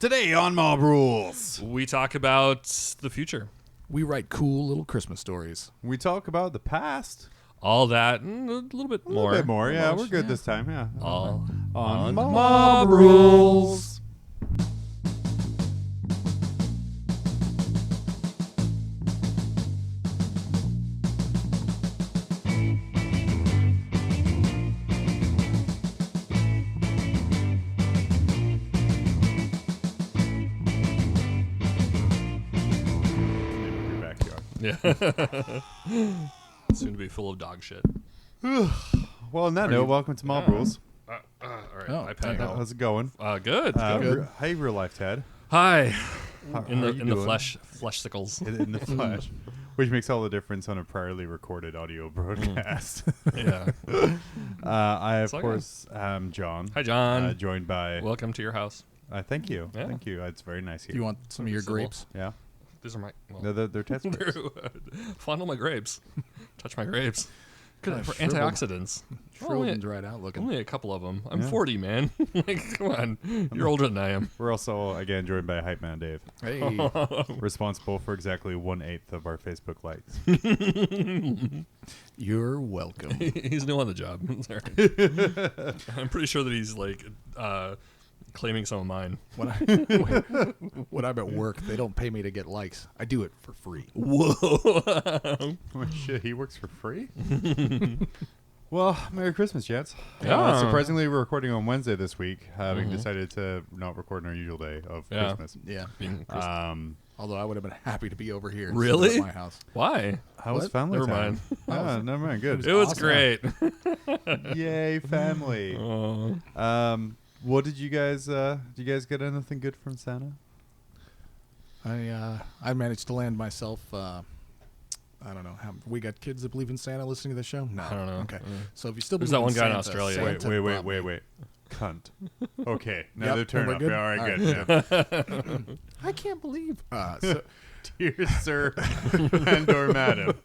Today on Mob Rules, we talk about the future. We write cool little Christmas stories. we talk about the past. All that and a little bit more. A little bit more, yeah. Almost, We're good this time, yeah. All on Mob Mob Rules. Your backyard. Yeah. Soon to be full of dog shit. Well, on that note, welcome to Mob Rules. All right, Oh, iPad. How's it going? Good. Good. Hey, real life, Ted. Hi. How In are the you in the doing? flesh sickles. In the flesh, which makes all the difference on a priorly recorded audio broadcast. Yeah. I, of It's okay. course, am John. Hi, John. Joined by. Welcome to your house. Thank you. Yeah. Thank you. It's very nice here. Do you want some of your Civil. grapes? Yeah. These are my. No, they're test grapes. Fondle my grapes. Touch my grapes. Good Kinda for shriveled. antioxidants. Shrilled and dried out looking. Only a couple of them. I'm Yeah. 40, man. Like, come on. You're older than I am. We're also, again, joined by Hype Man Dave, Hey, responsible for exactly 1/8 of our Facebook likes. you're welcome. He's new on the job. Sorry. I'm pretty sure that he's like claiming some of mine. When I'm at work, they don't pay me to get likes. I do it for free. Whoa. Oh, shit, he works for free? Well, Merry Christmas, gents. Yeah. Surprisingly, we're recording on Wednesday this week, having decided to not record on our usual day of Yeah. Christmas. Yeah. Um, Although I would have been happy to be over here. instead Really? of at my house. Why? how was What? family Never time? mind. Never mind. Good. It was awesome. great. Yay, family. What did you guys? Did you guys get anything good from Santa? I managed to land myself. I don't know. We got kids that believe in Santa listening to the show? No. I don't know. Okay. So if you still There's believe that one in guy in Santa, Australia. Santa brought me- Wait. Cunt. Okay, now Yep, they're turning up. everybody Yeah, good? all right, good. Yeah. I can't believe. Dear sir and or madam.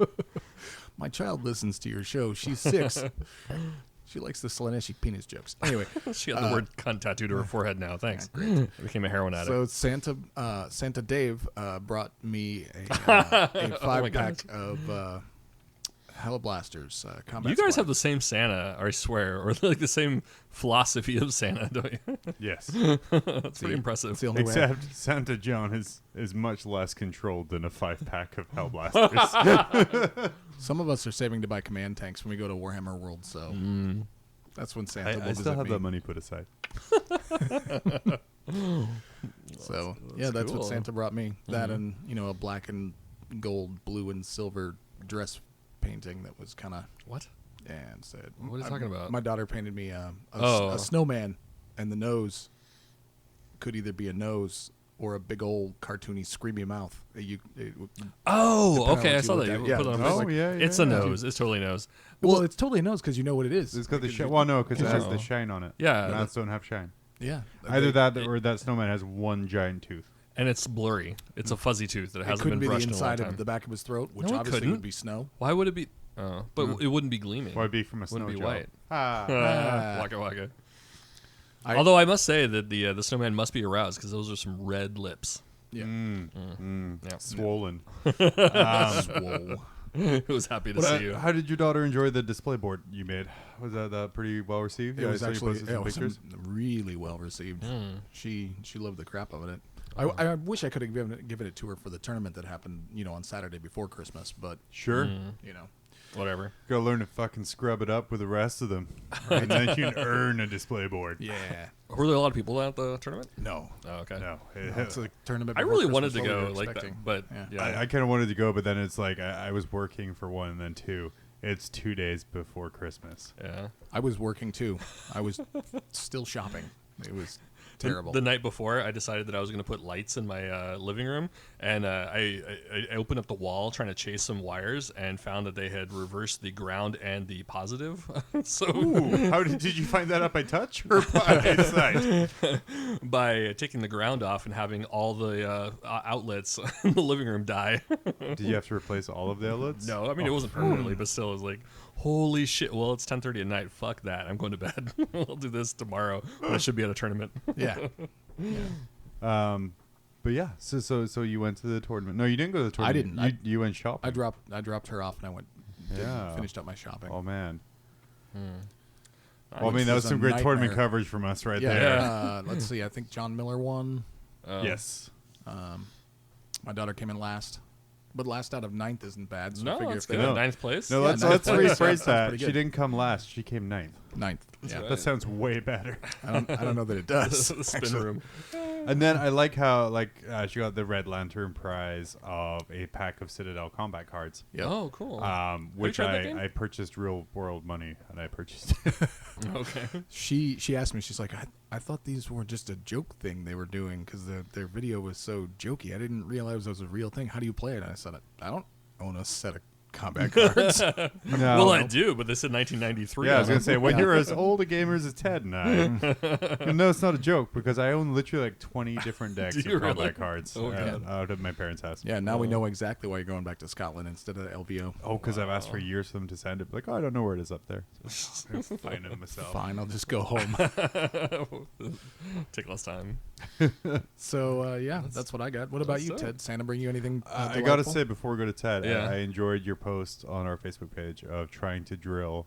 My child listens to your show. She's 6. She likes the Slaneshi penis jokes. Anyway, She got the word cunt tattooed to her forehead now. Thanks. Became a heroin addict. so Santa Dave brought me a 5-pack of Hella Blasters combat You guys squad. have the same Santa, I swear, or like the same philosophy of Santa, don't you? Yes. That's pretty impressive. It's the only way. Except Santa John is much less controlled than a 5-pack of Hell Blasters. Some of us are saving to buy command tanks when we go to Warhammer World, so that's when Santa will I visit still have me. that money put aside. So that's that's cool. what Santa brought me. That and a black and gold, blue and silver dress painting that was kind of What? and said. What are you talking about? My daughter painted me a Oh. snowman, and the nose could either be a nose or a big old cartoony screamy mouth. Oh, Depending on okay. I what saw you that. look You at. Yeah. put it on Oh, Facebook. yeah. It's a nose. It's totally a nose. Well, it's totally a nose because you know what it is. It's got the Because shine. you- Well, no, because it has Oh. the shine on it. Yeah. Mouths don't have shine. Yeah. Either that or that snowman has one giant tooth. And it's blurry. It's a fuzzy tooth that It hasn't couldn't been be the brushed in a long inside time. of the back of his throat, which No, it obviously couldn't. would be snow. Why would it be? Oh, but it wouldn't be gleaming. Why be from a snow Wouldn't be job? white. Ah. Waka waka. I- Although I must say that the snowman must be aroused because those are some red lips. Yeah. Yeah. Swollen. Swole. It was happy to see you. How did your daughter enjoy the display board you made? Was that pretty well received? It Yeah, I was saw you actually posted some pictures. really well received. She loved the crap out of it. I wish I could have given it to her for the tournament that happened, on Saturday before Christmas, but Sure. Whatever. Gotta learn to fucking scrub it up with the rest of them. And then you can earn a display board. yeah, Were there a lot of people at the tournament? no, Oh, okay. No. it's a tournament. I before really Christmas, wanted to what we go were like expecting. that, but yeah. I kind of wanted to go, but then it's like I was working for one and then two. It's 2 days before Christmas. Yeah. I was working too. I was still shopping. It was terrible. The night before, I decided that I was going to put lights in my living room, and I opened up the wall trying to chase some wires, and found that they had reversed the ground and the positive. So Ooh, how did you find that out by touch or by sight? by taking the ground off and having all the outlets in the living room die. Did you have to replace all of the outlets? No, I mean it wasn't permanently, but still, it was like, holy shit. Well, it's 10:30 at night. Fuck that. I'm going to bed. I'll do this tomorrow when I should be at a tournament. yeah. But yeah, so you went to the tournament. No, you didn't go to the tournament. I didn't. You went shopping. I dropped her off and I went. Finished up my shopping. Oh man. Nice. Well, I mean, that was This is some a great tournament nightmare. coverage from us right Yeah. there. Let's see. I think John Miller won. Yes. My daughter came in last, but last out of 9th isn't bad. So I No, figure that's if they good. No. Ninth place. No, Yeah, let's ninth place. rephrase Sounds that. pretty She good. didn't come last. She came 9th. 9th. Yeah. right. That sounds way better. I don't know that it does. the spin actually. room. And then I like how she got the Red Lantern prize of a pack of Citadel combat cards. Yep. Oh, cool. Which tried that game? I purchased real world money and I purchased it. Okay. She asked me. She's like, I thought these were just a joke thing they were doing because their video was so jokey. I didn't realize it was a real thing. How do you play it? And I said, I don't own a set of combat cards. No. Well, I do, but this said 1993. Yeah, I was on gonna it. say when you're as old a gamer as Ted and I. No, it's not a joke because I own literally like 20 different decks Do of you combat really? cards Oh, God. out of my parents' house. Yeah, now we know exactly why you're going back to Scotland instead of LVO. Oh, because I've asked for years for them to send it. Like, oh, I don't know where it is up there. So I find it myself. Fine, I'll just go home. Take less time. So, yeah, that's what I got. What about That's you, it. Ted? Santa bring you anything I gotta delightful? say before we go to Ted, Yeah. I enjoyed your post on our Facebook page of trying to drill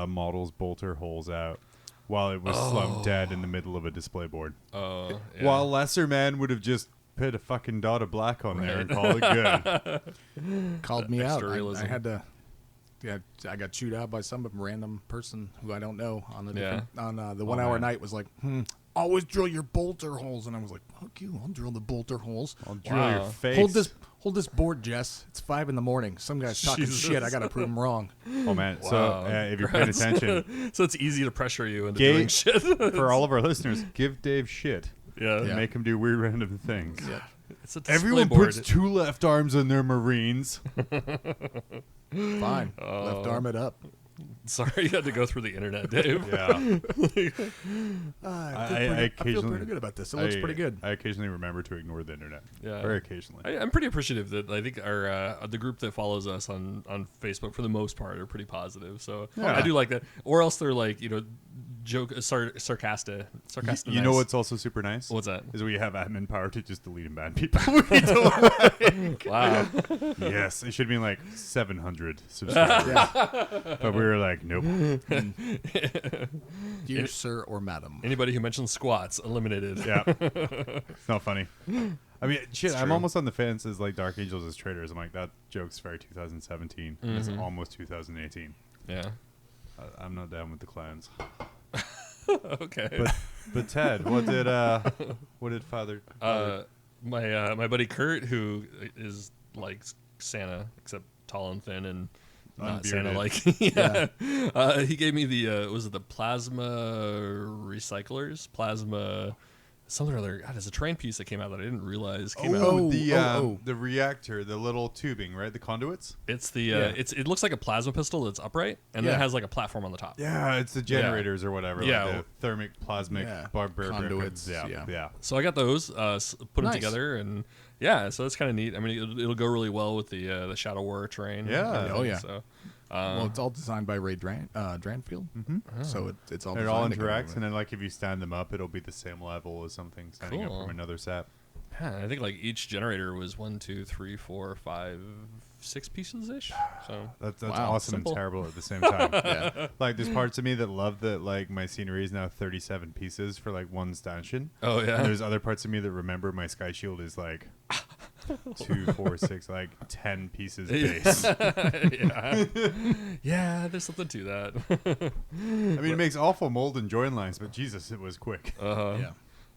models' bolter holes out while it was slumped dead in the middle of a display board. Oh, yeah. While lesser man would have just put a fucking dot of black on there and call it good. Called me out. Extra I realism. had to. Yeah, I got chewed out by some random person who I don't know on the Yeah. the 1 hour man. night was like, always drill your bolter holes, and I was like, fuck you, I'll drill the bolter holes. I'll drill your Wow. face. Hold this board, Jess. It's 5 a.m. Some guy's talking Jesus. shit. I gotta prove him wrong. Oh man! So Wow. if you're paying attention, So it's easy to pressure you into Gay- doing shit. for all of our listeners, give Dave shit. yeah. Yeah. Make him do weird random things. Yeah. It's a display Everyone board. puts 2 left arms on their Marines. Fine. Left arm it up. Sorry you had to go through the internet, Dave. Yeah. I feel pretty good about this. It looks pretty good. I occasionally remember to ignore the internet. Yeah. Very occasionally. I'm pretty appreciative that I think our the group that follows us on Facebook for the most part are pretty positive. So Yeah. I do like that. Or else they're like sarcastic. You know what's also super nice? What's that? Is we have admin power to just delete and ban people. We don't like. Wow. Yes, it should have been like 700 subscribers. Yeah. But we were like, nope. Dear sir or madam. Anybody who mentions squats eliminated. Yeah. It's not funny. I mean, shit, It's I'm true. almost on the fence as like Dark Angels as traders. I'm like, that joke's very 2017. And it's almost 2018. Yeah. I'm not down with the clowns. Okay. But Ted, what did Father? My buddy Kurt, who is like Santa except tall and thin and not Santa like. Yeah. He gave me the was it the plasma recyclers? Plasma something or other. God, there's a train piece that came out that I didn't realize came out. The reactor, the little tubing, right? The conduits. It's the it looks like a plasma pistol that's upright and then Yeah. it has like a platform on the top. Yeah, it's the generators or whatever. Yeah. like the thermic, plasmic, Yeah. conduits. Conduits, Yeah. So I got those, put them Nice. together, and yeah, so that's kind of neat. I mean, it'll go really well with the Shadow War terrain. Yeah. and everything, Oh, yeah. So, Well, it's all designed by Ray Dranfield. So it's all It all designed to go interacts, with and then like if you stand them up, it'll be the same level as something standing up Cool. from another set. yeah, I think like each generator was 1, 2, 3, 4, 5, 6 pieces ish. So That's Wow, awesome simple. and terrible at the same time. Yeah. Like there's parts of me that love that like my scenery is now 37 pieces for like one stanchion. oh And yeah, there's other parts of me that remember my sky shield is like 2, 4, 6, like 10 pieces base. yeah, yeah. There's something to that. I mean, it makes awful mold and join lines, but Jesus, it was quick. Yeah.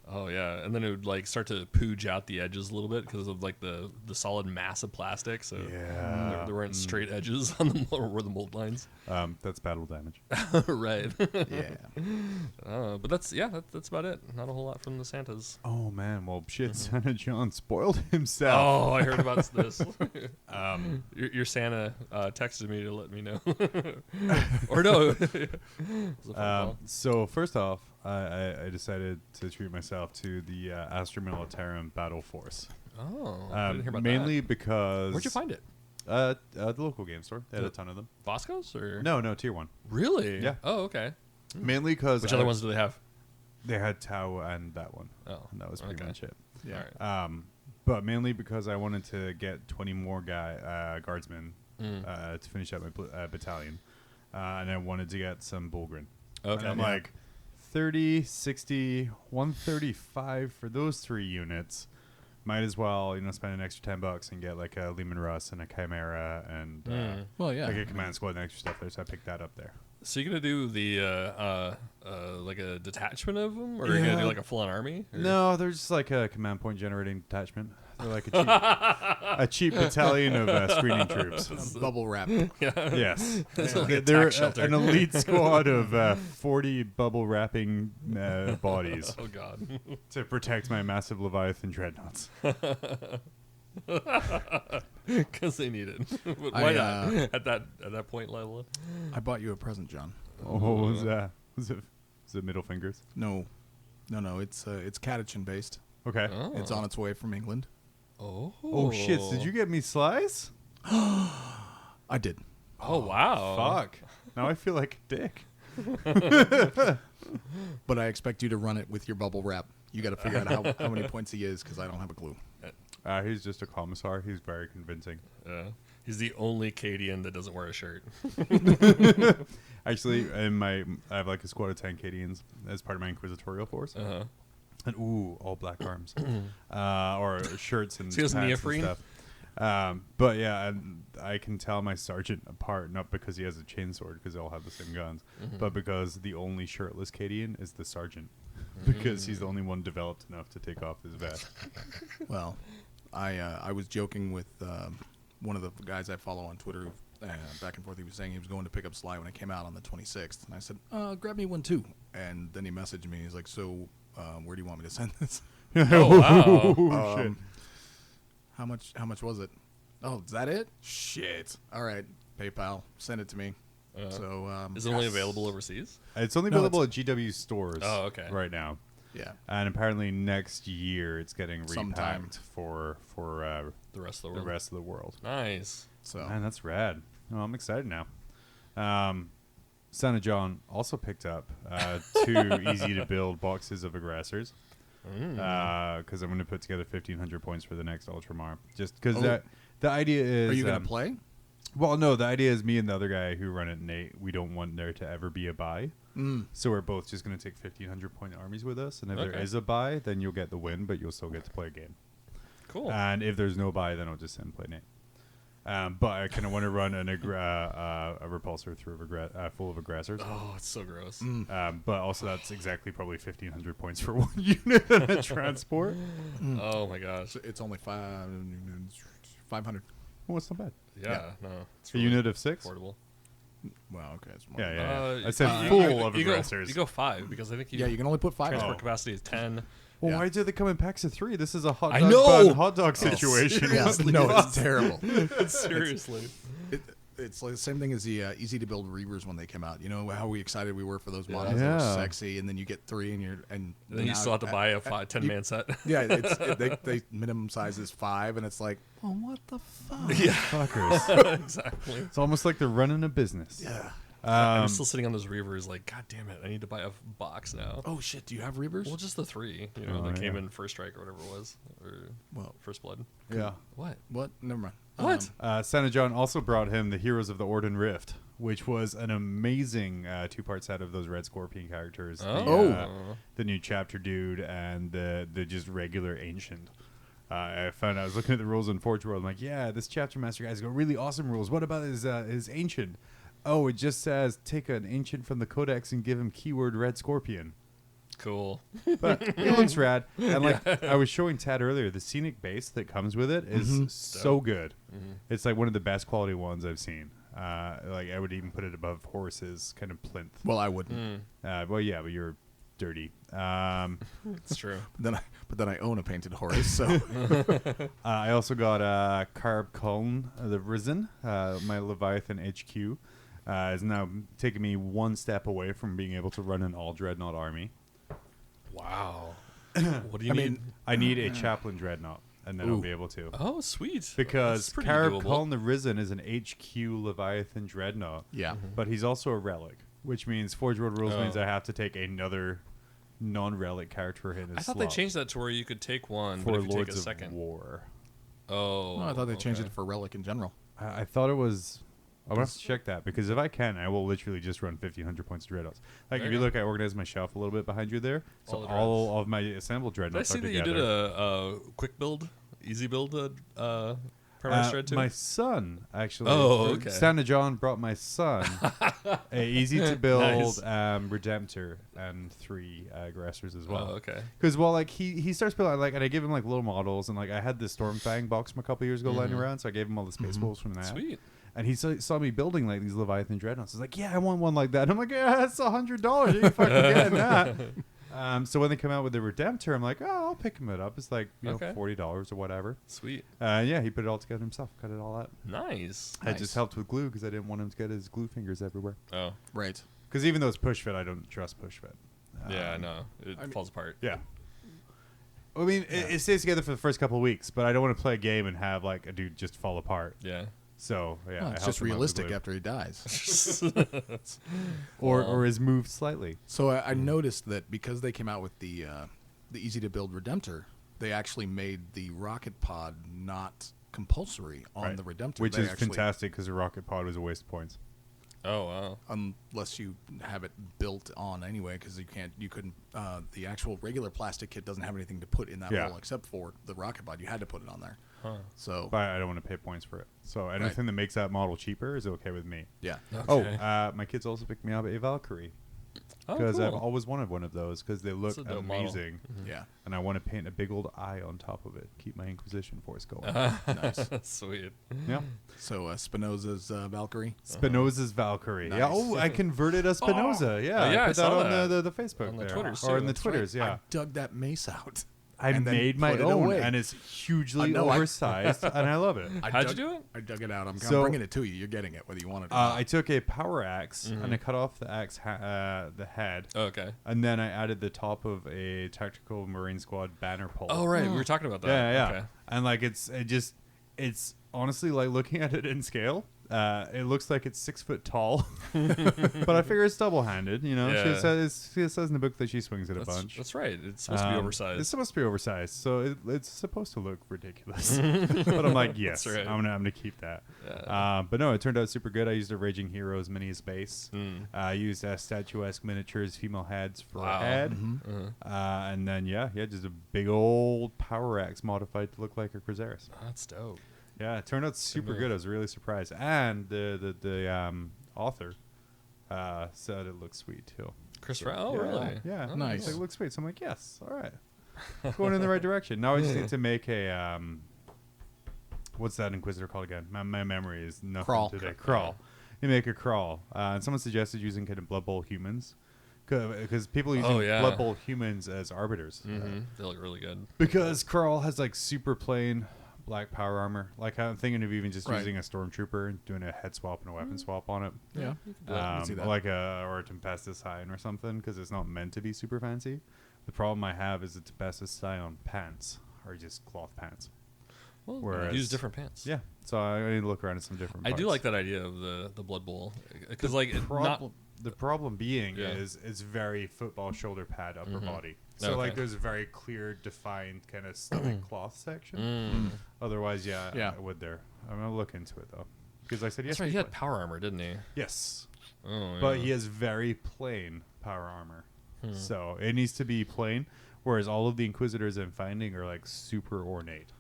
Oh yeah, and then it would like start to pooge out the edges a little bit because of like the solid mass of plastic. So Yeah. there weren't straight edges on the where the mold lines. That's battle damage. Right. Yeah. But that's about it. Not a whole lot from the Santas. Oh man, well shit, Santa John spoiled himself. Oh, I heard about this. Your Santa texted me to let me know. Or no. It was a phone call. So first off, I decided to treat myself to the Astra Militarum Battle Force. Oh, I didn't hear about mainly that. because Where'd you find it? the local game store. They had a ton of them. Bosco's or No, tier 1. Really? Yeah. Oh, okay. Mainly because Which other ones do they have? they had Tau and that one. Oh, And that was pretty okay. much it. Yeah. All right. But mainly because I wanted to get 20 more guardsmen to finish up my battalion. And I wanted to get some Bulgren. Okay. And I'm like, 30, 60, 135 for those 3 units. Might as well, spend an extra $10 and get like a Lehman Russ and a Chimera and Well, yeah. like a command squad and extra stuff there. So I picked that up there. So you're gonna do the like a detachment of them, or are you gonna do like a full-on army? Or? No, they're just like a command point generating detachment. They're like a cheap battalion of screening troops. Bubble wrap. Yes. Like a They're tax shelter. an elite squad of 40 bubble wrapping bodies Oh God. to protect my massive Leviathan dreadnoughts. Because they need it. But why not? At that point level. I bought you a present, John. Oh, what was that? Was it middle fingers? No. It's Catechin based. Okay. Oh. It's on its way from England. Oh shit! Did you get me slice? I did. Oh wow. Fuck. Now I feel like a dick. But I expect you to run it with your bubble wrap. You got to figure out how many points he is, because I don't have a clue. He's just a commissar. He's very convincing. He's the only Cadian that doesn't wear a shirt. Actually, I have like a squad of 10 Cadians as part of my inquisitorial force. And all black arms, or shirts and So he has pants neoprene? and stuff. But yeah, I can tell my sergeant apart, not because he has a chainsword, because they all have the same guns, but because the only shirtless Cadian is the sergeant, because he's the only one developed enough to take off his vest. Well, I was joking with one of the guys I follow on Twitter. Back and forth, he was saying he was going to pick up Sly when it came out on the 26th, and I said, "Grab me one too." And then he messaged me. He's like, "So, where do you want me to send this?" Oh wow. Shit. How much was it? Oh, is that it? Shit. All right, PayPal, send it to me. So, Is it only available overseas? It's only No, available at GW stores. Oh, okay. Right now. Yeah. And apparently next year it's getting Sometime. repacked for The rest of the the world. rest of the world. Nice. So Man, that's rad. Oh, I'm excited now. Son of John also picked up 2 easy-to-build boxes of aggressors because I'm going to put together 1,500 points for the next Ultramar. Just because the idea is... are you going to play? Well, no, the idea is me and the other guy who run it, Nate, we don't want there to ever be a buy. So we're both just going to take 1,500-point armies with us, and if there is a buy, then you'll get the win, but you'll still get to play a game. Cool. And if there's no buy, then I'll just sit and play Nate. But I kind of want to run a repulsor through full of aggressors. Oh, it's so gross. But also that's exactly probably 1,500 points for one unit and a transport. Oh my gosh. So it's only 500. Well, it's not bad. Yeah. No. It's A unit of 6? affordable. Well, okay, it's more. Yeah. I said you- full of you aggressors. You go 5 because I think Yeah, you can only put 5. transport capacity is 10. Well, Yeah. why did they come in packs of 3? This is a hot I dog know! bun hot dog situation. Yeah, Seriously. no, it's terrible. Seriously. It's like the same thing as the easy to build Reavers when they came out. You know how we excited we were for those models that were Yeah. sexy, and then you get 3 and Then you now still have to buy a 10-man set. Yeah, they minimum size is 5, and it's like, well, what the fuck? Yeah. Fuckers. Exactly. It's almost like they're running a business. Yeah. I'm still sitting on those Reavers like, God damn it, I need to buy a box now. Oh shit, do you have Reavers? Well, just the 3, that came yeah. in First Strike or whatever it was, or Well, First Blood. Yeah. What? what? Never mind. What? Santa John also brought him the Heroes of the Orden Rift, which was an amazing 2-part set of those Red Scorpion characters. The new chapter dude and the just regular ancient. I was looking at the rules in Forge World. I'm like, yeah, this chapter master guy's got really awesome rules. What about his ancient? Oh, it just says take an ancient from the codex and give him keyword Red Scorpion. Cool. But it looks rad. And like I was showing Tad earlier, the scenic base that comes with it is so good. It's like one of the best quality ones I've seen. Like I would even put it above Horus's kind of plinth. Well, I wouldn't. Well, yeah, but you're dirty. It's true. But then I own a painted Horus, so I also got Carb Culn, the Risen, my Leviathan HQ. Is now taking me one step away from being able to run an all dreadnought army. Wow. What do you need? I need a chaplain dreadnought, and then I'll be able to. Oh, sweet. Because That's pretty Carib doable. Culn the Risen is an HQ Leviathan dreadnought, yeah. but he's also a relic, which means Forge World rules means I have to take another non-relic character in his I thought slot they changed that to where you could take one, for but if you Lords take a of second. War. Oh. No, I thought they changed it for relic in general. I thought it was. I'm gonna have to check that because if I can, I will literally just run 1,500 points of dreadnoughts. Like There if you you go. look, I organized my shelf a little bit behind you there, so All the all of my assembled Did I dreadnoughts see are that you together. did a quick build, easy build, primarch thread too? My son actually. Oh, okay. Santa John brought my son a easy to build Nice. Redemptor and 3 aggressors as well. Oh, okay. Because like he starts building like, and I give him like little models, and like I had the Stormfang box from a couple years ago lying around, so I gave him all the Space Wolves from that. Sweet. And he saw me building like these Leviathan dreadnoughts. He's like, "Yeah, I want one like that." And I'm like, "Yeah, that's $100. You ain't fucking getting that." So when they come out with the Redemptor, I'm like, "Oh, I'll pick him it up. It's like Okay. $40 or whatever." Sweet. Yeah, he put it all together himself, cut it all out. Nice. I just helped with glue because I didn't want him to get his glue fingers everywhere. Oh. Right. Because even though it's push fit, I don't trust push fit. Yeah, I know. It falls apart. Yeah. I mean, it stays together for the first couple of weeks, but I don't want to play a game and have like a dude just fall apart. Yeah. So yeah, Well, I it's helped just him out with realistic glue. after he dies. or is moved slightly. So I noticed that because they came out with the easy to build Redemptor, they actually made the rocket pod not compulsory on Right. the Redemptor, Which They is actually- fantastic because the rocket pod was a waste of points. Oh, wow. unless you have it built on anyway, because you couldn't. The actual regular plastic kit doesn't have anything to put in that Yeah. hole except for the rocket pod. You had to put it on there. Huh. So But I don't want to pay points for it. So anything that makes that model cheaper is okay with me. yeah, Okay. My kids also picked me up a Valkyrie Oh, because I've cool. always wanted one of those because they look That's a dope model. amazing, yeah, and I want to paint a big old eye on top of it. Keep my Inquisition force going. nice. Sweet. Yeah, So Spinoza's Valkyrie. Spinoza's Valkyrie. Yeah. Nice. Oh, I converted a Spinoza. Yeah, Oh, yeah, I I put that saw on that. the Facebook On the there. Twitters, or too. in the That's Twitters. Yeah. I dug that mace out. I and then made my put it own, away. and it's hugely know, I- oversized, and I love it. How'd you do it? I dug it out. I'm So- bringing it to you. You're getting it whether you want it or I not. took a power axe and I cut off the axe the head, Oh, okay. and then I added the top of a tactical Marine Squad banner pole. Oh, right. We were talking about that. yeah. Okay. And like it's honestly like looking at it in scale. It looks like it's 6 foot tall, but I figure it's double-handed. You know, Yeah. she says in the book that she swings it a bunch. That's right. It's supposed to be oversized. It's supposed to be oversized, so it's supposed to look ridiculous. But I'm like, yes, That's right. I'm gonna keep that. Yeah. But no, it turned out super good. I used a Raging Heroes mini as base. Mm. I used statuesque miniatures, female heads for Wow. a head, Uh-huh. and then just a big old power axe modified to look like a Crusaris. That's dope. Yeah, it turned out super move. good. I was really surprised, and the author said it looked sweet too. Chris Ra- Oh, Yeah, really? Yeah, Oh, Nice. It's like, it looks sweet. So I'm like, yes, all right, going in the right direction. Now I just need to make a what's that Inquisitor called again? My memory is nothing Crawl. today. Crawl. You make a crawl, and someone suggested using kind of Blood Bowl humans. Because people using Oh, yeah. Blood Bowl humans as arbiters. Mm-hmm. They look really good. Because Crawl has like super plain black power armor. Like I'm thinking of even just Right. using a stormtrooper and doing a head swap and a weapon swap on it. Yeah, I can see that. Like or a Tempestus Scion or something, because it's not meant to be super fancy. The problem I have is the Tempestus Scion pants are just cloth pants. Well, Whereas- use different pants. Yeah, so I need to look around at some different. I do parts. like that idea of the Blood Bowl because like it Problem, the problem being Yeah. is it's very football shoulder pad upper body. So Okay. like there's a very clear defined kind of stomach cloth section. Mm. Mm. Otherwise, Yeah. I would there. I'm gonna look into it though, because I said yes. That's right. He had power armor, didn't he? Yes, Oh, but yeah. he has very plain power armor, Hmm. so it needs to be plain. Whereas all of the Inquisitors I'm finding are like super ornate.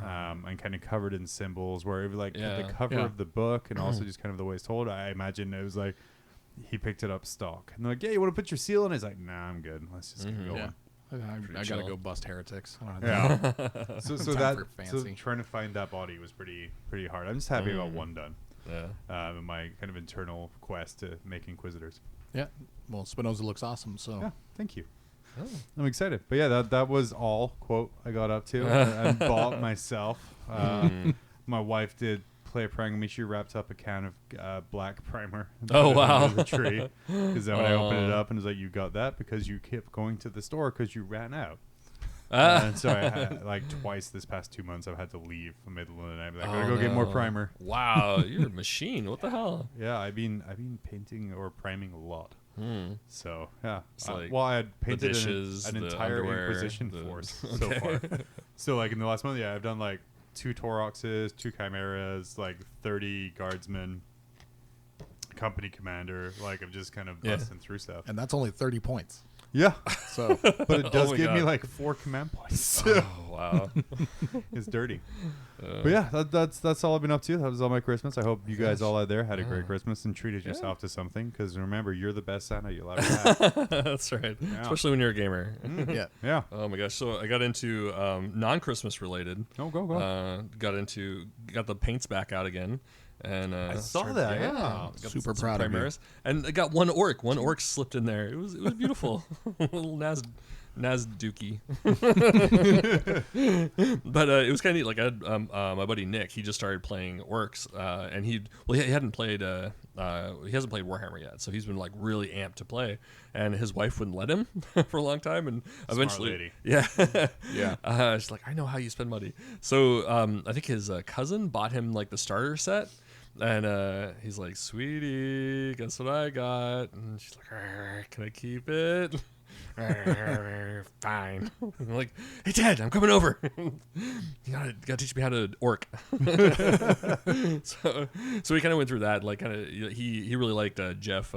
And kind of covered in symbols, where like Yeah. the cover Yeah. of the book and also just kind of the way it's told, I imagine it was like he picked it up stock. And they're like, yeah, you want to put your seal in? He's like, nah, I'm good. Let's just keep going. Yeah. I gotta chill. go bust heretics. I don't know. Yeah. so Time that for so fancy. trying to find that body was pretty hard. I'm just happy about one done. Yeah. In my kind of internal quest to make Inquisitors. Yeah. Well, Spinoza looks awesome. So Yeah, thank you. Oh. I'm excited. But yeah, that was all quote I got up to and bought myself. My wife did play a prank on me. She wrapped up a can of black primer. and Oh, put it under wow. The tree. Because then when I opened it up and it was like, you got that because you kept going to the store because you ran out. And so I had, like twice this past 2 months I've had to leave in the middle of the night. I gotta go get more primer. Wow, you're a machine. What the hell? Yeah, I've been painting or priming a lot. So yeah, It's like well, I had painted dishes, an the entire underwear, Inquisition the- force so far. So like in the last month, yeah, I've done like 2 Tauroxes, 2 Chimeras, like 30 guardsmen, company commander. Like I'm just kind of busting through stuff. And that's only 30 points. Yeah, So but it does my give me God. like 4 command points. Oh, wow. It's dirty. But yeah, that's all I've been up to. That was all my Christmas. I hope you guys all out there had a great Christmas and treated yourself to something. Because remember, you're the best Santa you'll ever have. That's right. Especially when you're a gamer. yeah. Yeah. Oh my gosh! So I got into non-Christmas related. Oh, go. Got the paints back out again, and I saw that. Yeah. got Super some proud of you. Primaris. And I got one orc. One orc slipped in there. It was beautiful. Little Naz Dookie. But it was kind of neat. Like I had my buddy Nick. He just started playing orcs, and he hadn't played. He hasn't played Warhammer yet, so he's been like really amped to play. And his wife wouldn't let him for a long time, and eventually, lady. yeah, Yeah. she's like, I know how you spend money. So I think his cousin bought him like the starter set. And he's like, sweetie, guess what I got? And she's like, can I keep it? Fine. I'm like, hey Dad, I'm coming over. You gotta teach me how to orc. so we kind of went through that. Like, kind of, he really liked Jeff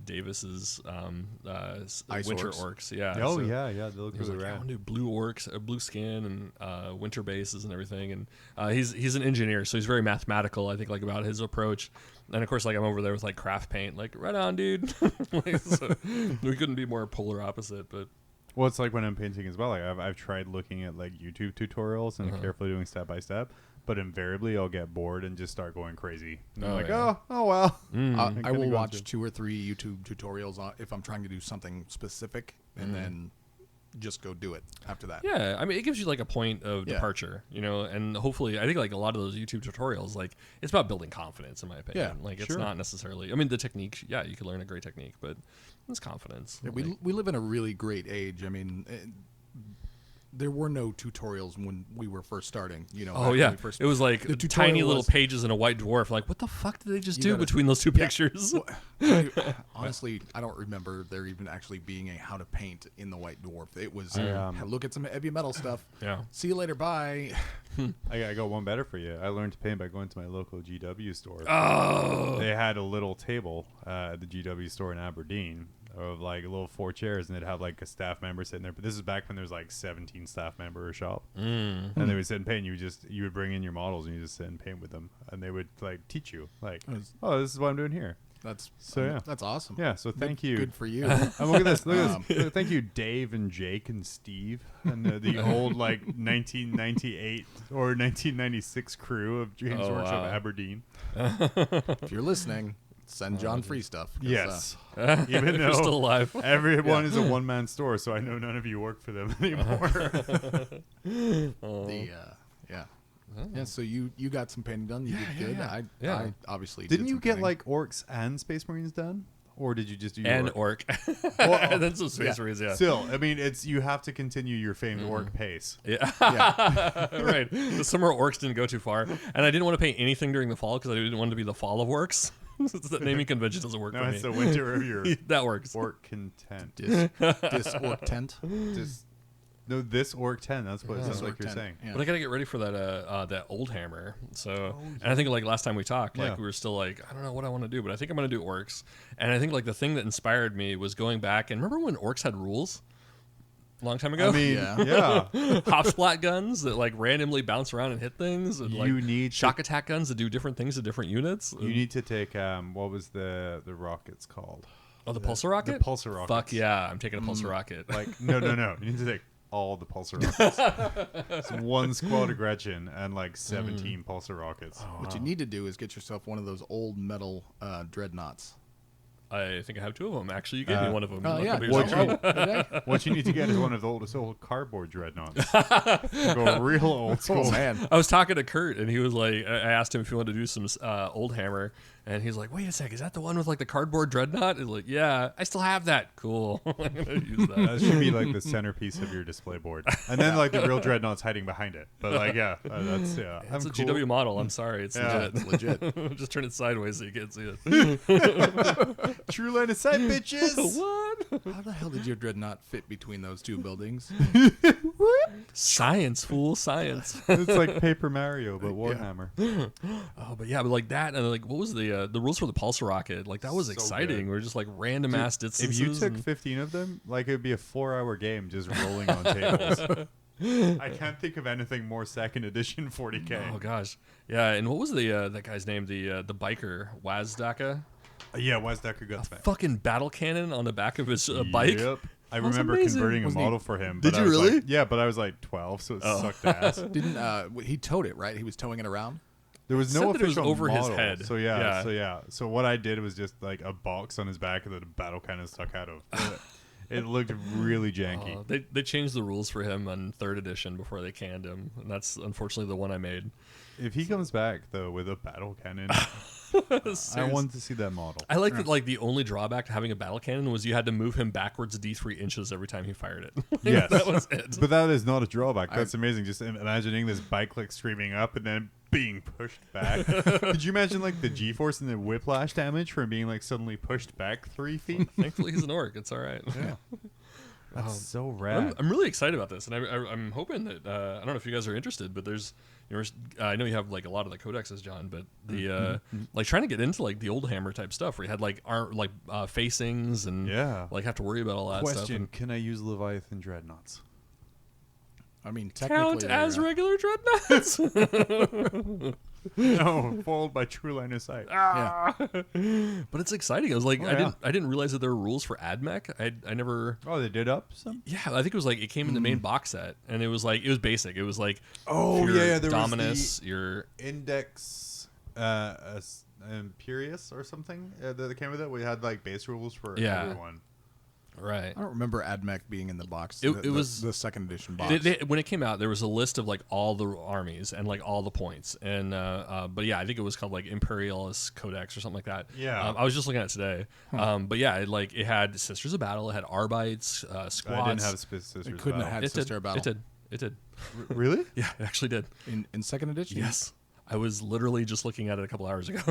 Davis's winter orcs. Yeah. Oh so yeah. They look he was really like, I rad. want to do blue orcs, blue skin, and winter bases and everything. And he's an engineer, so he's very mathematical. I think like about his approach. And of course, like I'm over there with like craft paint, like right on, dude. Like, so we couldn't be more polar opposite. But Well, it's like when I'm painting as well. Like I've tried looking at like YouTube tutorials and carefully doing step by step, but invariably I'll get bored and just start going crazy. And I'm like, yeah. oh well. I will watch 2 or 3 YouTube tutorials if I'm trying to do something specific, and then just go do it after that. yeah, I mean, it gives you like a point of departure, you know, and hopefully, I think like a lot of those YouTube tutorials, like it's about building confidence, in my opinion. Yeah, like it's not necessarily. I mean, the technique, yeah, you can learn a great technique, but it's confidence. Yeah, Like, we live in a really great age. I mean, there were no tutorials when we were first starting. You know. oh when yeah, we first, it was like the tutorial tiny little was- pages in a white dwarf. Like, what the fuck did they just You do gotta- between those two pictures? Honestly, I don't remember there even actually being a how to paint in the White Dwarf. It was look at some heavy metal stuff. Yeah. See you later. Bye. I got one better for you. I learned to paint by going to my local GW store. Oh, They had a little table at the GW store in Aberdeen of like little 4 chairs, and they'd have like a staff member sitting there. But this is back when there's like 17 staff member shop, and they would sit and paint. You would bring in your models and you just sit and paint with them, and they would like teach you like, oh, this is what I'm doing here. That's That's awesome. Yeah, so thank you. Good for you. And look at this. Look at this. Thank you, Dave and Jake and Steve and the old like 1998 or 1996 crew of James Workshop wow. Aberdeen. If you're listening, send John free stuff. 'cause, Yes. even Even if you're though still alive. everyone is a one-man store, so I know none of you work for them anymore. Yeah, so you got some painting done. You did good. Yeah. I obviously Didn't did you some get painting. like orcs and space marines done? Or did you just do your And orc? and then some space marines, yeah. Still, I mean, you have to continue your famed orc pace. Yeah. Yeah. Right. The summer orcs didn't go too far, and I didn't want to paint anything during the fall because I didn't want it to be the fall of orcs. The naming convention doesn't work No, for it's me. the winter of your That works. orc content. Dis orc tent. No, this orc 10. That's what it sounds like Orc you're 10, saying. yeah. But I gotta get ready for that old hammer. So, and I think like last time we talked, like Yeah. we were still like, I don't know what I want to do, but I think I'm gonna do orcs. And I think like the thing that inspired me was going back and remember when orcs had rules a long time ago. I mean, yeah. Hop splat guns that like randomly bounce around and hit things. And, like, You need shock attack guns that do different things to different units. You need to take what was the rockets called? Oh, the pulsar rocket. The pulsar rockets. Fuck yeah, I'm taking a pulsar rocket. Like no. You need to take all the pulsar rockets. It's 1 squad of Gretchen and like 17 pulsar rockets. What you need to do is get yourself one of those old metal dreadnoughts. I think I have 2 of them. Actually, you gave me one of them. Oh, yeah. Maybe What yourself. you, what you need to get is one of the old cardboard dreadnoughts. Go real old school. Oh man, I was talking to Kurt, and he was like, I asked him if he wanted to do some old hammer, And he's like, wait a sec, is that the one with like the cardboard dreadnought? And like, yeah, I still have that. Cool. I'm gonna use that. That should be like the centerpiece of your display board, and then like the real dreadnought's hiding behind it. But like, that's It's a cool. GW model. I'm sorry, it's legit. It's legit. Just turn it sideways so you can't see it. True line of sight, bitches. What? How the hell did your dreadnought fit between those two buildings? Science, fool, science. It's like Paper Mario, but Warhammer. Oh, but yeah, but like that, and like, what was the rules for the pulsar rocket? Like that was So exciting. good. We're just like random ass distances. If you took 15 of them, like it would be a 4-hour game just rolling on tables. I can't think of anything more second edition 40K. Oh gosh, yeah. And what was the that guy's name? The biker Wazdaka. Yeah, Wazdecker Gutsman. Fucking battle cannon on the back of his bike. Yep. I That's remember amazing. converting a Wasn't he- model for him. Did but you I was really? Like, yeah, but I was like 12, so it sucked ass. Didn't he towed it, right? He was towing it around? There was Said no that it was official over his model. head. So Yeah. So what I did was just like a box on his back that a battle kind of stuck out of. It looked really janky. They changed the rules for him on 3rd edition before they canned him, and that's unfortunately the one I made. If he comes back though with a battle cannon, I want to see that model. I like that. Like the only drawback to having a battle cannon was you had to move him backwards D3 inches every time he fired it. Yes, that was it. But that is not a drawback. That's amazing. Just imagining this bike like screaming up and then being pushed back. Could you imagine like the G-force and the whiplash damage from being like suddenly pushed back 3 feet? Thankfully, he's an orc. It's all right. Yeah. That's so rad. I'm really excited about this, and I'm hoping that I don't know if you guys are interested, but there's, I know you have like a lot of the codexes, John, but the like trying to get into like the old Hammer type stuff where you had like facings and like have to worry about all that stuff. Question: can I use Leviathan dreadnoughts? I mean, technically, Count as regular dreadnoughts. No, followed by true line of sight. Yeah. But it's exciting. I was like, yeah. I didn't realize that there were rules for AdMech. I never. Oh, they did up some. Yeah, I think it was like it came in the main box set, and it was basic. It was like Oh your yeah, there Dominus, was your Index Imperius or something that came with it. We had like base rules for everyone. right. I don't remember AdMech being in the box. It was the 2nd edition box. When it came out, there was a list of like all the armies and like all the points, and but yeah, I think it was called like Imperialis Codex or something like that. Yeah. I was just looking at it today. But yeah, it had Sisters of Battle, it had Arbites, squads. I didn't have Sisters. It couldn't have had It Sister did. Battle. It did. Really? Yeah, it actually did. In 2nd edition? Yes. I was literally just looking at it a couple hours ago,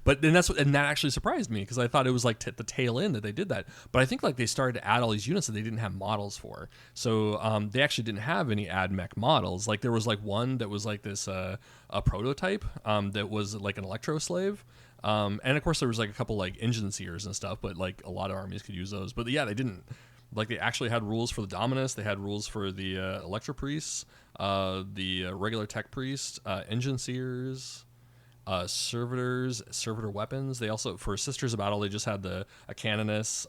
but then that actually surprised me because I thought it was like the tail end that they did that. But I think like they started to add all these units that they didn't have models for, so they actually didn't have any AdMech models. Like there was like one that was like this a prototype that was like an electro slave, and of course there was like a couple like engine seers and stuff, but like a lot of armies could use those. But yeah, they didn't. Like they actually had rules for the Dominus, they had rules for the Electro Priests, the regular Tech Priest, Engine Seers, Servitors, Servitor Weapons. They also, for Sisters of Battle, they just had a Canoness,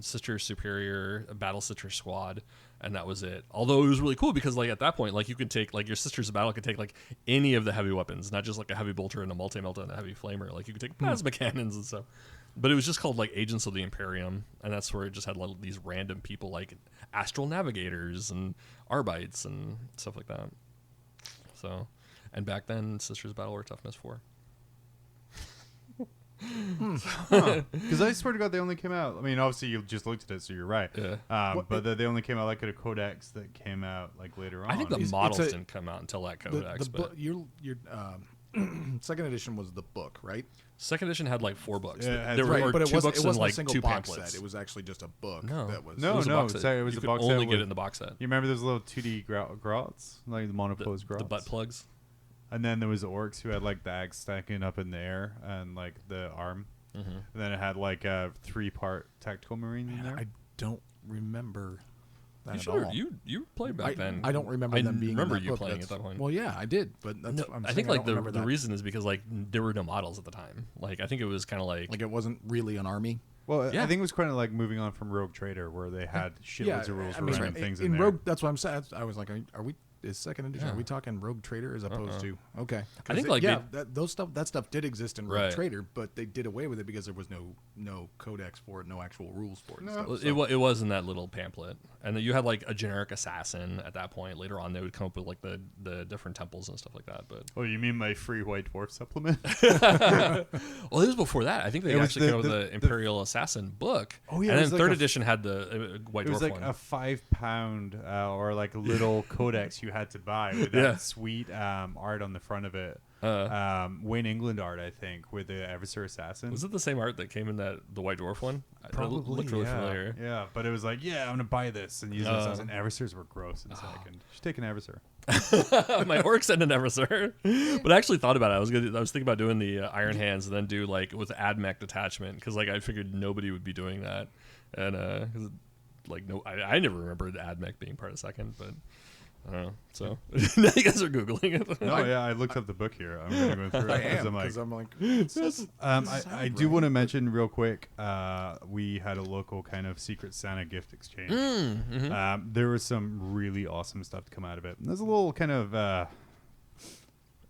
Sister Superior, a Battle Sister Squad, and that was it. Although it was really cool because like at that point, like you could take, like your Sisters of Battle could take like any of the heavy weapons, not just like a heavy bolter and a multi-melta and a heavy flamer. Like you could take plasma cannons and stuff. But it was just called like Agents of the Imperium, and that's where it just had like these random people like Astral Navigators and Arbites and stuff like that. So, and back then, Sisters of Battle were toughness 4. Because I swear to God, they only came out. I mean, obviously you just looked at it, so you're right. Yeah. But they only came out like at a codex that came out like later on. I think the It's models a- didn't come out until that codex. But Your 2nd edition was the book, right? 2nd edition had like 4 books. Yeah, There were Right, or but it 2 wasn't, books it wasn't and like a single 2 box pamphlets. set. It was actually just a book. No. That was No, It was a no, box set. it was you a could box only set get it with- in the box set. You remember those little 2D grots, like the monopose grots? The butt plugs. And then there was the orcs who had like the axe stacking up in the air and like the arm. Mm-hmm. And then it had like a 3-part tactical marine in there. I don't remember that You at sure? all. You played back then. I don't remember them being. remember in that you book. playing at That's- that point. Well, yeah, I did, but that's. No, I'm I saying think I like don't the remember that. reason is because like there were no models at the time. Like I think it was kind of Like it wasn't really an army. Well, Yeah. I think it was kind of like moving on from Rogue Trader, where they had shitloads of rules for random things in there. Rogue. That's what I'm saying. I was like, are we is second edition? Are we talking Rogue Trader as opposed to? Okay, I think like that stuff did exist in Rogue Right. Trader, but they did away with it because there was no codex for it, no actual rules for it. And stuff, Well, so. it was in that little pamphlet, and then you had like a generic assassin at that point. Later on, they would come up with like the different temples and stuff like that. But Oh, you mean my free White Dwarf supplement? well, it was before that. I think they It was actually came up with the Imperial Assassin book. Oh, yeah, and it then was like third a edition had the White It was Dwarf like one. a 5 pound or like little codex you had to buy with that sweet art on the front of it. Wayne England art, I think, with the Eversor Assassin. Was it the same art that came in the White Dwarf one? Probably, it looked really familiar. Yeah, but it was like, I'm gonna buy this and use this. And Eversors were gross in second. You should take an Eversor. My orcs and an Eversor. But I actually thought about it. I was thinking about doing the Iron Hands and then do like with AdMech detachment because like I figured nobody would be doing that, and I never remembered AdMech being part of second, but. I don't know. So now you guys are googling it. No, I looked up the book here. I'm gonna go through it because I'm like, I do want to mention real quick. We had a local kind of Secret Santa gift exchange. There was some really awesome stuff to come out of it. And I was a little kind of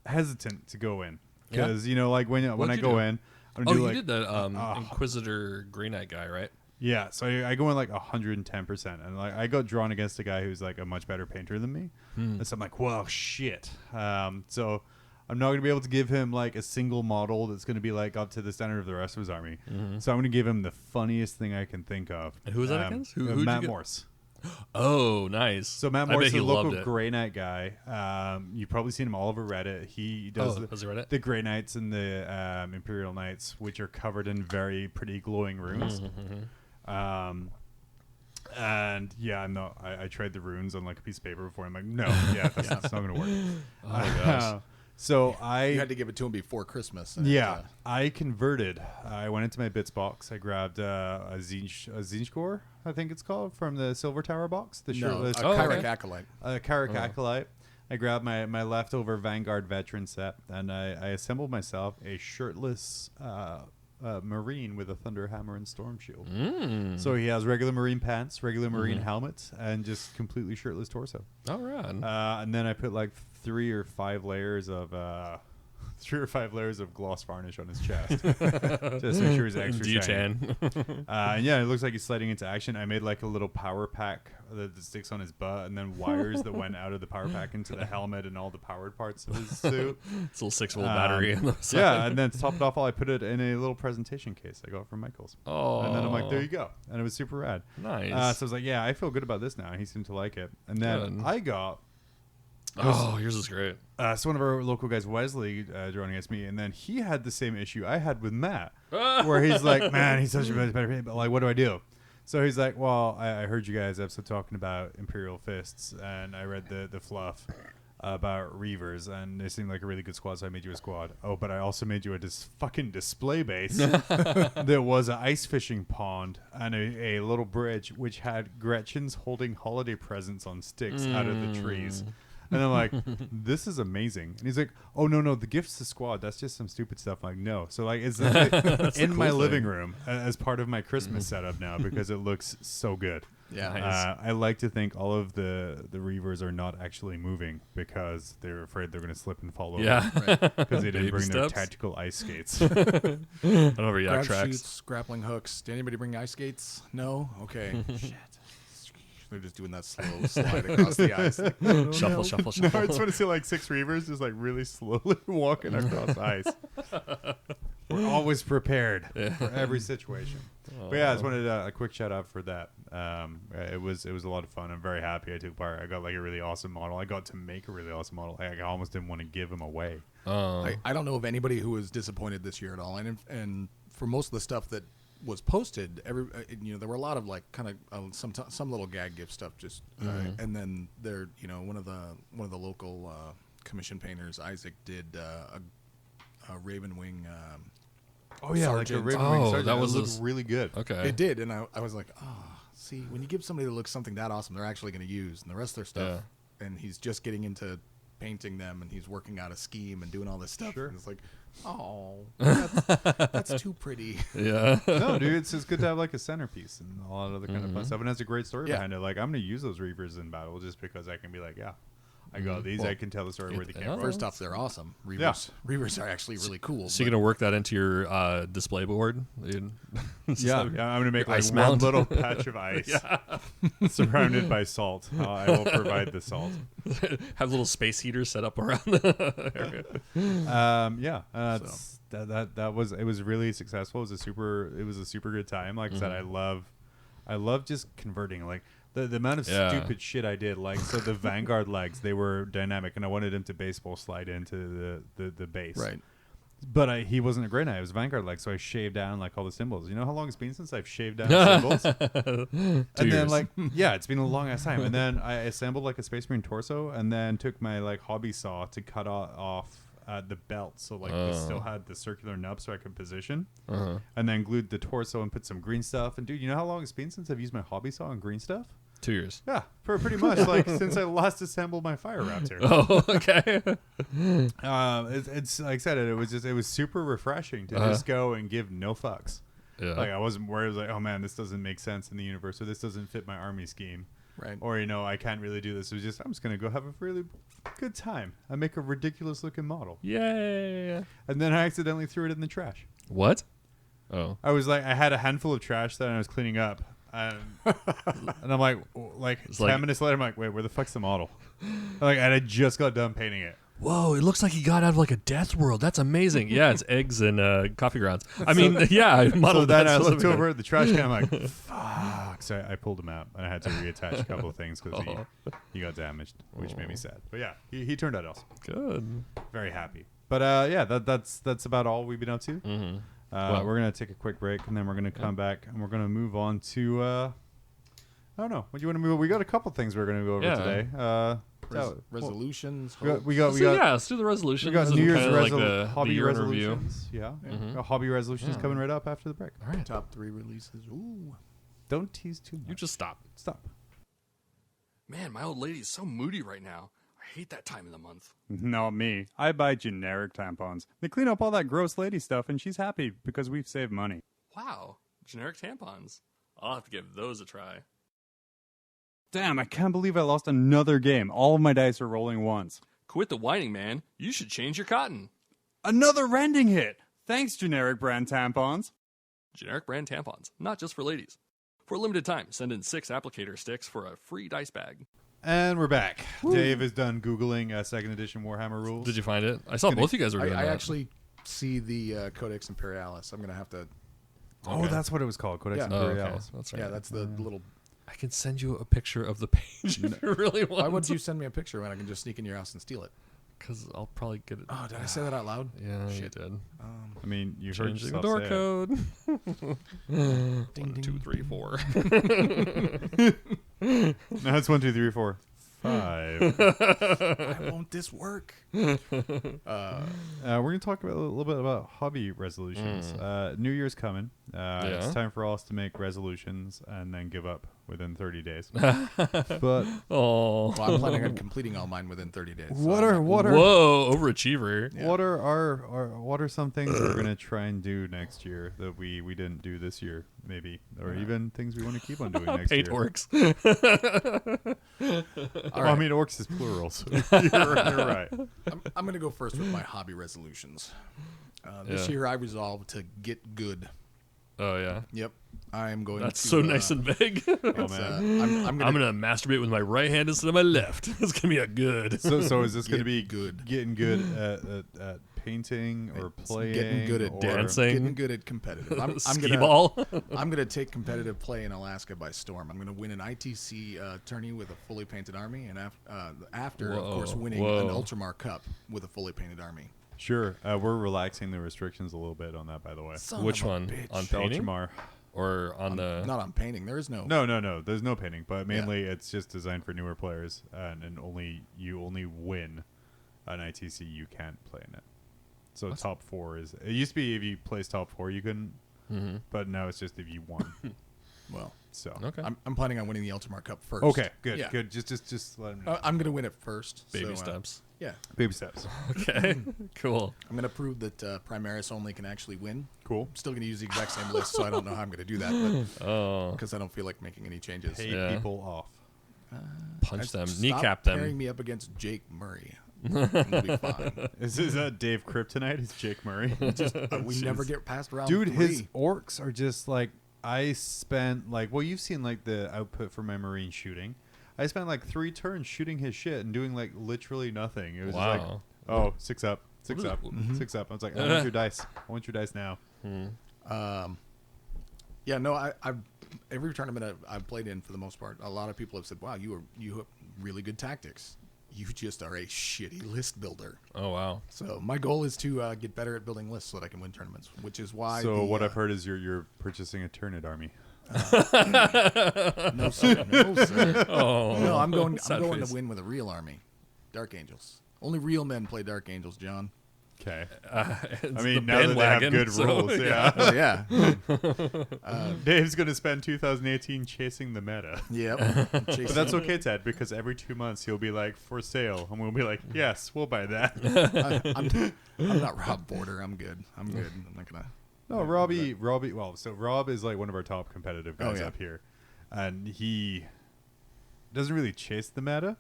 hesitant to go in because like when I go in, I'm gonna do did the Inquisitor Grey Knight guy, right? Yeah, so I go in like 110%, and like I got drawn against a guy who's like a much better painter than me, and so I'm like, well, shit. So I'm not gonna be able to give him like a single model that's gonna be like up to the standard of the rest of his army. So I'm gonna give him the funniest thing I can think of. And who was that against? Who'd Matt you get? Morse. Oh, nice. So Matt Morse is a local Grey Knight guy. You've probably seen him all over Reddit. He does the Grey Knights and the Imperial Knights, which are covered in very pretty glowing runes. And I tried the runes on like a piece of paper before. I'm like, no, that's not gonna work. Oh my gosh. So you had to give it to him before Christmas. I converted. I went into my bits box. I grabbed a Zinchgor, I think it's called, from the Silver Tower box. The shirtless Kyric Acolyte. Kyric Acolyte. I grabbed my leftover Vanguard veteran set, and I assembled myself a shirtless Marine with a Thunder Hammer and Storm Shield. So he has regular Marine pants, regular Marine helmet, and just completely shirtless torso. All right. And then I put like 3 or 5 layers of gloss varnish on his chest, just to make sure he's extra shiny. And it looks like he's sliding into action. I made like a little power pack that sticks on his butt, and then wires that went out of the power pack into the helmet and all the powered parts of his suit. It's a little 6-volt battery on the side. Yeah, and then to top it off, I put it in a little presentation case I got from Michaels. Oh, and then I'm like, there you go, and it was super rad. Nice. So I was like, I feel good about this now. He seemed to like it, and then I got. Yours is great. So one of our local guys, Wesley, drawn against me, and then he had the same issue I had with Matt, where he's like, man, he's such a better painter, but like, what do I do? So he's like, well, I heard you guys episode talking about Imperial Fists, and I read the fluff about Reavers, and they seemed like a really good squad, so I made you a squad. Oh, but I also made you a fucking display base. There was an ice fishing pond and a little bridge, which had Gretchens holding holiday presents on sticks out of the trees. And I'm like, this is amazing. And he's like, oh, no, the gift's the squad. That's just some stupid stuff. I'm like, no. So like, it's in my living room as part of my Christmas setup now because it looks so good. Yeah. Nice. I like to think all of the Reavers are not actually moving because they're afraid they're going to slip and fall over. Yeah. Because they didn't Baby bring their steps. tactical ice skates. Over yak Grab tracks. sheets, grappling hooks. Did anybody bring ice skates? No? Okay. Shit. They're just doing that slow slide across the ice. Like, Shuffle. No, I just want to see like 6 Reavers just like really slowly walking across ice. We're always prepared for every situation. But I just wanted a quick shout out for that. It was a lot of fun. I'm very happy I took part. I got like a really awesome model. I got to make a really awesome model. I almost didn't want to give him away. I don't know of anybody who was disappointed this year at all. And for most of the stuff that was posted, there were a lot of like kind of some little gag gift stuff, just and then there, one of the local commission painters, Isaac, did a Raven Wing. Oh yeah, Sergeant. like a Raven Wing Sergeant. That was looked really good. Okay. It did, and I was like, see, when you give somebody that looks something that awesome, they're actually going to use, and the rest of their stuff, and he's just getting into painting them, and he's working out a scheme and doing all this stuff. Sure. And it's like, that's too pretty. Yeah. No, dude, it's just good to have like a centerpiece and a lot of other kind of fun stuff, and it has a great story behind it. Like, I'm gonna use those Reavers in battle just because I can be like, I go, these I can tell the story where they came from. First off, they're awesome. Reavers are actually really cool. So you're gonna work that into your display board? I'm gonna make like one little patch of ice surrounded by salt. I will provide the salt. Have little space heaters set up around the area. That was really successful. It was a super good time. Like I said, I love just converting. Like the amount of stupid shit I did. Like so the Vanguard legs, they were dynamic, and I wanted him to baseball slide into the base. Right. But he wasn't a Grey Knight. It was Vanguard legs, so I shaved down like all the symbols. You know how long it's been since I've shaved down symbols? And then like it's been a long ass time. And then I assembled like a Space Marine torso, and then took my like hobby saw to cut off the belt, so like we still had the circular nub so I could position, and then glued the torso and put some green stuff. And dude, you know how long it's been since I've used my hobby saw on green stuff? 2 years. Yeah, for pretty much like since I last assembled my Fire Raptor. Oh, okay. It's like I said, it was super refreshing to just go and give no fucks. Yeah. Like I wasn't worried. I was like, oh man, this doesn't make sense in the universe, or this doesn't fit my army scheme. Right. Or, I can't really do this. It was just, I'm just going to go have a really good time. I make a ridiculous looking model. Yay. And then I accidentally threw it in the trash. What? Oh. I was like, I had a handful of trash that I was cleaning up. And I'm like 10 minutes later, I'm like, wait, where the fuck's the model? And I just got done painting it. Whoa, it looks like he got out of like a death world. That's amazing. Yeah, it's eggs and coffee grounds. I mean, I modeled that. I looked over at the trash can. I'm like, fuck. So I pulled him out, and I had to reattach a couple of things because he got damaged, which made me sad. But yeah, he turned out awesome. Good. Very happy. But that's about all we've been up to. Mm-hmm. We're gonna take a quick break, and then we're gonna come back, and we're gonna move on to I don't know. What do you want to move? We got a couple things we're gonna go over today. Resolutions. We got. Let's do the resolutions. We got New Year's hobby resolutions. Yeah, hobby resolutions coming right up after the break. All right. Top 3 releases. Ooh. Don't tease too much. You just stop. Man, my old lady's so moody right now. I hate that time of the month. Not me. I buy generic tampons. They clean up all that gross lady stuff, and she's happy because we've saved money. Wow, generic tampons. I'll have to give those a try. Damn, I can't believe I lost another game. All of my dice are rolling once. Quit the whining, man. You should change your cotton. Another rending hit. Thanks, generic brand tampons. Generic brand tampons, not just for ladies. For a limited time, send in 6 applicator sticks for a free dice bag. And we're back. Woo. Dave is done Googling 2nd edition Warhammer rules. Did you find it? I saw both you guys were doing that. I actually see the Codex Imperialis. I'm going to have to... Oh, that's what it was called, Codex Imperialis. Okay. That's right. Yeah, that's the little... I can send you a picture of the page if you really want. Why would you send me a picture when I can just sneak in your house and steal it? Because I'll probably get it. Oh, did I say that out loud? Yeah, shit. You did. I mean, you heard changing yourself the door say code. Ding, 1, ding. 2, 3, 4. No, that's 1, 2, 3, 4, 5. Why won't this work? We're going to talk a little bit about hobby resolutions. New Year's coming. It's time for us to make resolutions and then give up within 30 days. But well, I'm planning on completing all mine within 30 days. Whoa, overachiever. Yeah. What are some things we're going to try and do next year that we didn't do this year, maybe, or even things we want to keep on doing next year? Paint orcs. Well, I mean, orcs is plural, so you're right. I'm going to go first with my hobby resolutions. This year I resolved to get good. Oh, yeah? Yep. I'm going That's to... so nice and vague. Oh, man. I'm going to masturbate with my right hand instead of my left. It's going to be a good. So is this going to be good? Getting good at painting or playing? Getting good at dancing? Getting good at competitive. I'm going to take competitive play in Alaska by storm. I'm going to win an ITC tourney with a fully painted army, and after, of course, winning an Ultramar Cup with a fully painted army. Sure. We're relaxing the restrictions a little bit on that, by the way. Which one? Bitch. On painting? Ultramar. Or on the... Not on painting. There is no... No. There's no painting, but mainly it's just designed for newer players, and you only win an ITC. You can't play in it. So top 4 is... It used to be if you place top 4, you couldn't, but now it's just if you won. Well... So okay. I'm planning on winning the Ultramar Cup first. Okay, good, yeah. good. Just let them know. I'm going to win it first. Baby steps. Yeah. Baby steps. Okay, cool. I'm going to prove that Primaris only can actually win. Cool. I'm still going to use the exact same list, so I don't know how I'm going to do that. But because I don't feel like making any changes. Pay people off. Punch them, Stop kneecap them. pairing me up against Jake Murray. It'll be fine. Is that Dave Kryptonite? Is Jake Murray? We never get past round Dude, 3. his orcs are just like, I spent like, well, you've seen like the output for my marine shooting. I spent like 3 turns shooting his shit and doing like literally nothing. It was just like, oh, 6 up, 6 up, 6 up. I was like, I want your dice. I want your dice now. Yeah, no, I've every tournament I've played in, for the most part, a lot of people have said, wow, you have really good tactics. You just are a shitty list builder. Oh, wow. So my goal is to get better at building lists so that I can win tournaments, which is why. So what I've heard is you're purchasing a Tyrannid army. No, sir. No, sir. Oh, No, I'm going face. to win with a real army. Dark Angels. Only real men play Dark Angels, John. Okay. It's I mean, the now that they have bandwagon, good so, rules, yeah. Oh, yeah. Dave's going to spend 2018 chasing the meta. Yep. But that's okay, Ted, because every 2 months he'll be like, for sale. And we'll be like, yes, we'll buy that. I'm not Rob Border. I'm good. I'm not going to. No, Robbie, well, so Rob is like one of our top competitive guys up here. And he doesn't really chase the meta.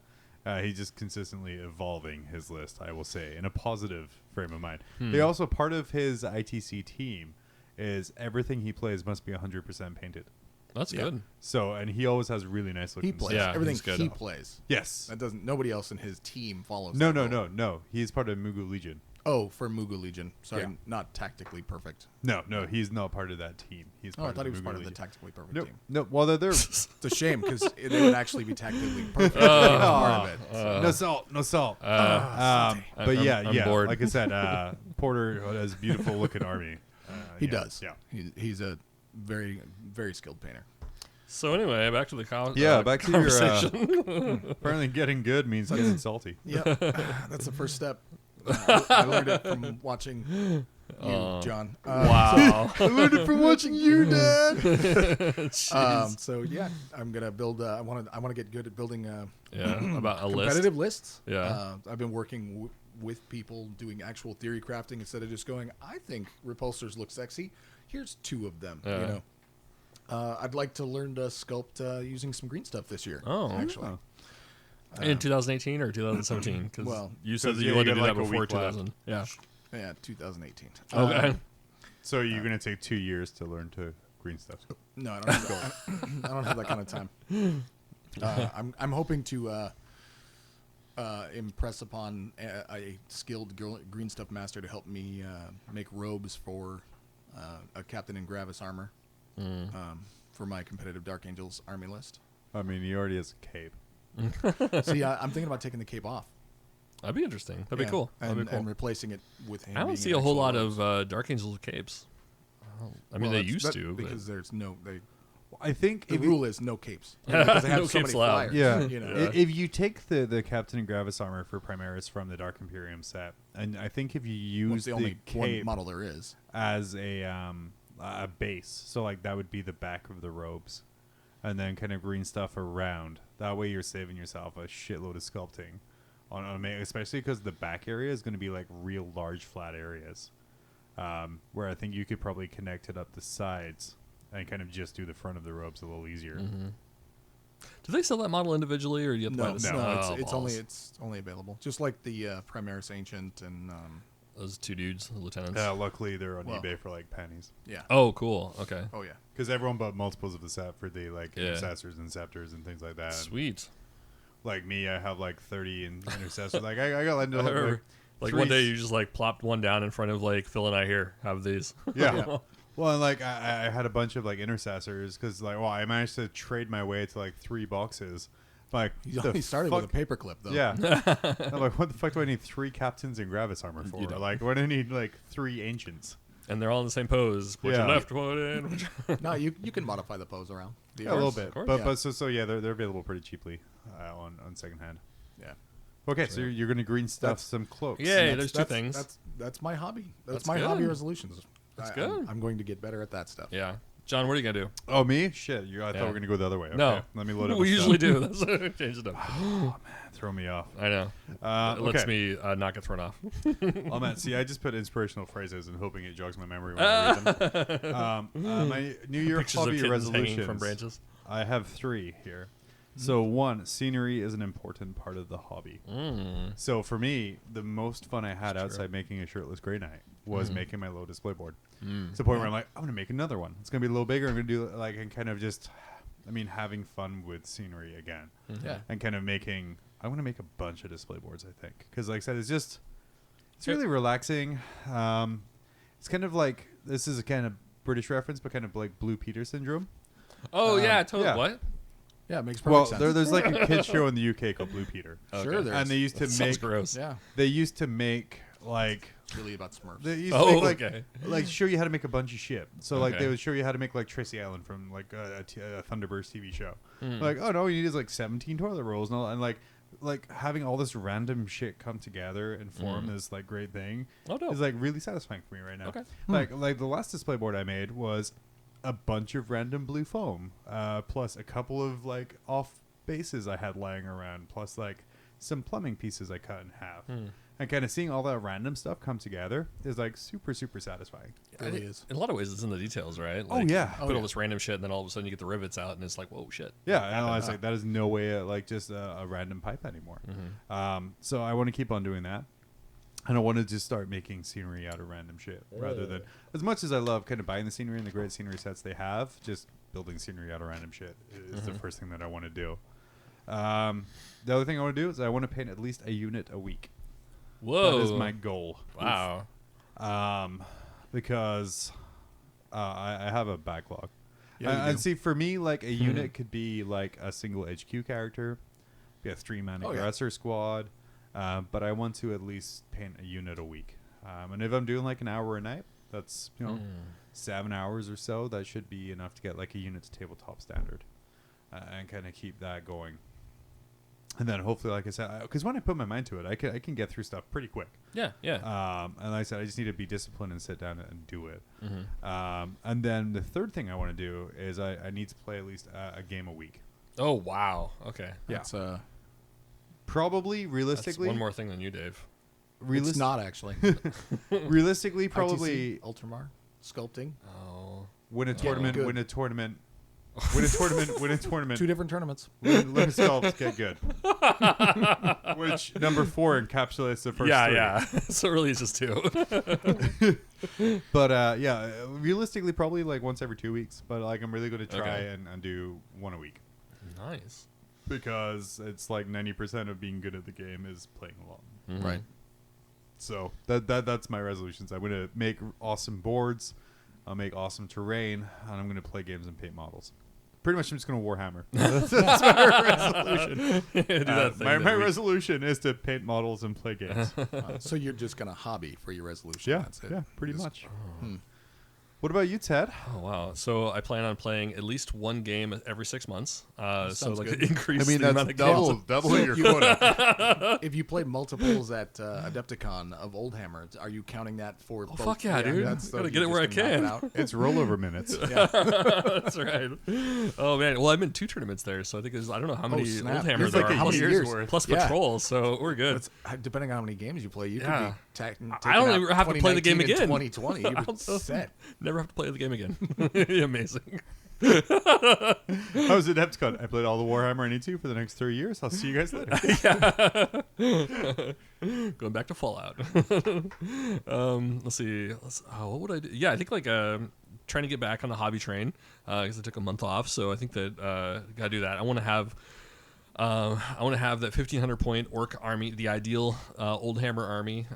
He's just consistently evolving his list, I will say, in a positive frame of mind. They also, part of his ITC team is everything he plays must be 100% painted. That's good. So, and he always has really nice looking He plays. Yeah, Everything he's good. he plays. Yes. That doesn't. Nobody else in his team follows. No. that rule. He's part of Mugu Legion. Oh, for Mugu Legion. Sorry, Yeah. not tactically perfect. No, he's not part of that team. He's Oh, part I thought he of was Mugu part of the Legion. tactically perfect No, team. no. Well, they're It's a shame because they would actually be tactically perfect. if he was part of it. So. no salt. But I'm bored. like I said, Porter has a beautiful looking army. He does. Yeah. He's a very, very skilled painter. So anyway, back to the Back to conversation. your. Apparently, getting good means getting salty. Yep, that's the first step. I learned it from watching you, John. Wow. I learned it from watching you, Dad. So yeah, I'm gonna build. I want to get good at building About a list. competitive lists. Yeah. I've been working with people doing actual theory crafting instead of just going, I think repulsors look sexy. Here's 2 of them. Yeah. You know. I'd like to learn to sculpt using some green stuff this year. Oh. actually. In 2018 or 2017? Because Well, you said that yeah, you wanted to do you got that like a before week left. 2000. Yeah. Yeah, 2018. Okay. So you're gonna take 2 years to learn to green stuff. No, I don't have that, I don't have that kind of time. I'm hoping to impress upon a skilled green stuff master to help me make robes for a Captain in Gravis armor for my competitive Dark Angels army list. I mean, he already has a cape. See, I'm thinking about taking the cape off. That'd be interesting. That'd be cool. And replacing it with him. I don't being see an a whole actual lot robes. of Dark Angel capes. I mean, Well, they used to. because there's no. I think The if rule is no capes because they have No so capes many allowed. flyers. Yeah. You know? If you take the Captain and Gravis armor for Primaris from the Dark Imperium set, and I think if you Well, use it's the only one cape model there is. as a base, so like that would be the back of the robes, and then kind of green stuff around. That way, you're saving yourself a shitload of sculpting on especially because the back area is going to be like real large flat areas, where I think you could probably connect it up the sides and kind of just do the front of the robes a little easier. Do they sell that model individually, or do you have to buy No, this? it's only available. Just like the Primaris Ancient and Those 2 dudes, the lieutenants. Luckily, they're on Well. eBay for like pennies. yeah. Oh, cool. Okay. Oh yeah. Because everyone bought multiples of the set for the like Yeah. intercessors and scepters and things like that. Sweet. Like me, I have like 30 in intercessors. Like I got into I like, remember, like three one day you just like plopped one down in front of like Phil and I here have these. Yeah. Well, and like I had a bunch of like intercessors because like I managed to trade my way to like 3 boxes. Like He started with a paperclip though. Yeah. I'm like, what the fuck do I need 3 captains in Gravis armor for? You don't. Like, what do I need like 3 ancients? And they're all in the same pose. Put your Yeah. left one in. No, you can modify the pose around. Yeah, a little bit. course. But Yeah. but so yeah, they're available pretty cheaply on secondhand. Yeah. Okay, so you're gonna green stuff That's- some cloaks. Yay, there's 2 things. That's my hobby. That's my good. hobby resolutions. That's good. I'm going to get better at that stuff. Yeah. John, what are you going to do? Oh, me? Shit. I thought we Yeah. were going to go the other way. Okay. No. Let me load up. We my usually stuff. do. That's why we changed it up. Throw me off. I know. It lets Okay. me not get thrown off. Oh, man. See, I just put inspirational phrases and hoping it jogs my memory when I read them. My New Year Pictures of hobby kittens resolutions. hanging from branches. I have 3 here. So one, scenery is an important part of the hobby. So for me, the most fun I had outside making a shirtless Grey Knight was making my low display board. To the point where I'm like, I'm gonna make another one. It's gonna be a little bigger. I'm gonna do like and kind of just, having fun with scenery again. And kind of making. I want to make a bunch of display boards. I think because, like I said, it's really relaxing. It's kind of like this is a kind of British reference, but kind of like Blue Peter syndrome. Oh yeah, totally. yeah. What? Yeah, it makes perfect sense. There's like a kids show in the UK called Blue Peter. Sure, and they used to Sounds make gross. Yeah, They used to make like really about Smurfs. they used to make, okay. like show you how to make a bunch of shit. So like Okay. they would show you how to make like Tracy Allen from like a Thunderburst TV show. Like oh no, you need is like 17 toilet rolls and all, and like having all this random shit come together and form this like great thing is like really satisfying for me right now. Okay. Like the last display board I made was a bunch of random blue foam, plus a couple of like off bases I had lying around, plus like some plumbing pieces I cut in half. And kind of seeing all that random stuff come together is like super, super satisfying. It really is. In a lot of ways, it's in the details, right? Oh, yeah. Put all this random shit, and then all of a sudden you get the rivets out, and it's like, whoa, shit. Yeah, and I was like, that is no way like just a random pipe anymore. So I want to keep on doing that. And I want to just start making scenery out of random shit rather than, as much as I love kind of buying the scenery and the great scenery sets they have, just building scenery out of random shit is the first thing that I want to do. The other thing I want to do is I want to paint at least a unit a week. Whoa. That is my goal. Wow. Because I have a backlog. Yeah, and see, for me, like a unit could be like a single HQ character, be a 3-man aggressor squad, but I want to at least paint a unit a week. And if I'm doing like an hour a night, that's 7 hours or so. That should be enough to get like a unit to tabletop standard, and kind of keep that going. And then hopefully, like I said, because when I put my mind to it, I can get through stuff pretty quick. Yeah. And like I said, I just need to be disciplined and sit down and do it. And then the third thing I want to do is I need to play at least a game a week. Oh, wow. Okay. That's Probably, That's realistically. one more thing than you, Dave. it's not actually. Realistically, probably ITC, Ultramar, sculpting. Oh. win a tournament, good. win a tournament. Win a tournament, win a tournament. 2 different tournaments. Learn sculpts, get good. Which number 4 encapsulates the first 3. Yeah. So really it's just 2. But realistically, probably like once every 2 weeks. But like I'm really going to try and do one a week. Nice. Because it's like 90% of being good at the game is playing along. Right. So that's my resolutions. I'm going to make awesome boards. I'll make awesome terrain, and I'm going to play games and paint models. Pretty much, I'm just going to Warhammer. That's my resolution. My resolution is to paint models and play games. So you're just going to hobby for your resolution. Yeah, That's it. yeah, pretty much. What about you, Ted? Oh wow! So I plan on playing at least one game every 6 months. So like good. increase the amount of games. double your quota. If you play multiples at Adepticon of Oldhammer, are you counting that for both? Fuck yeah, dude. Gotta get it where I can. It's rollover minutes. That's right. Oh man. Well, I'm in 2 tournaments there, so I think I don't know how many snap. Oldhammers It's there like are. a Plus year's worth. Plus patrol, so we're good. It's, depending on how many games you play, you Yeah. could be taking I don't ever have to play the game 2019 again. and 2020. You're set. Never have to play the game again. Amazing. I was at Adepticon. I played all the Warhammer I need to for the next 3 years. I'll see you guys later. Going back to Fallout. Let's see. What would I do? Yeah, I think like trying to get back on the hobby train because I took a month off. So I think that gotta do that. I want to have that 1,500 point orc army, the ideal Oldhammer army,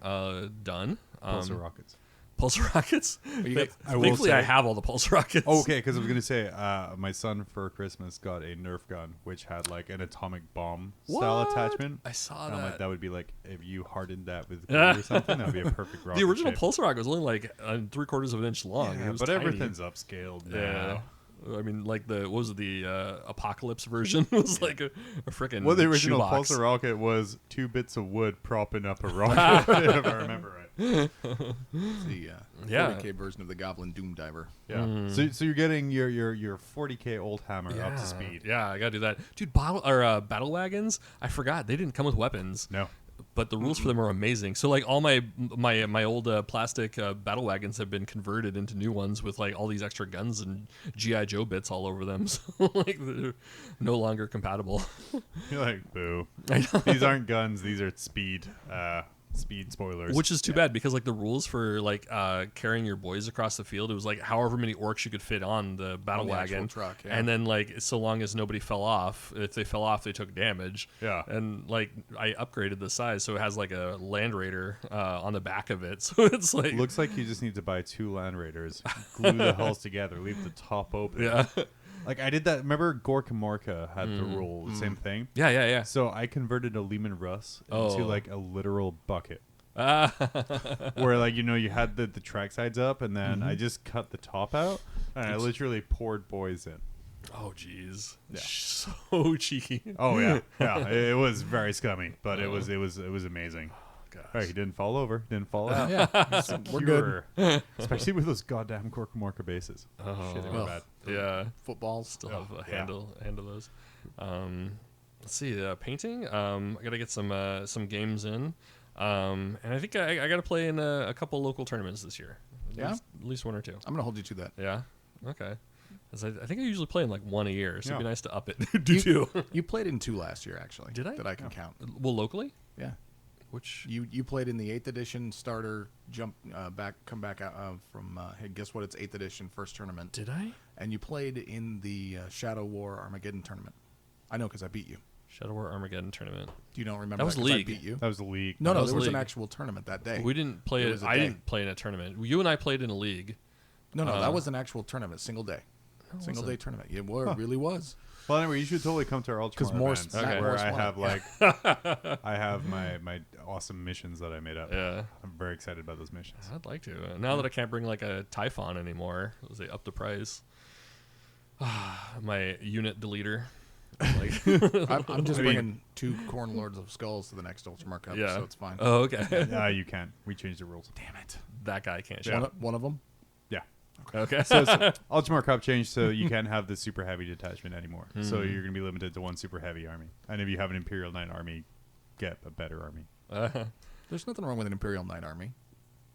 done. Pulsar rockets. Pulsar rockets. I will Thankfully, I say- have all the pulsar rockets. Oh, okay, because I was going to say, my son for Christmas got a Nerf gun, which had like an atomic bomb style What? attachment. I saw And I'm that. like, that would be like, if you hardened that with glue or something, that would be a perfect rocket The original ship. pulsar rocket was only like 3/4 of an inch long. Yeah, It was but tiny. everything's upscaled now. Yeah. I mean, like the apocalypse version was like a freaking Well, the original shoebox. pulsar rocket was 2 bits of wood propping up a rocket, if I remember right. The Yeah. 40K version of the Goblin Doom Diver. Yeah. So you're getting your 40K old hammer up to speed. Yeah, I gotta do that, dude. Battle wagons. I forgot they didn't come with weapons. No. but the rules for them are amazing. So like all my old plastic battle wagons have been converted into new ones with like all these extra guns and GI Joe bits all over them. So like they're no longer compatible. You're like, boo. These aren't guns. These are speed spoilers. Which is too bad because like the rules for like carrying your boys across the field, it was like however many orcs you could fit on the battle wagon truck, and then like so long as nobody fell off, if they fell off they took damage. Yeah. And like I upgraded the size so it has like a Land Raider on the back of it. So it's like looks like you just need to buy 2 Land Raiders, glue the hulls together, leave the top open. yeah. Like I did that. Remember Gorka Morka had the rule, same thing. Yeah. So I converted a Lehman Russ into like a literal bucket. Ah. Where like you had the track sides up, and then I just cut the top out, and I literally poured boys in. Oh jeez. Yeah. So cheeky. Oh yeah, yeah. It was very scummy, but it was amazing. Gosh. All right, he didn't fall over, didn't fall out. Yeah, we're good. Especially with those goddamn Gorka Morka bases. Oh. Shit, they were bad. Yeah. Footballs. Still have a handle those. Let's see, painting. I gotta get some games in, and I think I gotta play in a couple local tournaments this year. At least 1 or 2. I'm gonna hold you to that. Yeah. Okay. 'Cause I think I usually play in like 1 a year, so it'd be nice to up it. You- two. You played in 2 last year, actually. Did I? That I can count. Well, locally. Yeah. Which You played in the 8th edition starter come back out from hey, guess what? It's 8th edition first tournament. did I? And you played in the Shadow War Armageddon tournament. I know because I beat you. Shadow War Armageddon tournament. Do you don't remember? That was 'cause I League. beat you. That was the league. No, That was there was an League. actual tournament that day. We didn't play It it. was a I day. didn't play in a tournament. You and I played in a league. No, that was an actual tournament, single day. Single day tournament. It really was. Well, anyway, you should totally come to our Because Ultramar Morse- events, Okay. where Morse I won have it. like I have my awesome missions that I made up. Yeah. I'm very excited about those missions. I'd like to. Now that I can't bring like a Typhon anymore, they up the price. My unit deleter. Like, I'm just bringing 2 Corn Lords of Skulls to the next Ultramar Cup, yeah. so it's fine. Oh, okay. You can't. We changed the rules. Damn it. That guy can't Yeah. shoot. One of them? Yeah. Okay. So Ultramar Cup changed, so you can't have the super heavy detachment anymore. So you're gonna be limited to 1 super heavy army. And if you have an Imperial Knight army, get a better army. There's nothing wrong with an Imperial Knight army.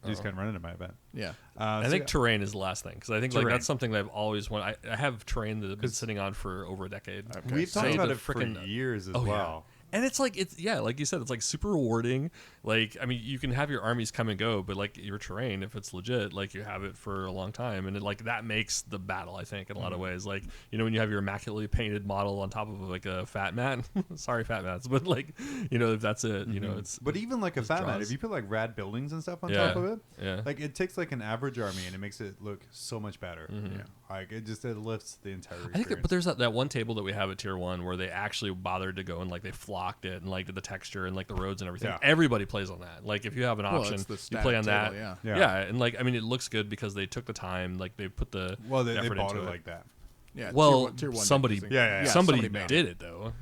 You just can't run it in my event. Yeah. I think terrain is the last thing because I think like Terrain. that's something that I've always wanted. I have terrain that I've been sitting on for over a decade. Okay. We've So talked about the it for frickin- years as Oh, yeah. well. And it's like like you said, it's like super rewarding. Like I mean, you can have your armies come and go, but like your terrain, if it's legit, like you have it for a long time, and like that makes the battle. I think in a lot of ways, like when you have your immaculately painted model on top of like a fat mat. Sorry, fat mats, but like if that's it, it's. But even like a fat mat, draws. if you put like rad buildings and stuff on Yeah. top of it, Yeah. like it takes like an average army and it makes it look so much better. Yeah, like it lifts the entire I experience. think, but there's that one table that we have at Tier 1 where they actually bothered to go and like they flocked it and like did the texture and like the roads and everything. Yeah. Everybody plays on that. Like if you have an Well, option, it's the you play static on that. table, yeah. And like I mean, it looks good because they took the time. Like they put the well, they effort bought into it it. like that. Yeah. Well, tier one somebody, did this thing. Yeah. somebody made did it though.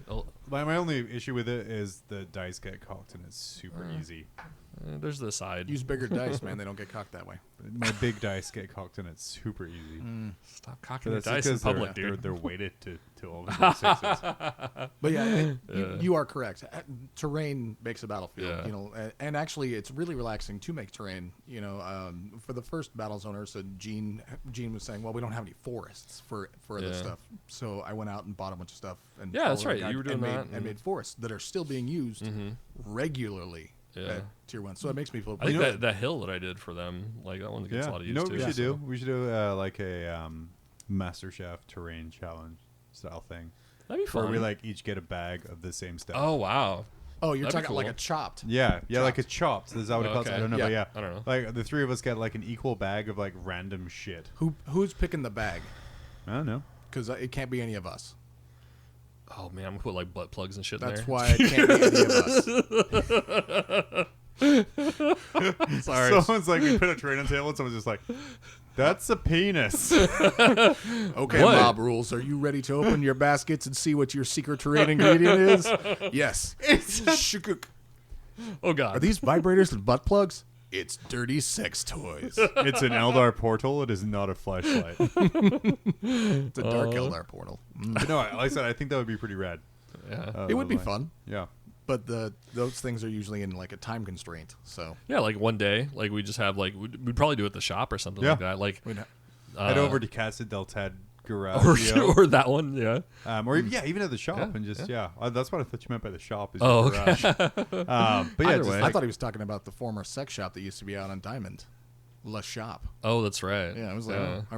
My only issue with it is the dice get cocked and it's super easy. There's the side. Use bigger dice, man. They don't get cocked that way. My big dice get cocked and it's super easy. Stop cocking your But that's dice in because public, they're, dude. they're weighted to all the sixes. But yeah, you are correct. Terrain makes a battlefield, Yeah. and actually it's really relaxing to make terrain. For the first battle zoner, so Gene was saying, well, we don't have any forests for this Yeah. stuff. So I went out and bought a bunch of stuff. And Yeah, that's followed right. the You were guide doing and that, and and- made forests that are still being used regularly Yeah. at Tier 1. So it makes me feel I think pretty that hill that I did for them, like that one gets a lot of use You know what too. we should so. do? We should do like a Master Chef terrain challenge style thing. That'd be Where fun. we like each get a bag of the same stuff. Oh wow. Oh, you're That'd be talking like cool. a chopped. Yeah, like a chopped. Is that what it calls? Okay. I don't know, Yeah. but yeah. I don't know. Like the 3 of us get like an equal bag of like random shit. Who's picking the bag? I don't know. Because it can't be any of us. Oh man, I'm gonna put like butt plugs and shit That's in there. why it can't be any of us. Sorry. Someone's like, we put a terrain on the table, and someone's just like, that's a penis. Okay, What? mob rules. Are you ready to open your baskets and see what your secret terrain ingredient is? Yes. Shukuk. Oh Are god. these vibrators and butt plugs? It's dirty sex toys. It's an Eldar portal. It is not a flashlight. It's a dark Eldar portal. But no, like I said, I think that would be pretty rad. Yeah. It would be like- fun. Yeah. But those things are usually in like a time constraint. So yeah, like one day, like we just have like we'd probably do it at the shop or something like that. Like head over to Casa del Ted Garage or that one, yeah. Or even at the shop and just that's what I thought you meant by the shop. Is okay. But yeah, way, I thought he was talking about the former sex shop that used to be out on Diamond. Le Shop. Oh, that's right. Yeah, I was like, man. I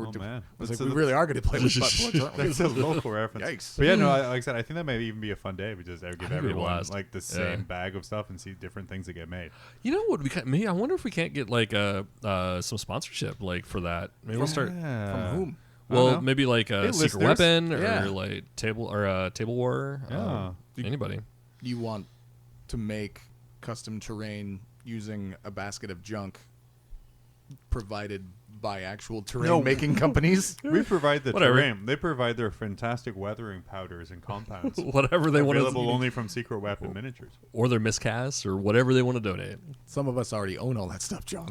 was like, we really are going to play with butt plugs, aren't we? That's a local reference. Yikes. But yeah, no, like I said, I think that might even be a fun day. We just give everyone like the same Yeah. bag of stuff and see different things that get made. You know what? I wonder if we can't get like some sponsorship like for that. Maybe we'll start. From whom? Well, maybe like a secret listeners. weapon or Yeah. like table war. Anybody. You want to make custom terrain using a basket of junk provided by actual terrain making companies? We provide the Whatever. terrain. They provide their fantastic weathering powders and compounds. Whatever they want Available to, only from Secret Weapon Miniatures. or their miscasts or whatever they want to donate. Some of us already own all that stuff, John.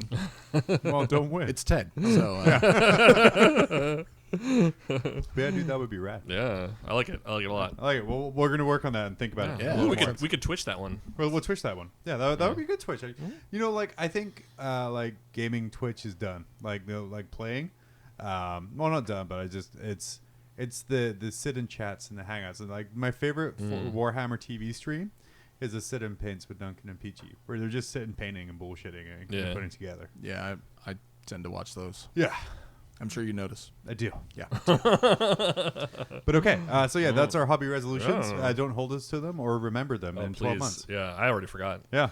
Well, don't win. It's Ted. So Yeah, dude, that would be rad. Yeah, I like it. I like it a lot. I like it. Well, we're gonna work on that and think about it. Yeah. Well, Yeah. we could Twitch that one. Well, we'll Twitch that one. Yeah, that would be a good Twitch. I think like gaming Twitch is done. Like playing. Well, not done, but it's the sit and chats and the hangouts. And like my favorite Warhammer TV stream is a sit and paints with Duncan and Peachy, where they're just sitting painting and bullshitting and putting together. yeah, I tend to watch those. Yeah. I'm sure you notice. I do. Yeah. But okay, so yeah, that's our hobby resolutions. Oh. Don't hold us to them or remember them in 12 months. Yeah, I already forgot. Yeah.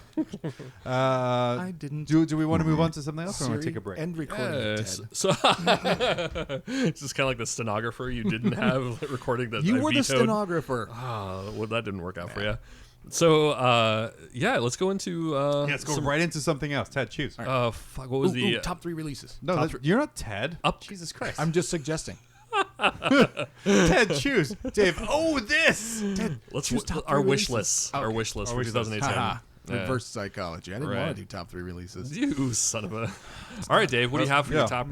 I didn't. Do we want to move on to something else or want to Siri, take a break? End recording, Yes. Ted. So it's just kind of like the stenographer you didn't have recording that You I were the vetoed. stenographer. Well, that didn't work out for you. So let's go into Let's go right into something else. Ted, choose. fuck, what was the top 3 releases? No, you're not Ted. Up- Jesus Christ. I'm just suggesting. Ted, choose. Dave, this. Ted, let's choose top our 3 wish releases. list. Our wish list for wish list. 2018. Haha. Yeah. Reverse psychology. I didn't Right. want to do top 3 releases. You son of a. All right, Dave. What do you have for your top?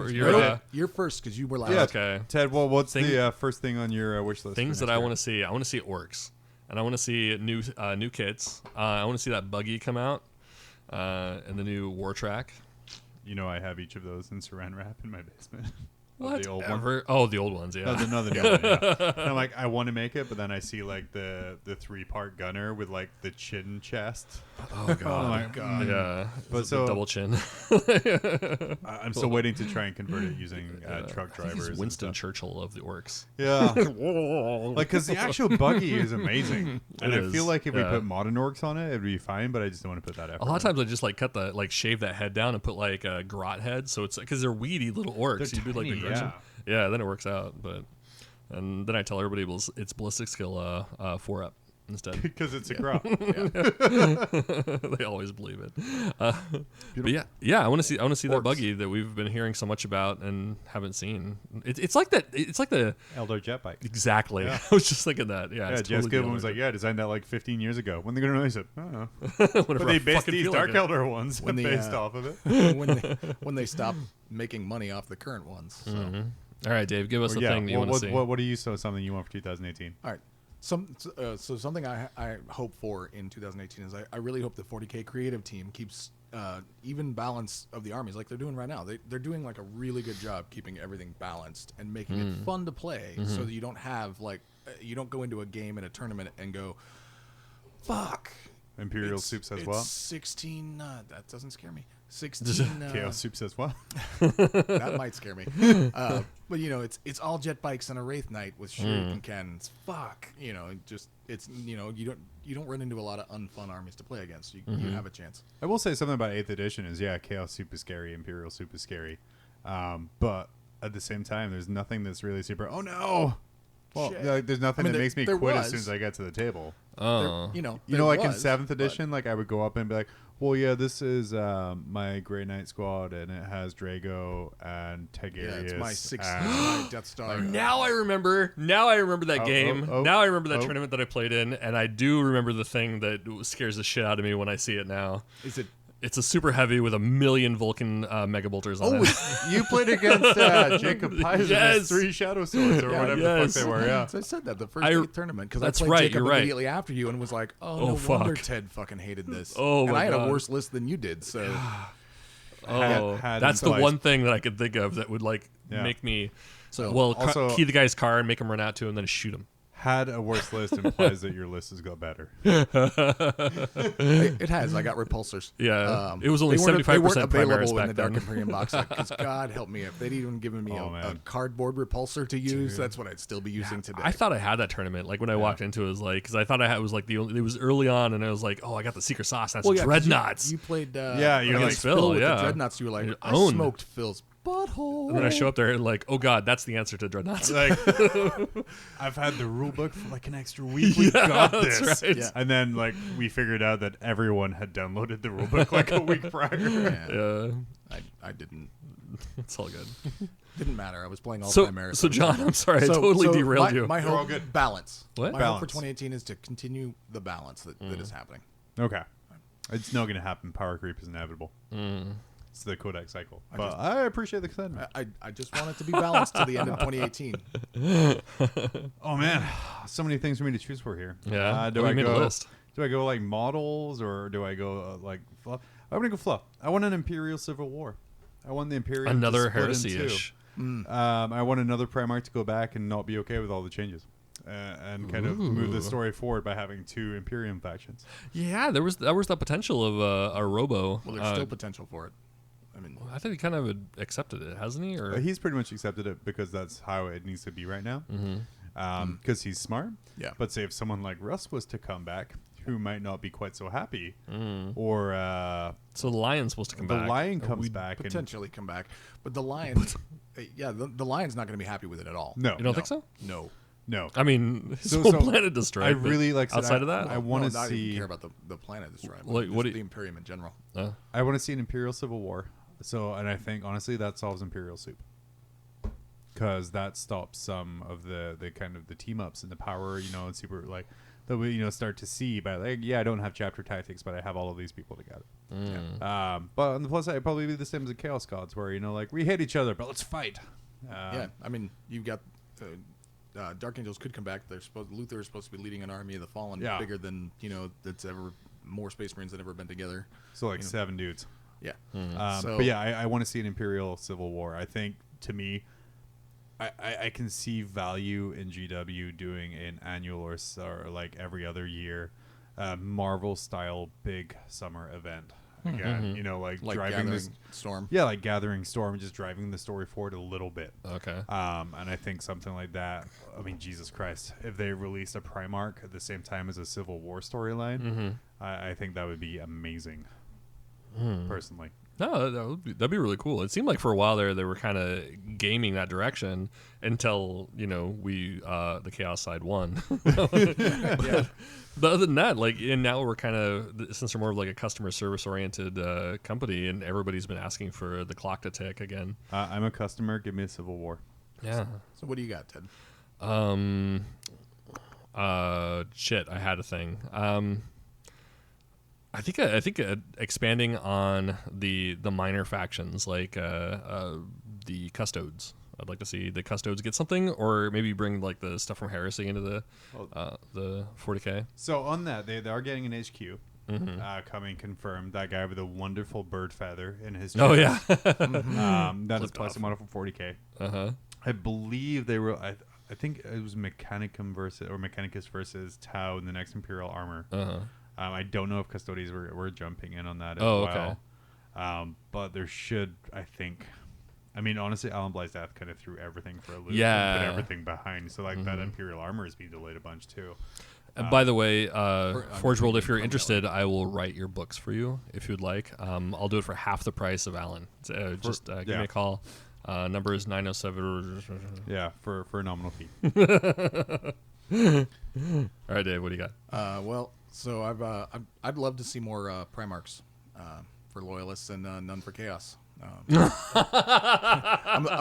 You're first because you were last. Yeah, okay. Ted, well, what's the first thing on your wish list? Things that I want to see. I want to see orcs, and I want to see new kits. I want to see that buggy come out, and the new war track. You know, I have each of those in saran wrap in my basement. The old one. Whatever. Oh, the old ones. Yeah. No, the new one, yeah. And I'm like, I want to make it, but then I see like the 3-part gunner with like the chin chest. Oh god. God. Yeah. But It's so- the double chin. I'm still waiting to try and convert it using truck I think drivers. he's Winston and stuff. Churchill of the orcs. Yeah. Like, because the actual buggy is amazing. And It I feel is, like if we yeah. put modern orcs on it, it'd be fine, but I just don't want to put that effort. A lot of times I just like shave that head down and put like a grot head, so it's because they're weedy little orcs. They're You do like the tiny, version. yeah. Yeah, then it works out. And then I tell everybody it's ballistic skill 4 up instead. Because it's a grot. They always believe it. But yeah, I want to see that buggy that we've been hearing so much about and haven't seen. It's like that. It's like the Eldar jet bike. exactly. Yeah. I was just thinking that. Yeah, Yeah, it's Jess totally Goodwin the was Eldar like, yeah, I designed that like 15 years ago. When they're going to release it? I don't know. jet. But Whenever they I based fucking these feel Dark like it. Eldar ones When the, based off of it. when they stop making money off the current ones. So. Mm-hmm. All right, Dave, give us the thing that you want to see. What do you something you want for 2018? All right. So something I hope for in 2018 is I really hope the 40K creative team keeps even balance of the armies like they're doing right now. They're doing like a really good job keeping everything balanced and making it fun to play, so that you don't have like you don't go into a game in a tournament and go, fuck. Imperial Soup says it's what? 16. That doesn't scare me. 16. Chaos Soup says what? That might scare me. But you know, it's all jet bikes and a Wraith Knight with shuriken cannons. Fuck. You know, you don't run into a lot of unfun armies to play against. You have a chance. I will say something about 8th edition is Chaos Soup is scary, Imperial Soup is scary, but at the same time, there's nothing that's really super. Oh no. Well, Shit. like, there's nothing I mean, that makes me there quit as was. soon as I get to the table. Oh, Like in 7th edition, like I would go up and be like, well, yeah, this is my Grey Knight squad, and it has Drago and Tigerius. it's my 6 and- my Death Star. now I remember that game. Now I remember that oh. tournament that I played in, and I do remember the thing that scares the shit out of me when I see it now. Is it It's a super heavy with a million Vulcan mega bolters on it. You played against Jacob Pizer. Yes. 3 Shadow Swords or whatever the fuck they were. Yeah. So I said that the first tournament because I That's played right, Jacob you're right. immediately after you and was like, no fuck. wonder Ted fucking hated this. Oh, and my I had God. a worse list than you did. So had That's the implies- one thing that I could think of that would make me. So also- key the guy's car and make him run out to him, and then shoot him. Had a worse list implies that your list has got better. it has. I got repulsors. Yeah, it was only they weren't 75% available primaris in the back Dark then. Imperium box set because God help me if they'd even given me a man. cardboard repulsor to use. That's what I'd still be using today. I thought I had that tournament. Like when I walked into it, was like because I thought I had it was like the only. It was early on, and I was like, oh, I got the secret sauce. That's 'cause dreadnoughts. You played. Yeah, you're against like, Phil with yeah. the dreadnoughts. You were like, You I own. smoked Phil's butthole. and then I show up there and like, oh god, that's the answer to dreadnoughts. Like, I've had the rule book for like an extra week. We got that's this. right. Yeah. And then like we figured out that everyone had downloaded the rule book like a week prior. Yeah. Yeah, I didn't. it's all good. Didn't matter. I was playing all So, Primaris. so John, I'm sorry, I So- totally so derailed my, you. My You're all hope, good. balance. What? My hope for Balance. 2018 is to continue the balance that is happening. Okay. It's not going to happen. Power creep is inevitable. It's the Kodak cycle. But just- I appreciate the excitement. I just want it to be balanced to the end of 2018. Oh man, so many things for me to choose for here. Yeah. Do Oh, I you made a go? list. Do I go like models or do I go like fluff? I'm gonna go fluff. I want an Imperial Civil War. I want the Imperium to Another split in heresy-ish. two. I want another Primarch to go back and not be okay with all the changes. And kind of move the story forward by having 2 Imperium factions. Yeah, there was the potential of a Robo. Well, there's still potential for it. I mean, I think he kind of accepted it, hasn't he? Or He's pretty much accepted it because that's how it needs to be right now. Because he's smart. Yeah. But say if someone like Russ was to come back, who might not be quite so happy, or so the Lion's supposed to come the back. Lion comes back and potentially come back, but the Lion, the Lion's not going to be happy with it at all. no, You don't think so? No. no. I mean, his So- whole so planet destroyed. I but really like outside of that. I want to not even see. care about the planet destroyed. Like, Like, what just do the you- Imperium in general. I want to see an Imperial Civil War. So, and I think honestly that solves Imperial Soup, because that stops some of the kind of the team ups and the power, and super like that we start to see by like I don't have chapter tactics, but I have all of these people together. But on the plus side, it'd probably be the same as the Chaos Gods, where like we hate each other, but let's fight. Yeah, I mean, you've got Dark Angels could come back. Luther is supposed to be leading an army of the Fallen, Yeah. bigger than that's ever more Space Marines that ever been together. So like 7 dudes. Yeah, But yeah, I want to see an Imperial Civil War. I think, to me, I can see value in GW doing an annual or like every other year Marvel style big summer event. Again, like driving this Storm. Yeah, like Gathering Storm, just driving the story forward a little bit. Okay. And I think something like that, I mean, Jesus Christ, if they released a Primarch at the same time as a Civil War storyline, I think that would be amazing, personally. No, that'd be really cool. It seemed like for a while there they were kind of gaming that direction until we the Chaos side won. But other than that, and now we're kind of, since we're more of like a customer service oriented company, and everybody's been asking for the clock to tick again. I'm a customer. Give me a Civil War. Yeah. So what do you got, Ted? Shit, I had a thing. I think expanding on the minor factions like the Custodes. I'd like to see the Custodes get something, or maybe bring like the stuff from Heresy into the 40K. So on that, they are getting an HQ coming confirmed. That guy with a wonderful bird feather in his chest. Oh yeah. That is plastic model for 40K. I believe they were. I think it was Mechanicus versus Tau in the next Imperial armor. I don't know if Custodes were jumping in on that as well. Okay. But there should, I think. I mean, honestly, Alan Bly's death kind of threw everything for a loop. Yeah. And put everything behind. So like that Imperial armor is being delayed a bunch too. By the way, Forge World, if you're interested, I will write your books for you if you'd like. I'll do it for half the price of Alan. Just give me a call. Number is 907. Yeah, for a nominal fee. All right, Dave, what do you got? Well, so I'd love to see more Primarchs for Loyalists and none for Chaos. I'm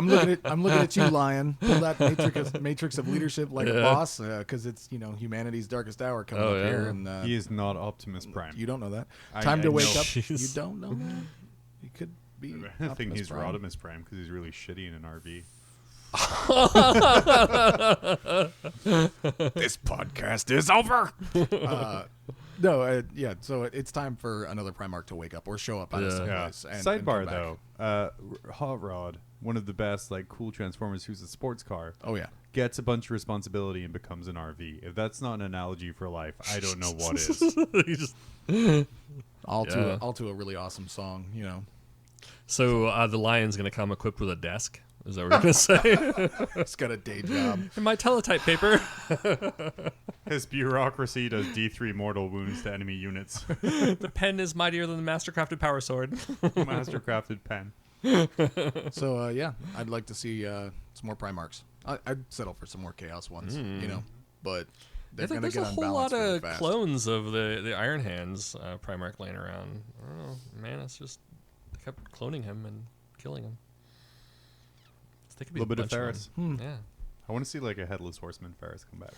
looking at you, Lion. Pull that matrix of leadership like a boss, because it's humanity's darkest hour coming up here, and he is not Optimus Prime. You don't know that. Time to wake up. Jeez. You don't know that. You could be. I think Optimus he's Prime. Rodimus Prime because he's really shitty in an RV. This podcast is over. So it's time for another Primarch to wake up or show up out of someplace. And Sidebar come back. though, Hot Rod, one of the best cool Transformers, who's a sports car. Oh yeah. Gets a bunch of responsibility and becomes an RV. If that's not an analogy for life, I don't know what is. All to a really awesome song, So the Lion's going to come equipped with a desk. Is that what you're going to say? It's got a day job. In my teletype paper. His bureaucracy does D3 mortal wounds to enemy units. The pen is mightier than the mastercrafted power sword. Mastercrafted pen. So I'd like to see some more Primarchs. I'd settle for some more Chaos ones, but they're going to There's get a whole unbalanced lot really of fast. clones of the Iron Hands Primarch laying around. I don't know, man. It's just they kept cloning him and killing him. So they could be A little bit of bunch Ferris. them. Yeah. I want to see a headless horseman Ferris come back.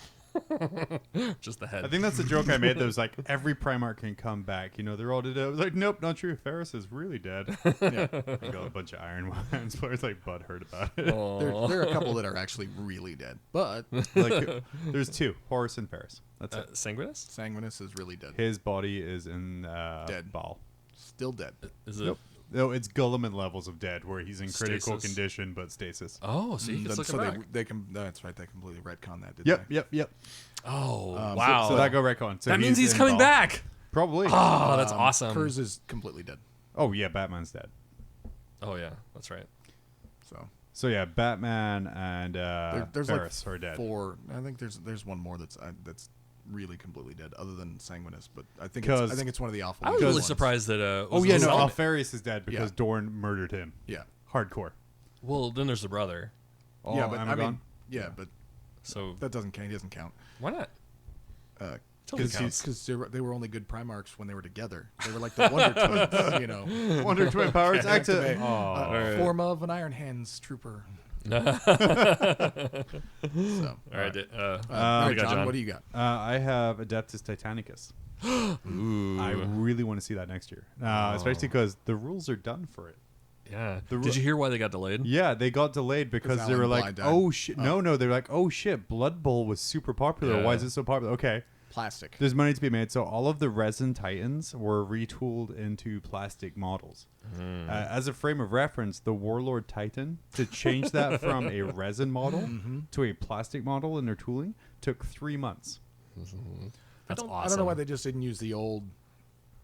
Just the head. I think that's the joke I made. That was every Primarch can come back. They're all dead. I was like, nope, not true. Ferris is really dead. I got a bunch of Iron Hands players butthurt about it. There are a couple that are actually really dead, but There's two, Horus and Ferris. That's it. Sanguinus? Sanguinus is really dead. His body is in Dead. ball. Still dead. Is it? Nope. No, it's Guilliman levels of dead, where he's in critical Stasis. condition but stasis. Oh, so you can still come back. they can. That's right. They completely retcon that. Didn't Yep. Oh, wow. So that go retcon. So that means he's in coming ball. back. Probably. Oh, that's awesome. Kurz is completely dead. Oh yeah, Batman's dead. Oh, yeah. That's right. So yeah, Batman and There's Ferris are dead. 4. I think there's one more that's really completely dead, other than Sanguinus. But I think it's one of the Alpha. I was Legion really ones. surprised that. Alfarius is dead because Yeah. Dorn murdered him. Yeah. Hardcore. Well, then there's the brother. Oh, Yeah, but Amagon? but So that doesn't count. He doesn't count. why not? Because Totally counts. they were only good Primarchs when they were together. They were like the Wonder Twins, Wonder Twin powers activate. form of an Iron Hands trooper. So, All right, John, what do you got? I have Adeptus Titanicus. Ooh. I really want to see that next year, especially because the rules are done for it. Yeah. The Did you hear why they got delayed? Yeah, they got delayed because they Alan were Bly like, died. oh shit. No, they're like, oh shit, Blood Bowl was super popular. Yeah. Why is it so popular? Okay. Plastic. There's money to be made, so all of the resin Titans were retooled into plastic models. As a frame of reference, the Warlord Titan, to change that from a resin model to a plastic model in their tooling, took 3 months. That's awesome. I don't know why they just didn't use the old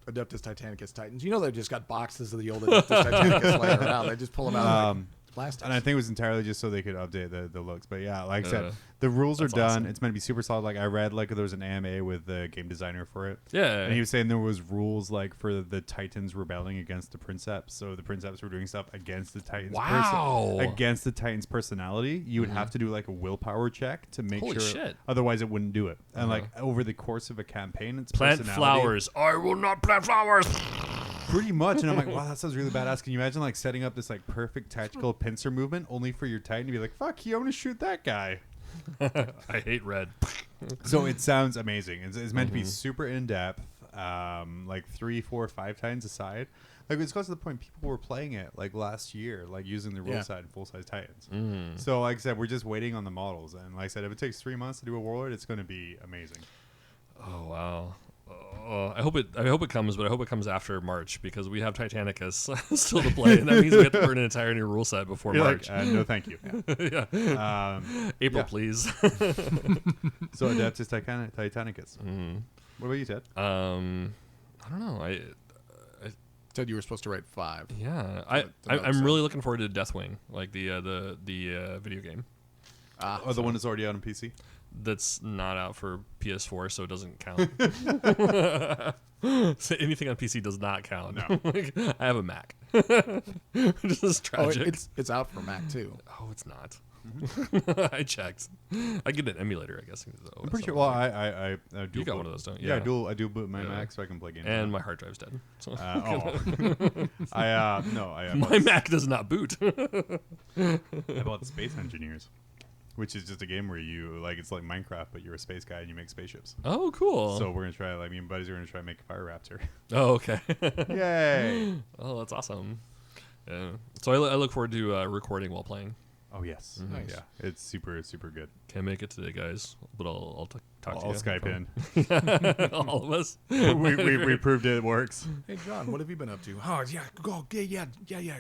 Adeptus Titanicus Titans. They've just got boxes of the old Adeptus Titanicus laying around. They just pull them out like plastics. And I think it was entirely just so they could update the looks. But yeah, like I said, the rules are done. awesome. It's meant to be super solid. I read there was an AMA with the game designer for it. Yeah. And he was saying there was rules for the Titans rebelling against the Princeps. So the Princeps were doing stuff against the Titans. Wow. Against the Titans' personality. You would have to do a willpower check to make Holy sure. shit. Otherwise, it wouldn't do it. And over the course of a campaign, it's Plant personality. flowers. I will not plant flowers. Pretty much. And I'm like, wow, that sounds really badass. Can you imagine setting up this perfect tactical pincer movement only for your Titan to be like, fuck, you want to shoot that guy? I hate red. So it sounds amazing. It's meant to be super in depth, 3, 4, 5 Titans aside. It's got to the point people were playing it last year, using the rule side and full size Titans. So like I said, we're just waiting on the models. And like I said, if it takes 3 months to do a Warlord, it's going to be amazing. Oh wow. I hope it comes, but I hope it comes after March because we have Titanicus still to play, and that means we have to learn an entire new rule set before You're March. no, thank you. Yeah. April, yeah. please. So Adeptus Titanicus. What about you, Ted? I don't know. I Said you were supposed to write 5. yeah. I'm I'm really looking forward to Deathwing, the video game. The one that's already out on PC? That's not out for PS4, so it doesn't count. So anything on PC does not count. No. I have a Mac. This is tragic. It's out for Mac too. Oh, it's not. I checked. I get an emulator, I guess. I'm pretty sure. Well, I do. You got one of those, don't you? Yeah, I do boot my Mac so I can play games. And my hard drive's dead. So. My Mac does not boot. I bought Space Engineers, which is just a game where you it's like Minecraft, but you're a space guy and you make spaceships. Oh, cool. So we're gonna try. Me and buddies are gonna try to make a Fire Raptor. Oh, okay. Yay! Oh, that's awesome. Yeah. So I look forward to recording while playing. Oh yes, Nice. Yeah, it's super good. Can't make it today, guys, but I'll talk to you. I'll Skype in. All of us. we proved it works. Hey John, what have you been up to? Oh yeah, go yeah.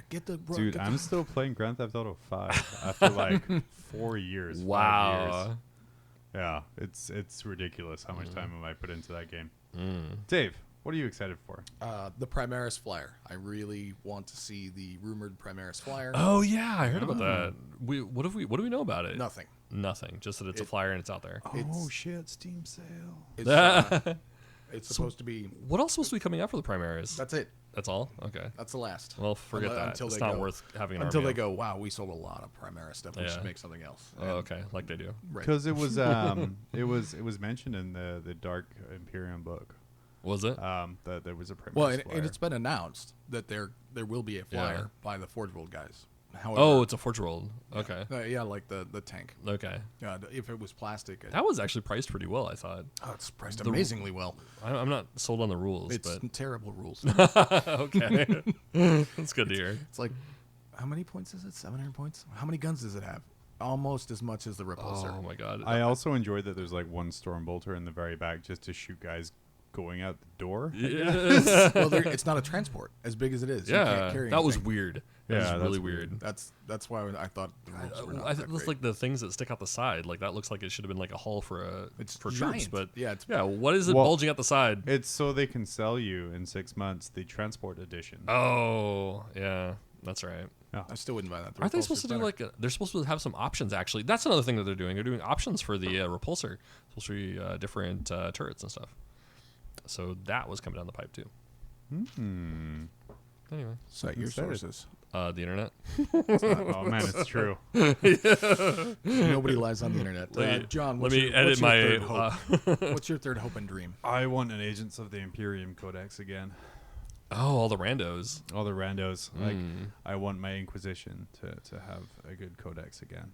Get the Dude, I'm still playing Grand Theft Auto 5 after like 4 years. Wow. 5 years. Yeah, it's ridiculous how much time I put into that game. Dave, what are you excited for? the Primaris flyer. I really want to see the rumored Primaris flyer. Oh yeah, I heard about that. What do we know about it? Nothing. Nothing. Just that it's a flyer and it's out there. Oh shit, Steam sale. It's supposed to be. What else is supposed to be coming out for the Primaris? That's it. That's all? Okay. That's the last. Well, forget that. Until It's they not go- worth having an Until army they of. go, wow, we sold a lot of Primaris stuff. We Yeah. should make something else. Oh, okay, like they do. Right. Because it was it was mentioned in the Dark Imperium book Was it? that there was a Primaris Well, and flyer. it's been announced that there will be a flyer Yeah. by the Forge World guys. However, Oh, it's a Forge World. Okay. yeah, like the tank. Okay. If it was plastic, That was actually priced pretty well, I thought. it's priced amazingly well. I'm not sold on the rules, It's but terrible rules. okay. That's good to hear. It's like, how many points is it? 700 points? How many guns does it have? Almost as much as the Repulsor. Oh my god. I also enjoyed that there's like one Stormbolter in the very back just to shoot guys going out the door. Yes. Well, it's not a transport as big as it is. You Yeah, can't carry that was anything. weird. Yeah, That was that's really weird. weird. That's why I thought the rules were not I that think that's great. like the things that stick out the side. Like that looks like it should have been like a hull for It's troops, giant. but Yeah, it's- what is it Well- bulging out the side? It's so they can sell you in 6 months the transport edition. Oh, yeah, that's right. I still wouldn't buy that. The Aren't they Repulsor's supposed to do better. they're supposed to have some options actually? That's another thing that they're doing. They're doing options for the repulsor. Supposed to be different turrets and stuff. So that was coming down the pipe too. Anyway, Cite your Excited. sources. the internet. Oh man, it's true. Nobody lies on the internet. John, Let what's me your, edit what's your my. third hope? What's your third hope and dream? I want an Agents of the Imperium Codex again. Oh, all the randos. All the randos. Like, I want my Inquisition to have a good codex again.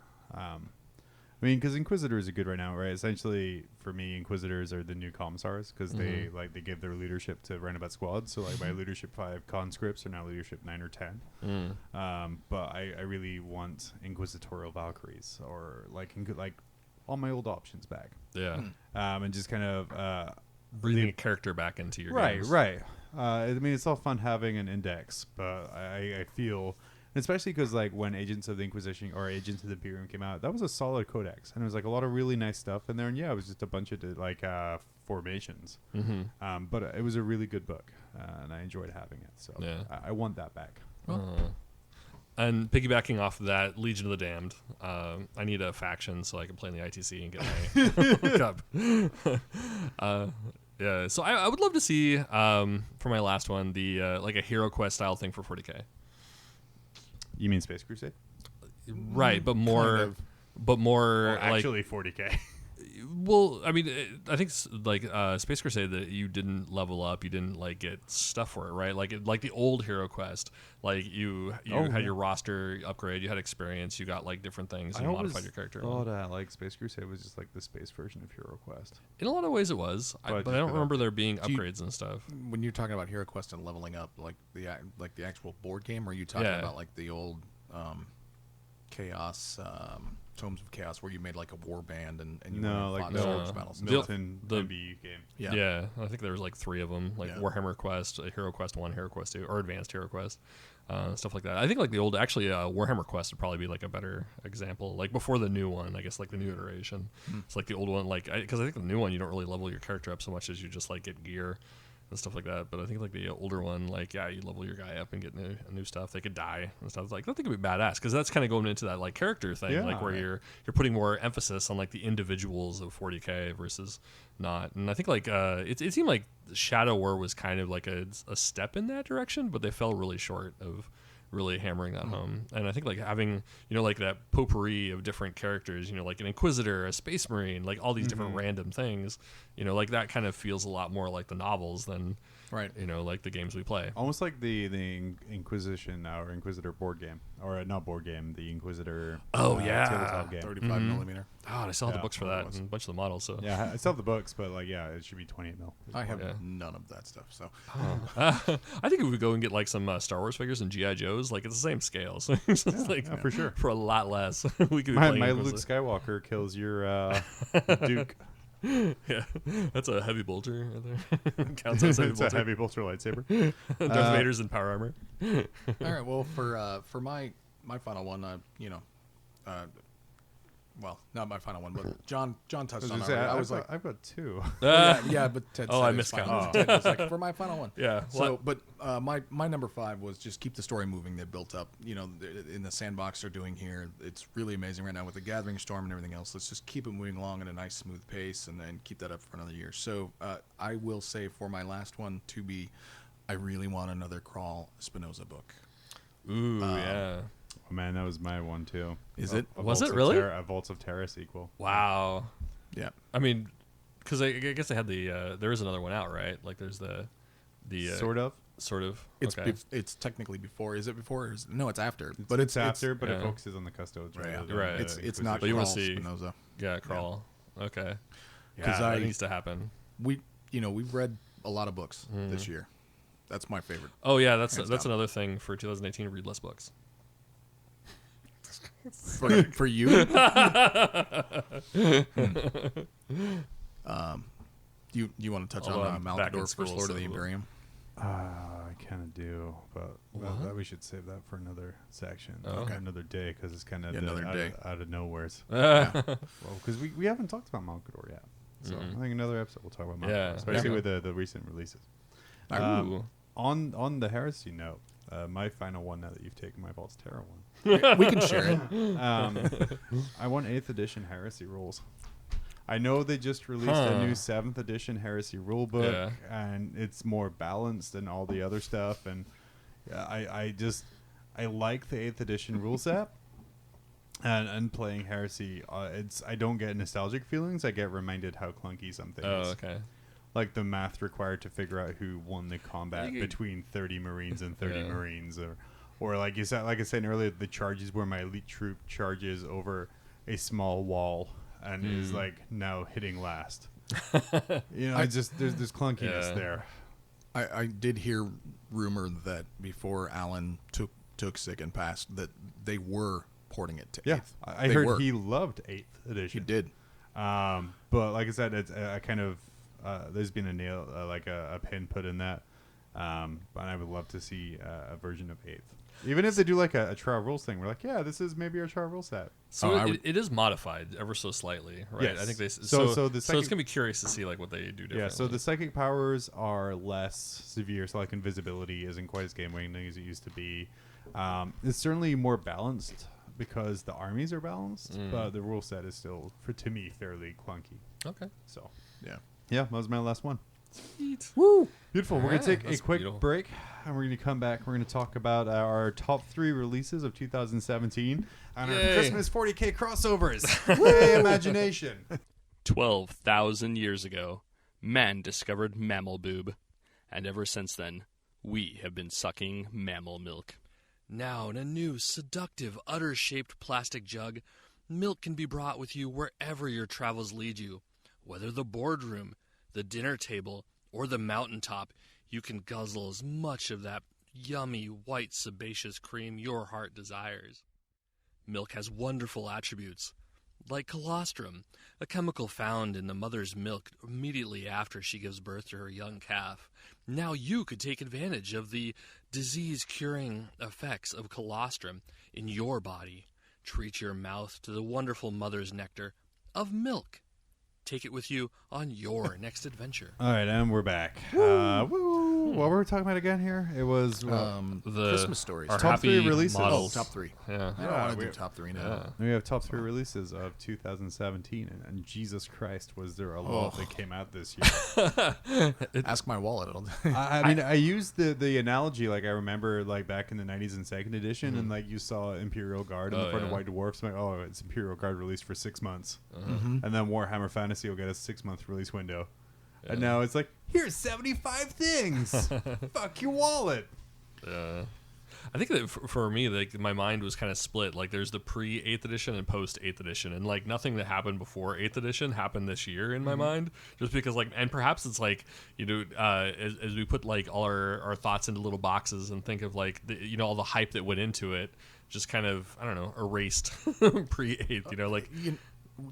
I mean, because Inquisitors are good right now, right? Essentially, for me, Inquisitors are the new commissars because they give their leadership to roundabout squads. So like my leadership 5 conscripts are now leadership 9 or 10. But I really want Inquisitorial Valkyries or like all my old options back. Yeah, And just kind of breathing a character back into your right, games. right. I mean, it's all fun having an index, but I feel, especially because like when Agents of the Inquisition or Agents of the Imperium came out, that was a solid codex, and there was like a lot of really nice stuff in there. And yeah, it was just a bunch of formations, but it was a really good book, and I enjoyed having it. So Yeah. I want that back. And piggybacking off of that, Legion of the Damned. I need a faction so I can play in the ITC and get my cup. Yeah, so I would love to see for my last one the like a Hero Quest style thing for 40K. You mean Space Crusade? Right, but more, Kind of. but more Well, like. actually, 40K. Well, I mean, I think like Space Crusade that you didn't level up, you didn't like get stuff for it, right? Like the old Hero Quest, like you had your roster upgrade, you had experience, you got like different things, and you modified your character. thought like Space Crusade was just like the space version of Hero Quest. In a lot of ways, it was, But but I you don't could remember there being you- upgrades and stuff. When you're talking about Hero Quest and leveling up, like the actual board game, or are you talking Yeah. about like the old Chaos Tomes of Chaos, where you made like a war band and you No, went like and the fought no. Forge battles? built-in the- MBU game. Yeah. I think there was like 3 of them, like Yeah. Warhammer Quest, Hero Quest 1, Hero Quest 2, or Advanced Hero Quest, stuff like that. I think like the old, actually, Warhammer Quest would probably be like a better example, like before the new one, I guess, like the new iteration. It's like the old one, like, because I think the new one, you don't really level your character up so much as you just like get gear and stuff like that. But I think like the older one, like, yeah, you level your guy up and get new stuff. They could die and stuff. Like, I think it'd be badass because that's kind of going into that like character thing, Yeah. like where you're putting more emphasis on like the individuals of 40K versus not. And I think like it seemed like Shadow War was kind of like a step in that direction, but they fell really short of really hammering that home. And I think like having, like that potpourri of different characters, like an Inquisitor, a Space Marine, like all these different random things, like that kind of feels a lot more like the novels than, right. Like the games we play. Almost like the Inquisition or Inquisitor board game, or not board game, the Inquisitor. Tabletop game. 35 millimeter. Oh, and I still have the books for that and a bunch of the models. So yeah, I still have the books, but like, yeah, it should be 28 mil. I have none of that stuff. So I think if we go and get like some Star Wars figures and GI Joes, like it's the same scale. So it's for sure, for a lot less. We could be my playing Luke Skywalker kills your Duke. Yeah, that's a heavy bolter right there. Counts as It's a heavy bolter lightsaber. Darth Vader's in power armor. all right. Well, for my final one, well, not my final one, but John touched on it. I was like, I've got two. yeah, but Ted said I it was miscounted. fine. Ted was like, for my final one. Yeah. So, but my number 5 was just keep the story moving. They built up, in the sandbox they're doing here. It's really amazing right now with the Gathering Storm and everything else. Let's just keep it moving along at a nice, smooth pace, and then keep that up for another year. So, I will say for my last one to be, I really want another Crawl Spinoza book. Ooh, yeah. Oh, man, that was my one too. Is it? Was it really? A Vaults of Terra sequel. Wow. Yeah. I mean, because I guess they had the there is another one out, right? Like there's the sort of. It's okay. it's technically before. Is it before? No, it's after. But it's after. But yeah. it focuses on the custodes. Right. It's not. But you Crawl want to see Spinoza. Yeah, Crawl. Yeah. Okay. Because that needs to happen. We've read a lot of books this year. That's my favorite. Oh yeah, that's another thing for 2018. Read less books. For you. You want to touch on Malkador, First Lord of the Imperium? I kind of do, but we should save that for another section, another day, because it's kind of out of nowhere. Well, because we haven't talked about Malkador yet, so I think another episode we'll talk about Malkador, especially with the recent releases. On the heresy note, my final one, now that you've taken my Vaults Terra one, we can share it. I want 8th edition heresy rules. I know they just released a new 7th edition heresy rulebook, and it's more balanced than all the other stuff. And I like the 8th edition rule set. And playing heresy, I don't get nostalgic feelings. I get reminded how clunky something is. Oh, okay. Like the math required to figure out who won the combat between 30 Marines and 30 Marines, or like I was saying earlier, the charges where my elite troop charges over a small wall and is like now hitting last. There's clunkiness there. I did hear rumor that before Alan took sick and passed, that they were porting it to 8th. I heard he loved 8th edition. He did. But like I said, it's a kind of there's been a nail like a pin put in that. But I would love to see a version of 8th. Even if they do like a trial rules thing, we're like, yeah, this is maybe our trial rule set. So it is modified ever so slightly, right? Yes. I think they so it's gonna be curious to see like what they do differently. Yeah, so the psychic powers are less severe, so like invisibility isn't quite as game winning as it used to be. It's certainly more balanced because the armies are balanced, but the rule set is still, to me, fairly clunky. Okay. So yeah, that was my last one. Sweet. Woo! Beautiful. We're going to take a quick beautiful. break, and we're going to come back. We're going to talk about our top 3 releases of 2017 and our Christmas 40K crossovers. Yay, imagination. 12,000 years ago, man discovered mammal boob. And ever since then, we have been sucking mammal milk. Now, in a new, seductive, udder-shaped plastic jug, milk can be brought with you wherever your travels lead you. Whether the boardroom, the dinner table, or the mountaintop, you can guzzle as much of that yummy, white, sebaceous cream your heart desires. Milk has wonderful attributes, like colostrum, a chemical found in the mother's milk immediately after she gives birth to her young calf. Now you could take advantage of the disease-curing effects of colostrum in your body. Treat your mouth to the wonderful mother's nectar of milk. Take it with you on your next adventure. All right, and we're back. Woo! What were we talking about again here? It was the Christmas stories. Our top 3 releases. models. Top 3. Yeah. I don't want to do top 3 now. we have top 3 releases of 2017, and Jesus Christ, was there a lot that came out this year? Ask my wallet. I mean, I used the analogy, like I remember like back in the 90s in second edition, and like you saw Imperial Guard in the front of White Dwarfs. I'm like, oh, it's Imperial Guard released for 6 months, and then Warhammer Fantasy will get a 6-month release window. Yeah. And now it's like, here's 75 things. Fuck your wallet. I think that for me, like my mind was kind of split. Like there's the pre 8th edition and post 8th edition, and like nothing that happened before 8th edition happened this year in my mind. Just because like, and perhaps it's like, you know, as we put like all our thoughts into little boxes and think of like all the hype that went into it, just kind of, I don't know, erased pre 8th. You know, like.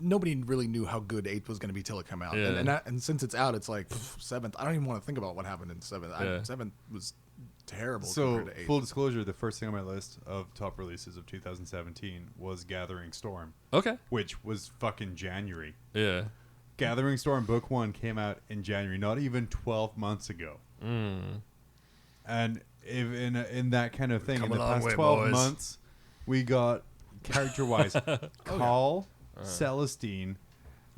Nobody really knew how good 8th was going to be till it came out. Yeah. And since it's out, it's like 7th. I don't even want to think about what happened in 7th. 7th was terrible compared to 8th. Full disclosure, the first thing on my list of top releases of 2017 was Gathering Storm. Okay. Which was fucking January. Yeah. Gathering Storm Book 1 came out in January, not even 12 months ago. And if in that kind of thing, in the past 12 months, we got, character-wise, Call... Celestine,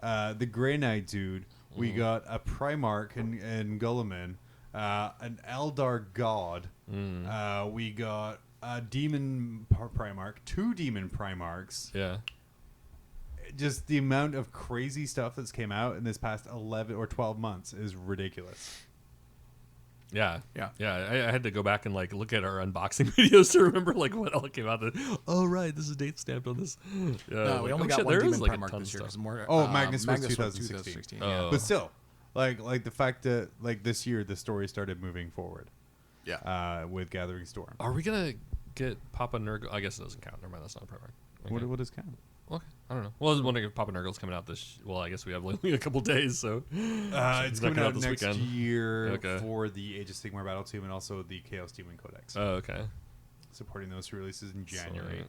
the Grey Knight dude. We got a Primarch and Gulliman, an Eldar God. We got a Demon Primarch, 2 Demon Primarchs. Yeah. Just the amount of crazy stuff that's came out in this past 11 or 12 months is ridiculous. Yeah. I had to go back and like look at our unboxing videos to remember like what all came out. Oh right, this is date stamped on this. Yeah, no, we only got one Demon Primarch this year. Magnus was 2016. But still, like the fact that like this year the story started moving forward. Yeah. With Gathering Storm. Are we gonna get Papa Nurgle? I guess it doesn't count. Never mind, that's not a Primarch. Okay. What does count? Okay, I don't know. Well, I was wondering if Papa Nurgle's coming out well, I guess we have only a couple days, so it's coming out this next weekend. Year for the Age of Sigmar Battle Tomb and also the Chaos Demon Codex. Oh, okay. Supporting those releases in January.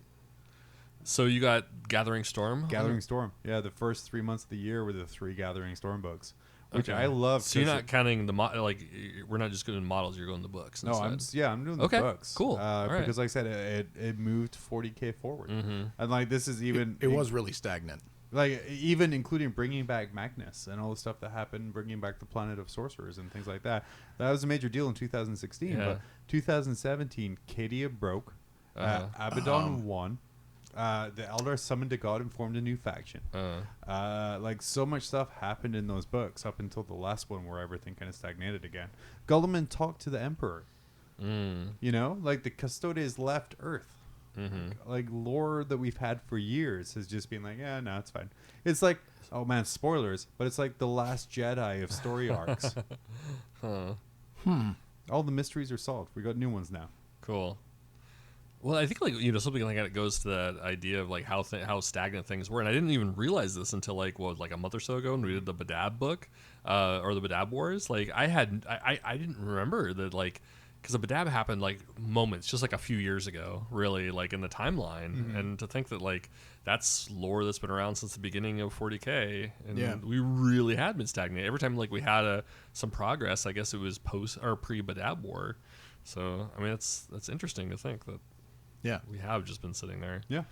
So you got Gathering Storm? Gathering Storm. Yeah, the first 3 months of the year were the 3 Gathering Storm books, which I love. So you're not counting we're not just going models, you're going the books. No, instead. I'm doing the books. Cool. Because like I said, it moved 40K forward. And like this is even... It was really stagnant. Like even including bringing back Magnus and all the stuff that happened, bringing back the Planet of Sorcerers and things like that. That was a major deal in 2016. But 2017, Cadia broke. Abaddon won. The Eldar summoned a god and formed a new faction. Like so much stuff happened in those books up until the last one where everything kind of stagnated again. Gulliman talked to the Emperor. You know, like the Custodes left Earth. Like lore that we've had for years has just been like, yeah, no, it's fine. It's like, oh man, spoilers, but it's like the Last Jedi of story arcs. All the mysteries are solved. We got new ones now. Cool. Well, I think like something like that goes to that idea of like how stagnant things were, and I didn't even realize this until like a month or so ago when we did the Badab book, or the Badab Wars. Like I didn't remember that like because the Badab happened like moments, just like a few years ago, really like in the timeline, and to think that like that's lore that's been around since the beginning of 40K, and we really had been stagnant. Every time like we had some progress, I guess it was post or pre Badab War. So I mean that's interesting to think that. Yeah, we have just been sitting there. Yeah.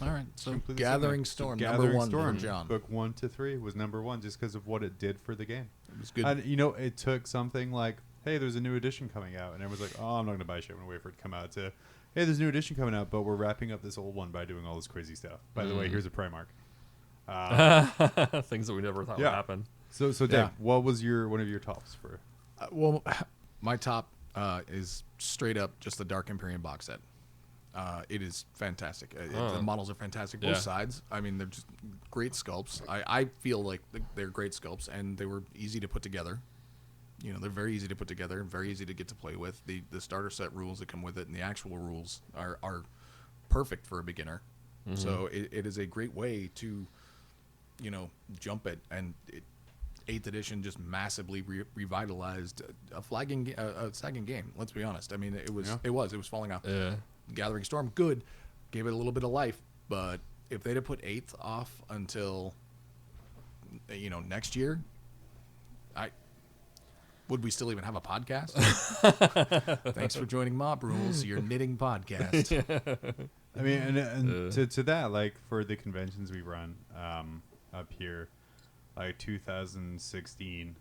All right. So completely Gathering Storm, Gathering number 1 Storm, for John. Book 1 to 3 was number 1 just because of what it did for the game. It was good. And it took something like, hey, there's a new edition coming out, and everyone's like, oh, I'm not gonna buy shit. I'm gonna wait for it to come out. To, hey, there's a new edition coming out, but we're wrapping up this old one by doing all this crazy stuff. By the way, here's a Primarch. Things that we never thought would happen. So Dave, what was one of your tops for? Well, my top is straight up just the Dark Imperium box set. It is fantastic. The models are fantastic, both sides. I mean, they're just great sculpts. I feel like they're great sculpts, and they were easy to put together. They're very easy to put together and very easy to get to play with. The starter set rules that come with it and the actual rules are perfect for a beginner. So it is a great way to, jump it. And 8th edition just massively revitalized a sagging game. Let's be honest. I mean, it was falling off. Yeah. Gathering Storm, good, gave it a little bit of life, but if they'd have put 8th off until next year, would we still even have a podcast? Thanks for joining Mob Rules, your knitting podcast. I mean, and to that, like for the conventions we run up here, like 2016,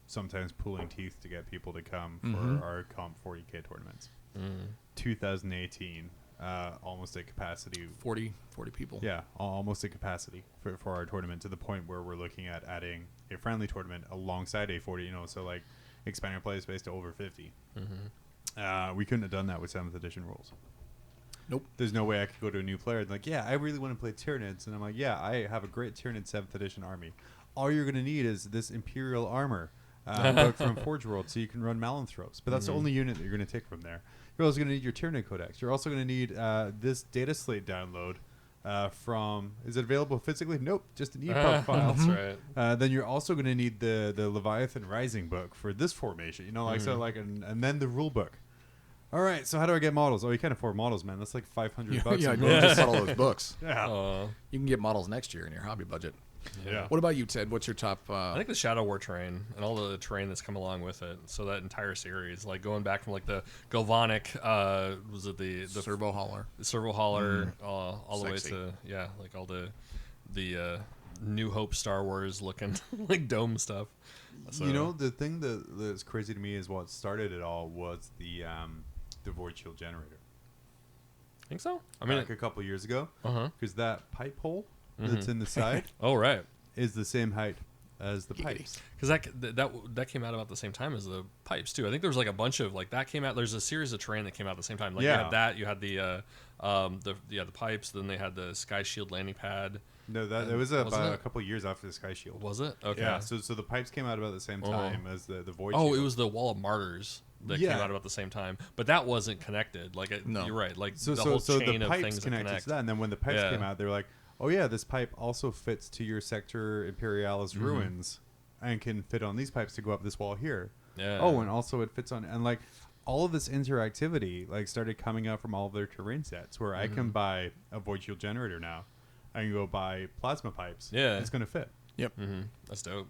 sometimes pulling teeth to get people to come for our Comp 40K tournaments. 2018, almost at capacity. 40 people. Yeah, almost at capacity for our tournament, to the point where we're looking at adding a friendly tournament alongside a 40, so like expanding play space to over 50. We couldn't have done that with 7th edition rules. Nope. There's no way I could go to a new player and like, yeah, I really want to play Tyranids. And I'm like, yeah, I have a great Tyranid 7th edition army. All you're going to need is this Imperial armor book from Forge World, so you can run Malanthropes. But that's the only unit that you're going to take from there. You're also going to need your Tyranid Codex. You're also going to need this data slate download from... Is it available physically? Nope, just an EPUB file. That's right. Then you're also going to need the Leviathan Rising book for this formation. So like, and then the rule book. All right, so how do I get models? Oh, you can't afford models, man. That's like $500. Yeah, go just bought all those books. Yeah. You can get models next year in your hobby budget. Yeah. What about you, Ted? What's your top? I think the Shadow War terrain and all the terrain that's come along with it. So that entire series, like going back from like the Galvanic, was it the Servo Hauler? The Servo Hauler, all the way to like all the New Hope Star Wars looking like dome stuff. So, the thing that's crazy to me is what started it all was the Void Shield generator. Think so? I mean, like a couple years ago, Uh-huh. because that pipe hole that's in the side oh right, is the same height as the pipes. because that came out about the same time as the pipes too. I think there was like a bunch of like that came out. There's a series of terrain that came out at the same time. Like you had that, you had the pipes. Then they had the Sky Shield landing pad. No, it was about a couple years after the Sky Shield. Was it? Okay. Yeah. So the pipes came out about the same time as the Void Oh, Shield. it was the Wall of Martyrs that came out about the same time, but that wasn't connected. Like you're right. Like so the whole the chain of pipes things that connected connect. to that, and then when the pipes came out, they were like, oh yeah, this pipe also fits to your Sector Imperialis ruins, and can fit on these pipes to go up this wall here. Yeah. Oh, and also it fits on, and like all of this interactivity like started coming out from all of their terrain sets, where I can buy a Void Shield generator now. I can go buy plasma pipes. Yeah. It's going to fit. Yep. That's dope.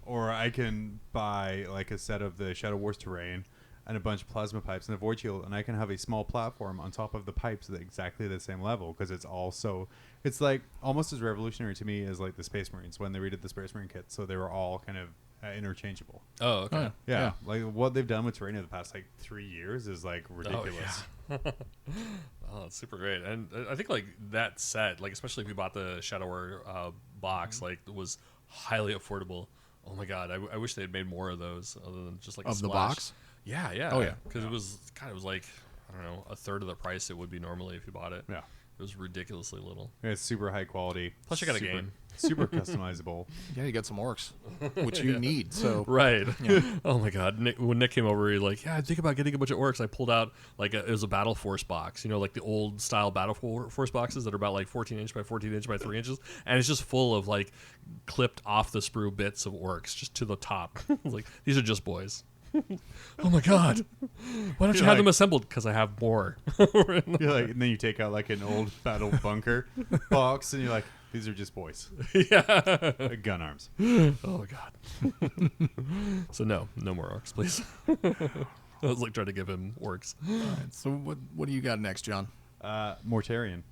Or I can buy like a set of the Shadow Wars terrain and a bunch of plasma pipes and a Void Shield, and I can have a small platform on top of the pipes at exactly the same level, because it's like almost as revolutionary to me as like the Space Marines when they redid the Space Marine kit. So they were all kind of interchangeable. Oh, okay. Oh, Yeah. Like what they've done with terrain in the past like 3 years is like ridiculous. Oh, it's super great. And I think like that set, like especially if you bought the Shadow War box, like was highly affordable. Oh my god, I wish they had made more of those other than just like Of the box? Yeah, yeah. Oh, yeah. Because it was like I don't know, a third of the price it would be normally if you bought it. Yeah. It was ridiculously little. It's super high quality. Plus you got a game. Super customizable. Yeah, you got some orcs, which you need. So Right. Oh my god. When Nick came over, he like, yeah, I think about getting a bunch of orcs. I pulled out like it was a Battle Force box, like the old style Battle Force boxes that are about like 14 inch by 14 inch by 3 inches, and it's just full of like clipped off the sprue bits of orcs just to the top. Like these are just boys. Oh my god! Why don't you have them assembled? Because I have more. You're like, and then you take out like an old battle bunker box, and you're like, these are just boys. Yeah. Gun arms. Oh god. So no more orcs, please. I was like trying to give him orcs. all right, so what do you got next, John? Mortarian.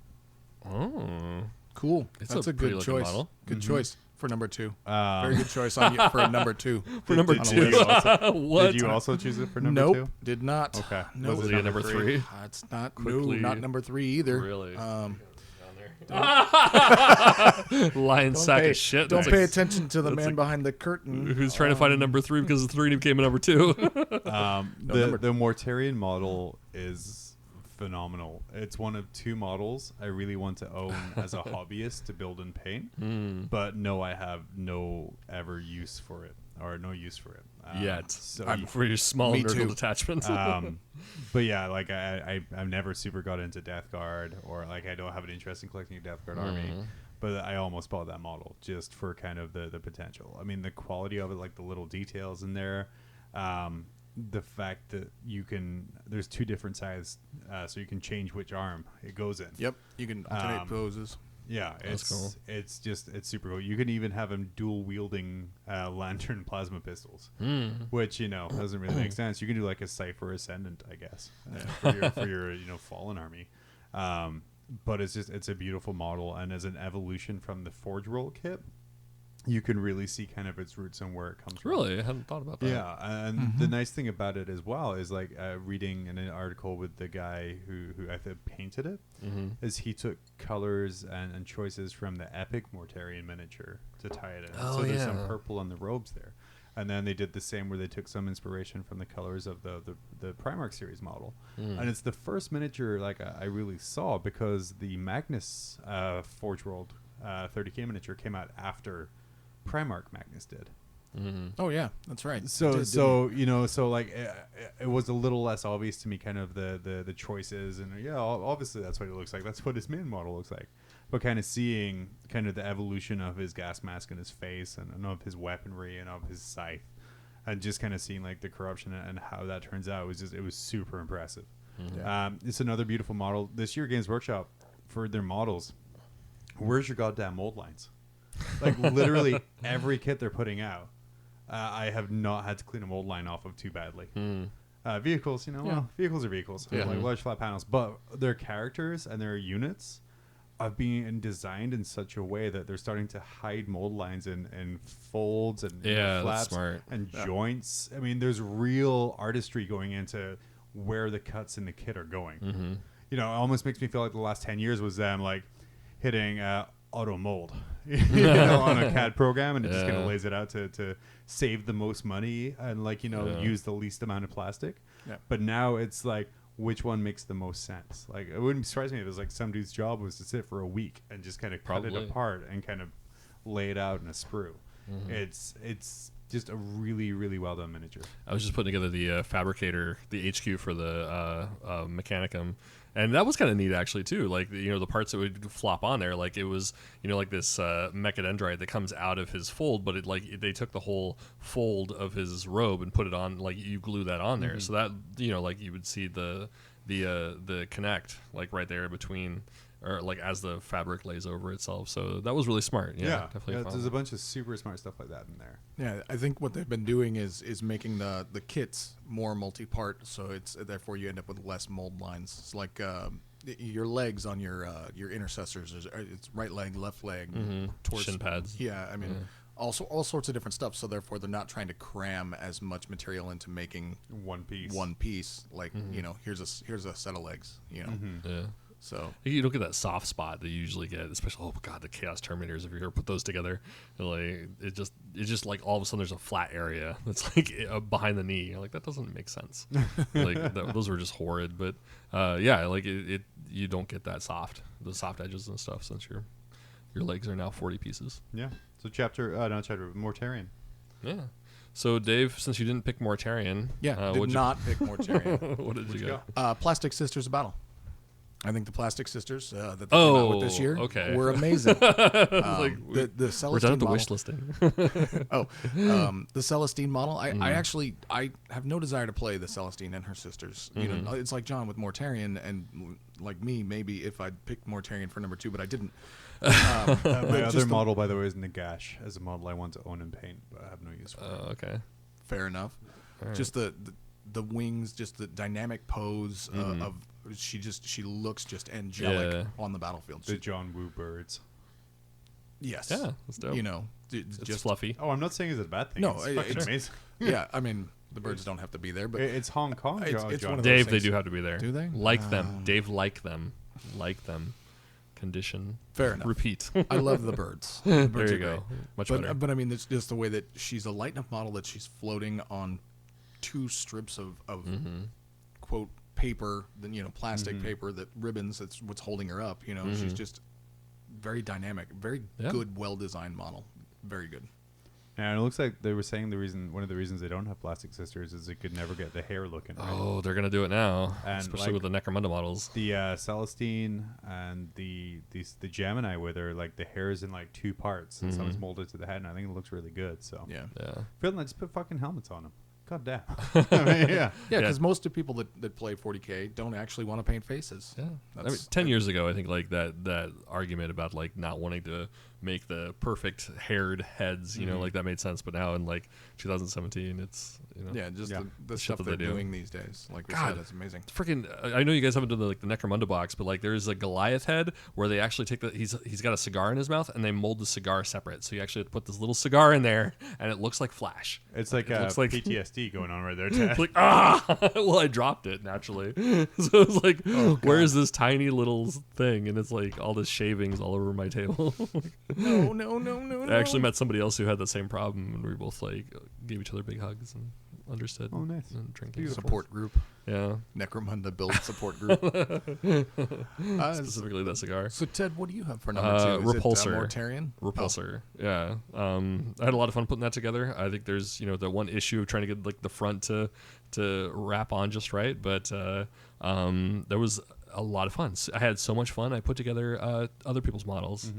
Oh, Cool. It's That's a a pretty good looking choice. model. Good choice for number 2. Very good choice for number 2. for number on the 2. list. What? Did you also choose it for number Nope, 2? did not. Okay. No, Was it number 3? It's not. Quickly. No, not number 3 either. Really? Don't Lion sack pay, of shit. Don't That's pay like- attention to the that's man like- behind the curtain. Who's trying to find a number 3 because the 3 became a number 2? The Mortarian model is phenomenal. It's one of 2 models I really want to own as a hobbyist to build and paint, but no, I have no ever use for it, or no use for it Yet. So For your small Me nerdle too. detachment. but yeah, like I've never super got into Death Guard, or like I don't have an interest in collecting a Death Guard army. But I almost bought that model just for kind of the potential. I mean, the quality of it, like the little details in there, the fact that there's 2 different sizes, so you can change which arm it goes in. Yep, you can alternate poses. Yeah, That's cool. It's super cool. You can even have him dual wielding lantern plasma pistols, which doesn't really make sense. You can do like a Cypher Ascendant, I guess, for your Fallen army. But it's a beautiful model, and as an evolution from the Forge Roll kit, you can really see kind of its roots and where it comes from. Really, I hadn't thought about that. Yeah, and the nice thing about it as well is like reading an article with the guy who I think painted it, is he took colors and choices from the Epic Mortarion miniature to tie it in. Oh, so there's some purple on the robes there. And then they did the same where they took some inspiration from the colors of the Primarch series model. And it's the first miniature like I really saw, because the Magnus Forge World 30K miniature came out after Primarch Magnus did. Oh yeah, that's right. So like it was a little less obvious to me, kind of the choices, and obviously that's what it looks like. That's what his main model looks like. But kind of seeing kind of the evolution of his gas mask and his face, and of his weaponry and of his scythe, and just kind of seeing like the corruption and how that turns out it was super impressive. It's another beautiful model this year. Games Workshop, for their models, where's your goddamn mold lines? Like literally every kit they're putting out, I have not had to clean a mold line off of too badly. Vehicles, vehicles are vehicles, like large flat panels, but their characters and their units are being designed in such a way that they're starting to hide mold lines in folds and flaps and joints. I mean, there's real artistry going into where the cuts in the kit are going. It almost makes me feel like the last 10 years was them like hitting auto mold on a CAD program, and it just kind of lays it out to save the most money and use the least amount of plastic. But now it's like, which one makes the most sense? Like, it wouldn't surprise me if it was like some dude's job was to sit for a week and just kind of cut it apart and kind of lay it out in a sprue. It's just a really, really well done miniature. I was just putting together the fabricator, the HQ for the Mechanicum, and that was kind of neat actually too. Like the parts that would flop on there, like it was like this mechadendrite that comes out of his fold, but they took the whole fold of his robe and put it on, like you glue that on there, so that like you would see the connect like right there between, or like as the fabric lays over itself. So that was really smart. Definitely. There's a bunch of super smart stuff like that in there. Yeah, I think what they've been doing is making the kits more multi-part, so it's therefore you end up with less mold lines. It's like your legs on your intercessors. It's right leg, left leg, torso, shin pads. Yeah, I mean. Also, all sorts of different stuff. So therefore, they're not trying to cram as much material into making one piece. Like here's a set of legs. Yeah. So you don't get that soft spot that you usually get, especially the Chaos Terminators. If you ever put those together, like it just like all of a sudden there's a flat area that's like behind the knee. You're like, that doesn't make sense. Like those were just horrid. But like it you don't get the soft edges and stuff, since your legs are now 40 pieces. Yeah. So Mortarion. Yeah. So Dave, since you didn't pick Mortarion, did not pick Mortarion. What did you go? Plastic Sisters of Battle. I think the Plastic Sisters that they came out with this year were amazing. The Celestine we're done at the model. wish listing. The Celestine model. I have no desire to play the Celestine and her sisters. It's like John with Mortarion, and like me, maybe if I'd picked Mortarion for number 2, but I didn't. My other model, by the way, is Nagash, as a model I want to own and paint, but I have no use for it. Okay. Fair enough. Right. Just the wings, just the dynamic pose of she looks just angelic on the battlefield. The John Woo birds. Yes. Yeah, that's dope. It's just fluffy. Oh, I'm not saying it's a bad thing. No, it's fucking amazing. Yeah, I mean, the birds don't have to be there, but it's Hong Kong. It's one of those Dave, things. they do have to be there. Do they? Like them. Dave, like them. Condition. Fair enough. Repeat. I love the birds. The birds there you go. Much better. But I mean, it's just the way that she's a light enough model that she's floating on 2 strips of quote paper, then plastic paper, that ribbons. That's what's holding her up. She's just very dynamic, very good, well designed model. Very good. And it looks like they were saying one of the reasons they don't have Plastic Sisters is they could never get the hair looking right. Oh, they're gonna do it now, and especially with the Necromunda models. The Celestine and the Gemini, with her, like the hair is in like 2 parts, and someone's molded to the head, and I think it looks really good. So yeah. Finland, just put fucking helmets on them. God damn. I mean, Yeah, because most of the people that play 40K don't actually want to paint faces. Yeah, I mean, 10 years ago, I think like that argument about like not wanting to make the perfect haired heads, you know, like that made sense. But now in like 2017, it's the stuff they're doing these days. Like we said, it's amazing. Freaking! I know you guys haven't done the Necromunda box, but like there's a Goliath head where they actually take he's got a cigar in his mouth and they mold the cigar separate. So you actually have to put this little cigar in there, and it looks like Flash. It's like looks like PTSD going on right there. It's like well, I dropped it naturally, so it's like, where is this tiny little thing? And it's like all this shavings all over my table. No. I actually met somebody else who had the same problem, and we both like gave each other big hugs and understood. Oh, nice. And drinking Support group. Yeah. Necromunda build support group. Specifically that cigar. So Ted, what do you have for number 2? Is Repulsor. it Mortarion? Repulsor. Yeah. I had a lot of fun putting that together. I think there's the one issue of trying to get like the front to wrap on just right, but there was a lot of fun. I had so much fun. I put together other people's models.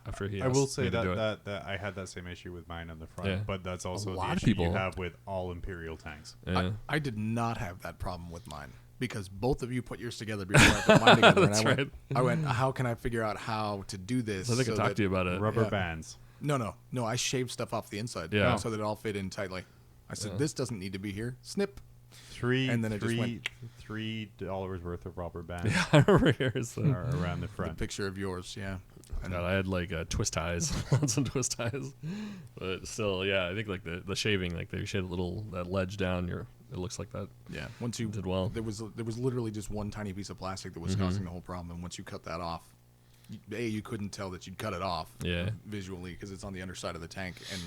After he I will say that I had that same issue with mine on the front, but that's also the issue you have with all Imperial tanks. Yeah. I did not have that problem with mine because both of you put yours together before I put mine together. And I went, how can I figure out how to do this? I think I talked to you about it. Rubber bands. No. I shaved stuff off the inside so that it all fit in tightly. I said, this doesn't need to be here. Snip. And then it just went $3 worth of rubber bands. Yeah, I remember yours around the front. The picture of yours, yeah. God, I had like twist ties, lots of twist ties, but still, yeah. I think like the shaving, like they shaved that ledge down. It looks like that. Yeah, once you did well. There was literally just one tiny piece of plastic that was causing the whole problem, and once you cut that off, you couldn't tell that you'd cut it off visually because it's on the underside of the tank, and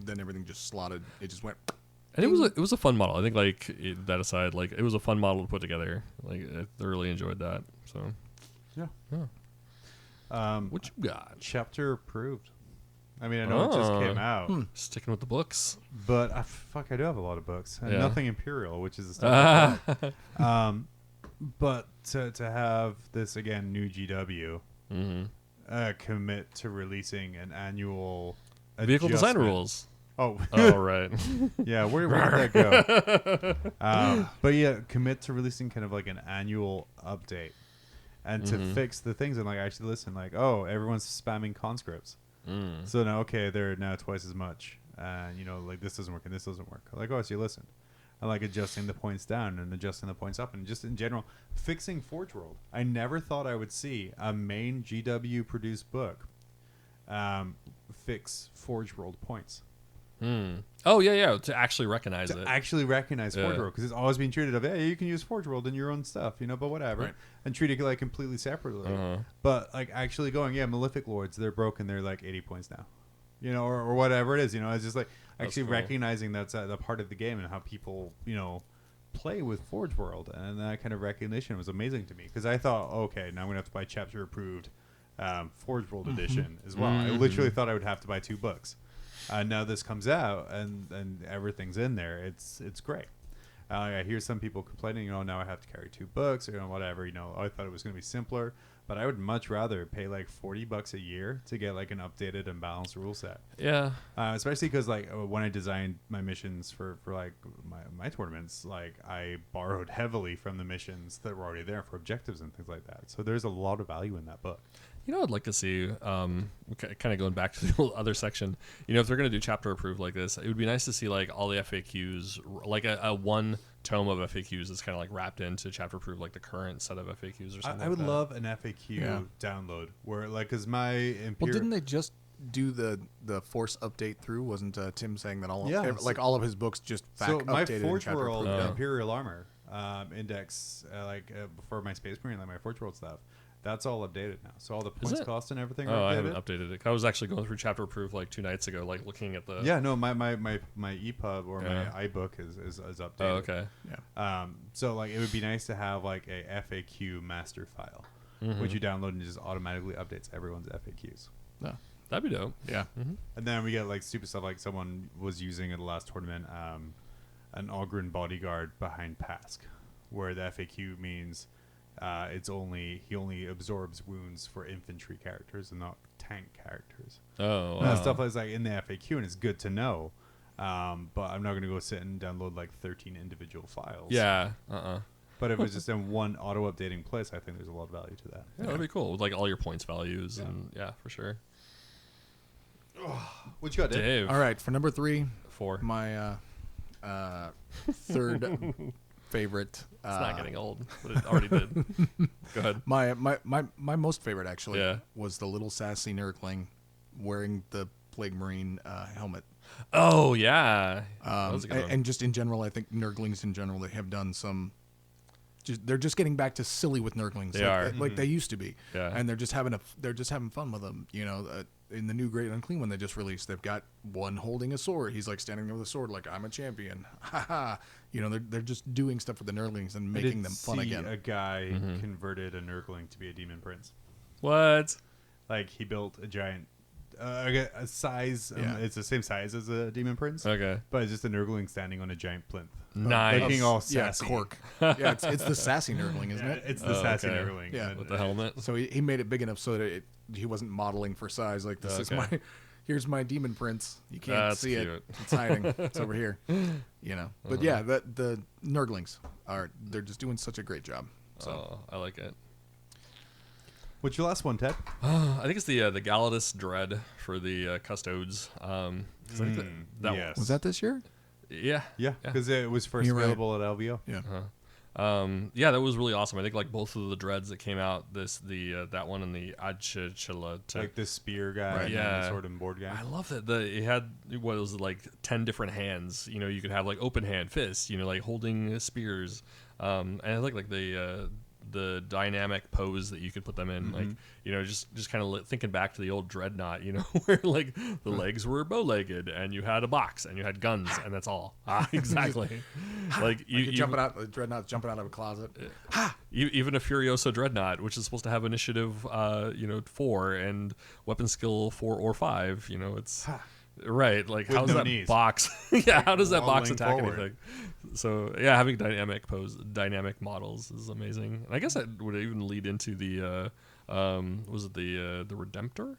then everything just slotted. It just went. And it was a fun model. I think like that aside, like it was a fun model to put together. Like I thoroughly enjoyed that. So yeah. What you got? Chapter approved. I mean, I know it just came out. Sticking with the books, but I do have a lot of books. And nothing Imperial, which is the stuff. But to have this again, new GW, commit to releasing an annual vehicle design rules. Oh, right. Yeah, where did that go? But yeah, commit to releasing kind of like an annual update, and to fix the things and like actually listen. Like, everyone's spamming conscripts, so now they're now twice as much, and like this doesn't work and this doesn't work. Like, so you listen, and like adjusting the points down and adjusting the points up, and just in general fixing Forge World. I never thought I would see a main GW produced book fix Forge World points. Oh yeah, to actually recognize it. Actually recognize Forge World, because it's always been treated you can use Forge World in your own stuff, but whatever, and treat it like completely separately. But like actually going, Malefic Lords, they're broken. They're like 80 points now, or whatever it is. It's just like actually recognizing that's the part of the game and how people play with Forge World, and that kind of recognition was amazing to me because I thought, now I'm gonna have to buy chapter approved Forge World edition as well. I literally thought I would have to buy 2 books. Now this comes out and everything's in there. It's great. I hear some people complaining, now I have to carry 2 books or whatever. I thought it was going to be simpler, but I would much rather pay like $40 a year to get like an updated and balanced rule set. Yeah. Especially because like when I designed my missions for like my tournaments, like I borrowed heavily from the missions that were already there for objectives and things like that. So there's a lot of value in that book. I'd like to see, kind of going back to the other section, if they're going to do chapter approved like this, it would be nice to see like all the FAQs, like a one tome of FAQs that's kind of like wrapped into chapter approved, like the current set of FAQs or something. I would love an FAQ download where like, cause my Well, didn't they just do the Force update through? Wasn't Tim saying that all of his books just updated my Forge in World Imperial Armor index, for my Space Marine, like my Forge World stuff, that's all updated now. So all the points cost and everything. I haven't updated it. I was actually going through chapter approved like 2 nights ago, like looking at the. Yeah, no, my EPUB or my iBook is updated. Oh, okay. Yeah. So like it would be nice to have like a FAQ master file, which you download and just automatically updates everyone's FAQs. Yeah. That'd be dope. Yeah. And then we get like stupid stuff like someone was using at the last tournament an Ogryn bodyguard behind Pask, where the FAQ means. He only absorbs wounds for infantry characters and not tank characters. Oh, wow. Stuff like in the FAQ, and it's good to know. But I'm not going to go sit and download like 13 individual files. Yeah. But if it's just in one auto-updating place, I think there's a lot of value to that. Yeah, that'd be cool. With like all your points values and for sure. What you got, Dave? All right, for number 3, 4. my third favorite. It's not getting old, but it already did. Go ahead. My most favorite actually was the little sassy Nurgling wearing the Plague Marine helmet. Oh yeah, that was a good one. And just in general, I think Nurglings in general, they have done some. They're just getting back to silly with Nurglings. They are like they used to be. Yeah. And they're just having fun with them. You know, in the new Great Unclean one they just released, they've got one holding a sword. He's like standing there with a sword, like I'm a champion. Ha ha. You know, they're just doing stuff with the Nurglings and making them fun again. A guy converted a Nurgling to be a demon prince. What? Like he built a giant. A size. It's the same size as a demon prince. Okay, but it's just a Nurgling standing on a giant plinth. Nice. Like being all sassy. Cork. Yeah, it's the sassy Nurgling, isn't it? It's the sassy Nurgling. Yeah, with the helmet. So he made it big enough so that he wasn't modeling for size. Like this is here's my demon prince. You can't see cute. it. It's hiding. It's over here. You know. But yeah, the Nurglings they're just doing such a great job. So I like it. What's your last one, Ted? I think it's the Galatus Dread for the Custodes. I think that yes. Was that this year? Yeah, because it was first available at LVO. Yeah. Yeah, that was really awesome. I think like both of the dreads that came out, that one and the Adchichala, like the spear guy, right, and the sword and board guy. I love that it had what was it, like 10 different hands. You know, you could have like open hand fists. You know, like holding spears. And I like the dynamic pose that you could put them in, like, you know, just kind of thinking back to the old Dreadnought, you know, where like the legs were bow-legged and you had a box and you had guns and that's all. Exactly. Like you jumping out, the Dreadnought's jumping out of a closet. Even a Furioso Dreadnought, which is supposed to have initiative, 4 and weapon skill 4 or 5, you know, it's. Right, like with how's that knees. Box? Yeah, how does that box attack forward. anything? So yeah, having dynamic models is amazing. And I guess that would even lead into the was it the Redemptor?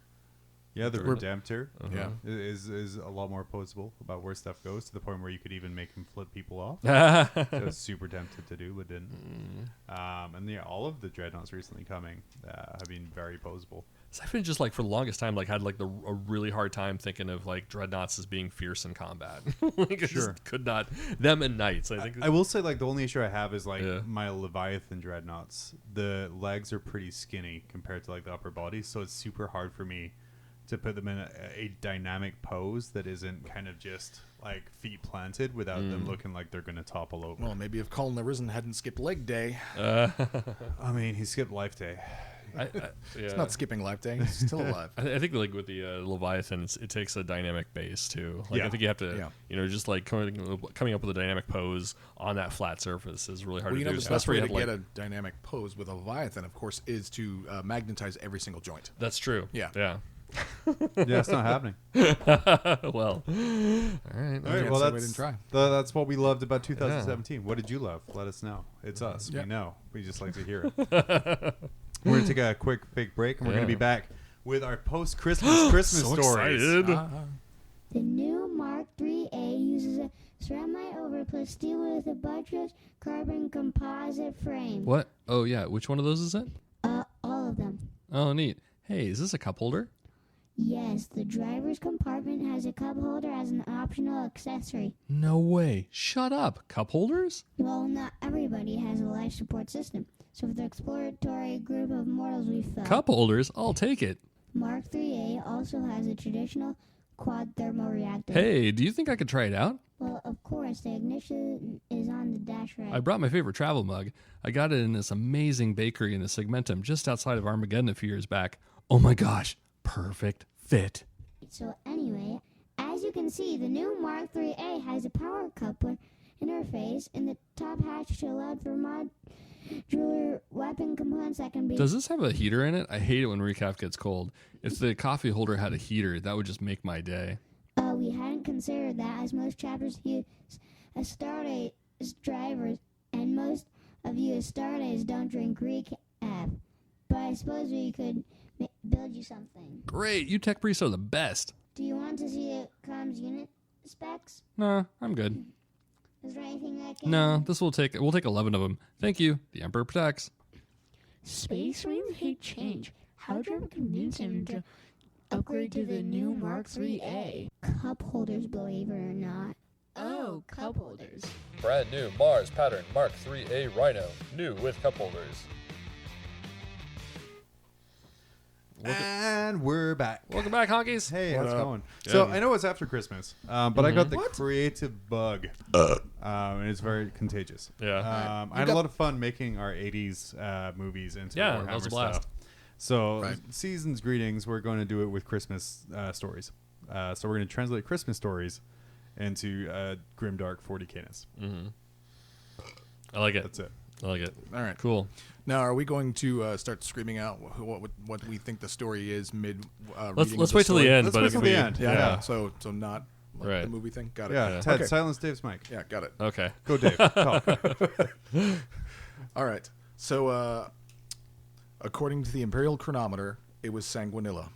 Yeah, the Redemptor. Yeah, is a lot more posable about where stuff goes to the point where you could even make him flip people off. I was super tempted to do, but didn't. And yeah, all of the Dreadnoughts recently coming have been very posable. So I've been just like for the longest time like had like a really hard time thinking of like Dreadnoughts as being fierce in combat. Like I just could not. Them and Knights. I think I will say like the only issue I have is like my Leviathan Dreadnoughts. The legs are pretty skinny compared to like the upper body, so it's super hard for me to put them in a dynamic pose that isn't kind of just like feet planted without them looking like they're going to topple over. Well, maybe if Colin the Risen hadn't skipped leg day. I mean, he skipped life day. It's not skipping life day. He's still alive. I think like with the Leviathan, it takes a dynamic base too. Like I think you have to, you know, just like coming up with a dynamic pose on that flat surface is really hard to do. The best way to get a dynamic pose with a Leviathan, of course, is to magnetize every single joint. That's true. Yeah. Yeah, it's not happening. Well, all right. Well, we didn't try. That's what we loved about 2017. What did you love? Let us know. It's us. We know. We just like to hear it. We're going to take a quick big break, and we're going to be back with our post-Christmas Christmas so stories. Excited. The new Mark IIIA uses a ceramic overplus steel with a buttress carbon composite frame. What? Oh, yeah. Which one of those is it? All of them. Oh, neat. Hey, is this a cup holder? Yes, the driver's compartment has a cup holder as an optional accessory. No way. Shut up. Cup holders? Well, not everybody has a life support system. So for the exploratory group of mortals we felt, Cup holders? I'll take it. Mark IIIA also has a traditional quad thermoreactor. Hey, do you think I could try it out? Well, of course, the ignition is on the dash right. I brought my favorite travel mug. I got it in this amazing bakery in the Segmentum just outside of Armageddon a few years back. Oh my gosh, perfect fit. So anyway, as you can see, the new Mark IIIA has a power coupler interface in the top hatch to allow for modular weapon components that can be... Does this have a heater in it? I hate it when recap gets cold. If the coffee holder had a heater, that would just make my day. We hadn't considered that, as most chapters use Astartes drivers, and most of you Astartes don't drink recap. But I suppose we could build you something. Great, you tech priests are the best. Do you want to see a comms unit specs? Nah, I'm good. Is there anything I can... No, we'll take 11 of them. Thank you. The Emperor protects. Space Marines hate change. How'd you ever convince him to upgrade to the new Mark IIIA? Cup holders, believe it or not. Oh, cup holders. Brand new Mars pattern Mark IIIA Rhino, new with cup holders. And we're back. Welcome back, honkies. Hey, What how's it up? going? Good. So I know it's after Christmas, but I got the creative bug, and it's very contagious. Yeah. I had a lot of fun making our 80s movies into Yeah, Warhammer that was a blast. stuff. So Right. season's greetings, we're going to do it with Christmas stories. So we're going to translate Christmas stories into grimdark 40K-ness. Mm-hmm. I like it. That's it. I like it. All right. Cool. Now, are we going to start screaming out what we think the story is mid? Let's wait till the end. Let's but wait if till we, the end. Yeah. So not like Right. the movie thing. Got it. Yeah, Ted, Okay. silence Dave's mic. Yeah, got it. Okay. Go, Dave. Talk. All right. So, according to the Imperial Chronometer, it was Sanguinilla,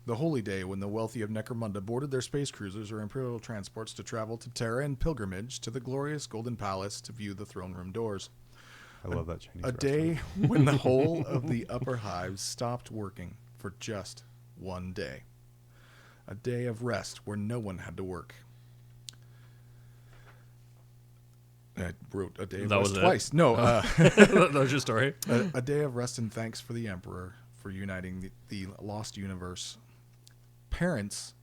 the holy day when the wealthy of Necromunda boarded their space cruisers or Imperial transports to travel to Terra and pilgrimage to the glorious Golden Palace to view the throne room doors. I love that Chinese A restaurant. day when the whole of the upper hives stopped working for just one day. A day of rest where no one had to work. I wrote a day of That rest was it? twice. No, That was your story. a day of rest and thanks for the Emperor for uniting the lost universe. Parents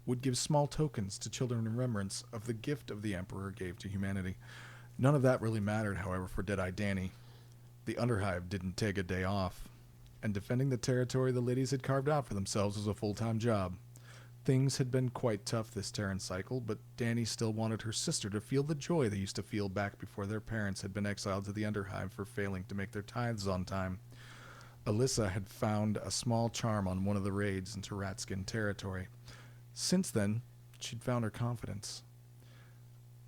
would give small tokens to children in remembrance of the gift of the Emperor gave to humanity. None of that really mattered, however, for Deadeye Danny. The Underhive didn't take a day off, and defending the territory the ladies had carved out for themselves was a full-time job. Things had been quite tough this Terran cycle, but Danny still wanted her sister to feel the joy they used to feel back before their parents had been exiled to the Underhive for failing to make their tithes on time. Alyssa had found a small charm on one of the raids into Ratskin territory. Since then, she'd found her confidence.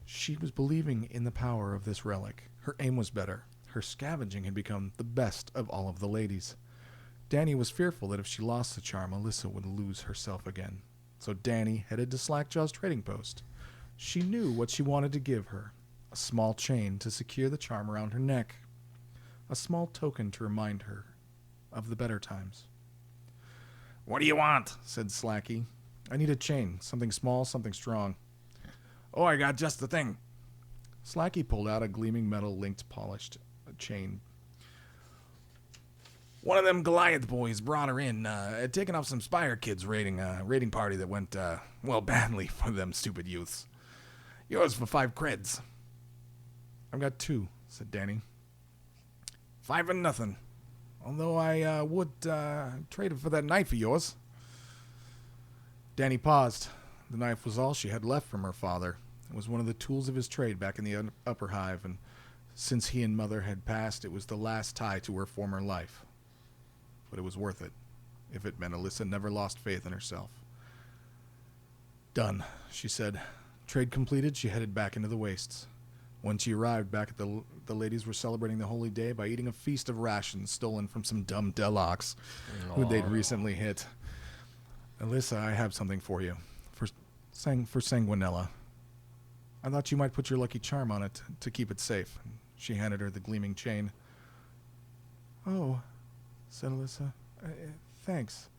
She was believing in the power of this relic. Her aim was better. Her scavenging had become the best of all of the ladies. Danny was fearful that if she lost the charm, Alyssa would lose herself again. So Danny headed to Slackjaw's trading post. She knew what she wanted to give her. A small chain to secure the charm around her neck. A small token to remind her of the better times. "What do you want?" said Slacky. "I need a chain. Something small, something strong." "Oh, I got just the thing." Slacky pulled out a gleaming metal linked polished chain. "One of them Goliath boys brought her in, taking off some Spire kids raiding party that went, badly for them stupid youths. Yours for 5 creds. "I've got 2, said Danny. 5 and nothing. Although I would trade it for that knife of yours." Danny paused. The knife was all she had left from her father. It was one of the tools of his trade back in the upper hive, and since he and Mother had passed, it was the last tie to her former life. But it was worth it, if it meant Alyssa never lost faith in herself. "Done," she said. Trade completed, she headed back into the wastes. When she arrived back at the ladies were celebrating the holy day by eating a feast of rations stolen from some dumb Delocs who they'd recently hit. "Alyssa, I have something for you. For Sanguinella. I thought you might put your lucky charm on it to keep it safe." She handed her the gleaming chain. "Oh," said Alyssa. "Thanks.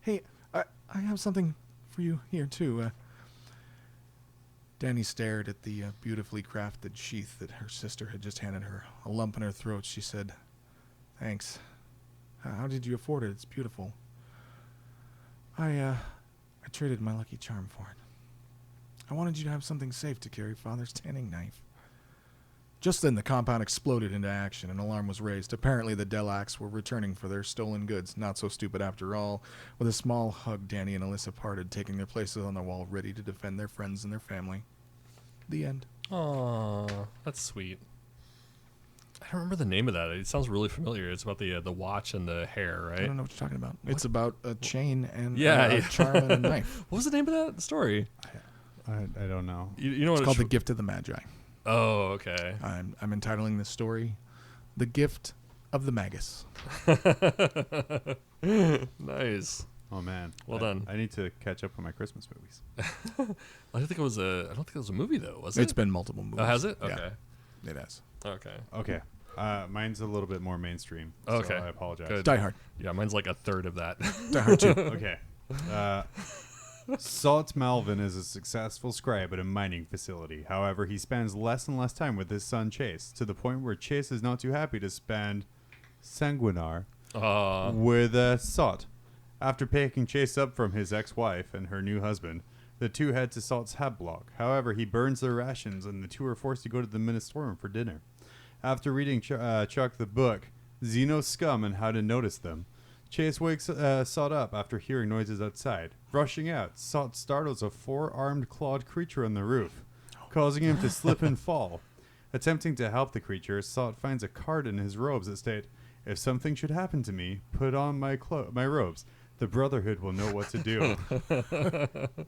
Hey, I have something for you here, too." Danny stared at the beautifully crafted sheath that her sister had just handed her. A lump in her throat, she said, "Thanks. How did you afford it? It's beautiful." I traded my lucky charm for it. I wanted you to have something safe to carry Father's tanning knife." Just then, the compound exploded into action. An alarm was raised. Apparently, the Delacs were returning for their stolen goods. Not so stupid after all. With a small hug, Danny and Alyssa parted, taking their places on the wall, ready to defend their friends and their family. The end. Aw, that's sweet. I don't remember the name of that. It sounds really familiar. It's about the watch and the hair, right? I don't know what you're talking about. It's about a chain and Yeah, a yeah. charm and a knife. What was the name of that story? I don't know. You know what It's called The Gift of the Magi. Oh, okay. I'm entitling this story The Gift of the Magus. Nice. Oh man. Well done. I need to catch up on my Christmas movies. I don't think it was a movie though, was it? It's been multiple movies. Oh, has it? Yeah, Okay. it has. Okay. Okay. Mine's a little bit more mainstream. Okay. So I apologize. Good. Die Hard. Yeah, mine's like a third of that. Die Hard 2. Okay. Salt Malvin is a successful scribe at a mining facility. However, he spends less and less time with his son Chase, to the point where Chase is not too happy to spend Sanguinar with Salt. After picking Chase up from his ex-wife and her new husband, the two head to Salt's hab block. However, he burns their rations, and the two are forced to go to the Ministerium for dinner. After reading Chuck the book, Xeno's Scum and How to Notice Them, Chase wakes Salt up after hearing noises outside. Rushing out, Salt startles a 4-armed clawed creature on the roof, causing him to slip and fall. Attempting to help the creature, Salt finds a card in his robes that state, "If something should happen to me, put on my robes. The Brotherhood will know what to do."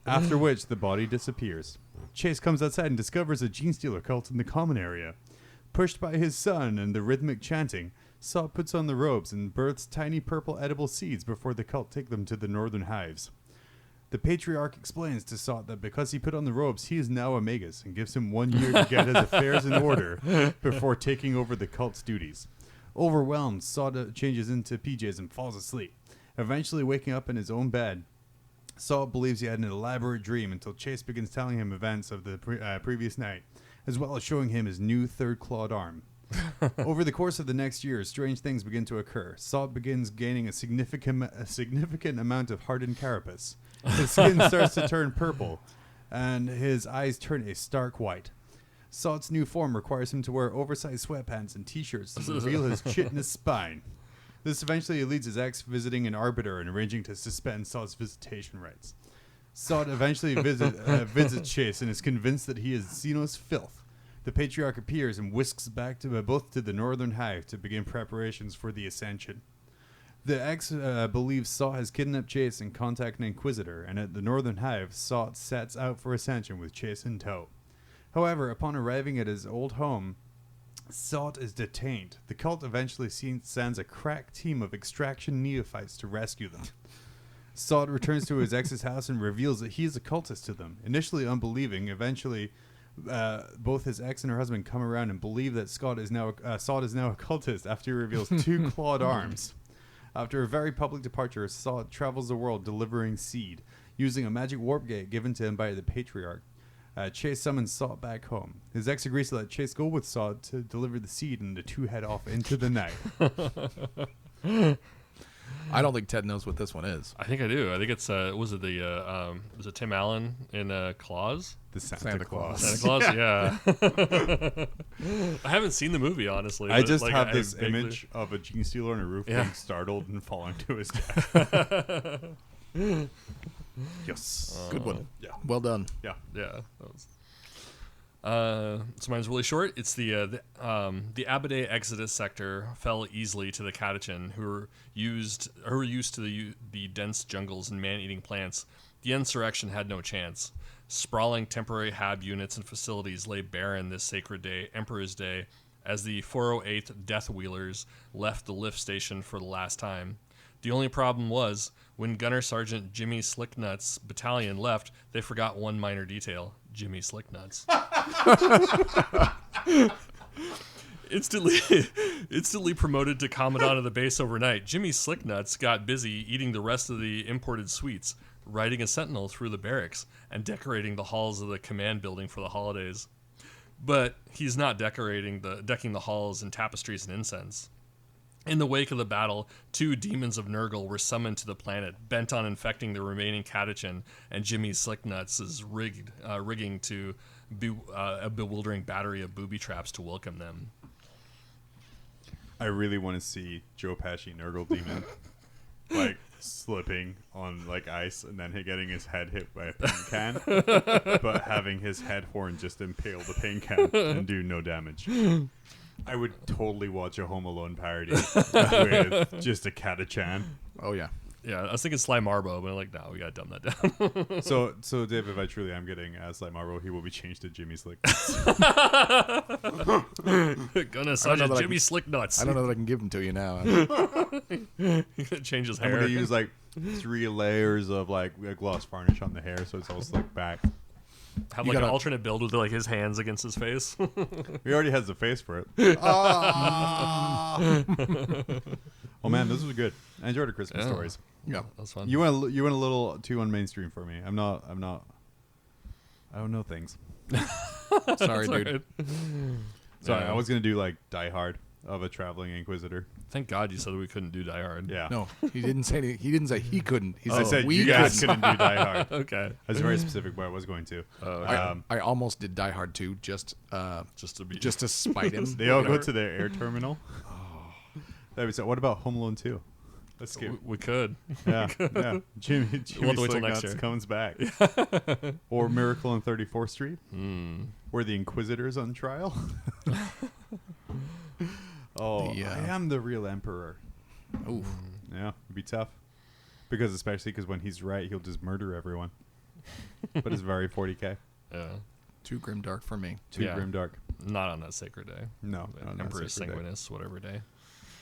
After which, the body disappears. Chase comes outside and discovers a gene stealer cult in the common area. Pushed by his son and the rhythmic chanting, Salt puts on the robes and births tiny purple edible seeds before the cult take them to the northern hives. The patriarch explains to Salt that because he put on the robes, he is now a magus, and gives him 1 year to get his affairs in order before taking over the cult's duties. Overwhelmed, Salt changes into PJs and falls asleep, eventually waking up in his own bed. Salt believes he had an elaborate dream until Chase begins telling him events of the previous night, as well as showing him his new third-clawed arm. Over the course of the next year, strange things begin to occur. Salt begins gaining a significant amount of hardened carapace. His skin starts to turn purple, and his eyes turn a stark white. Salt's new form requires him to wear oversized sweatpants and t-shirts to reveal his chitinous spine. This eventually leads his ex visiting an arbiter and arranging to suspend Salt's visitation rights. Salt eventually visits Chase and is convinced that he is Xeno's filth. The patriarch appears and whisks back both to the northern hive to begin preparations for the ascension. The ex believes Salt has kidnapped Chase and contacted an inquisitor, and at the northern hive, Salt sets out for ascension with Chase in tow. However, upon arriving at his old home, Salt is detained. The cult eventually sends a crack team of extraction neophytes to rescue them. Salt returns to his ex's house and reveals that he is a cultist to them. Initially unbelieving, eventually both his ex and her husband come around and believe that Salt is now a cultist after he reveals 2 clawed arms. After a very public departure, Salt travels the world delivering seed, using a magic warp gate given to him by the patriarch. Chase summons Salt back home. His ex agrees to let Chase go with Salt to deliver the seed, and the two head off into the night. I don't think Ted knows what this one is. I think I do. I think it's was it Tim Allen in Claus? The Santa Claus. Santa Claus, yeah. I haven't seen the movie, honestly. I just have this image of a gene stealer on a roof being startled and falling to his death. Yes. Good one. Yeah. Well done. Yeah. Yeah. That was. So mine's really short. It's the Abiday Exodus sector fell easily to the Catachan, who were used to the dense jungles and man-eating plants. The insurrection had no chance. Sprawling temporary hab units and facilities lay barren this sacred day, Emperor's Day, as the 408th Death Wheelers left the lift station for the last time. The only problem was, when Gunner Sergeant Jimmy Slicknuts' battalion left, they forgot one minor detail: Jimmy Slicknuts. Instantly promoted to commandant of the base overnight, Jimmy Slicknuts got busy eating the rest of the imported sweets, riding a sentinel through the barracks, and decorating the halls of the command building for the holidays. But he's not decking the halls in tapestries and incense. In the wake of the battle, 2 demons of Nurgle were summoned to the planet, bent on infecting the remaining Catachan, and Jimmy Slicknuts' rigging to a bewildering battery of booby traps to welcome them. I really want to see Joe Pesci Nurgle Demon like slipping on like ice and then getting his head hit by a paint can, but having his head horn just impale the paint can and do no damage. I would totally watch a Home Alone parody with just a Catachan. Oh yeah. Yeah, I was thinking Sly Marbo, but I'm like, no, we gotta dumb that down. So Dave, if I truly am getting Sly Marbo, he will be changed to Jimmy Slick. Gonna Sergeant Jimmy Slicknuts. I don't know that I can give him to you now. You gotta change his hair. I'm gonna use like 3 layers of like a gloss varnish on the hair, so it's all slicked back. Have like an alternate build with like his hands against his face. He already has the face for it. Oh man, this was good. I enjoyed the Christmas stories. Yeah, that's fun. You went a little too on mainstream for me. I don't know things. Sorry, dude. Right. Sorry, I was gonna do like Die Hard of a traveling inquisitor. Thank God you said we couldn't do Die Hard. Yeah. No, he didn't say he didn't say he couldn't. He I said we you guys couldn't do Die Hard. Okay. I was very specific where I was going to. I almost did Die Hard 2 just to spite him. They all go to their air terminal. That was it. What about Home Alone 2? Let's skip. We could. Yeah, yeah. Jimmy We'll have to wait till next Slicknuts year. comes back. Or Miracle on 34th Street, where the Inquisitor's on trial. I am the real emperor. Oof. Yeah, it'd be tough. Especially because when he's right, he'll just murder everyone. But it's very 40K. Yeah. Too grimdark for me. Too grimdark. Not on that sacred day. No. Emperor Sanguinus, whatever day.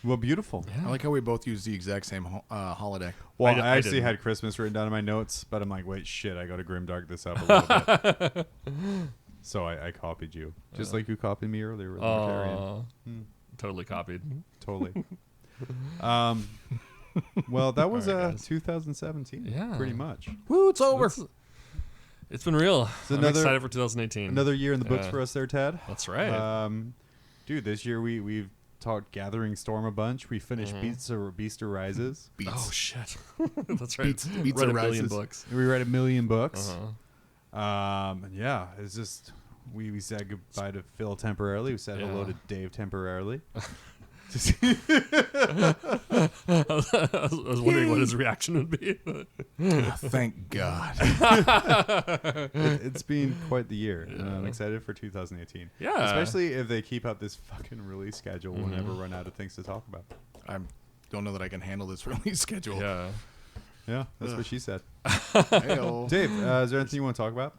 Well, beautiful. I like how we both use the exact same holiday. Well, I actually didn't. had Christmas written down in my notes, but I'm like, wait, shit, I got to grimdark this up a little bit. So I copied you. Just like you copied me earlier with Libertarian. Totally copied. Totally. Well, that was All right, guys. 2017. Yeah. Pretty much. Woo, it's over. It's been real. I'm another- excited for 2018. Another year in the books Yeah. for us there, Tad. That's right. Dude, this year we've talked Gathering Storm a bunch. We finished Beast Arises. Oh, shit. That's right. Beats Read a Arises. million books. We read 1 million books. Uh-huh. Yeah, it's just we said goodbye to Phil temporarily. We said hello Yeah. to Dave temporarily. I was wondering what his reaction would be. Thank God. It's been quite the year. And I'm excited for 2018. Yeah. Especially if they keep up this fucking release schedule. We'll never run out of things to talk about. I don't know that I can handle this release schedule. Yeah. Yeah, that's what she said. Heyo. Dave, is there anything you want to talk about?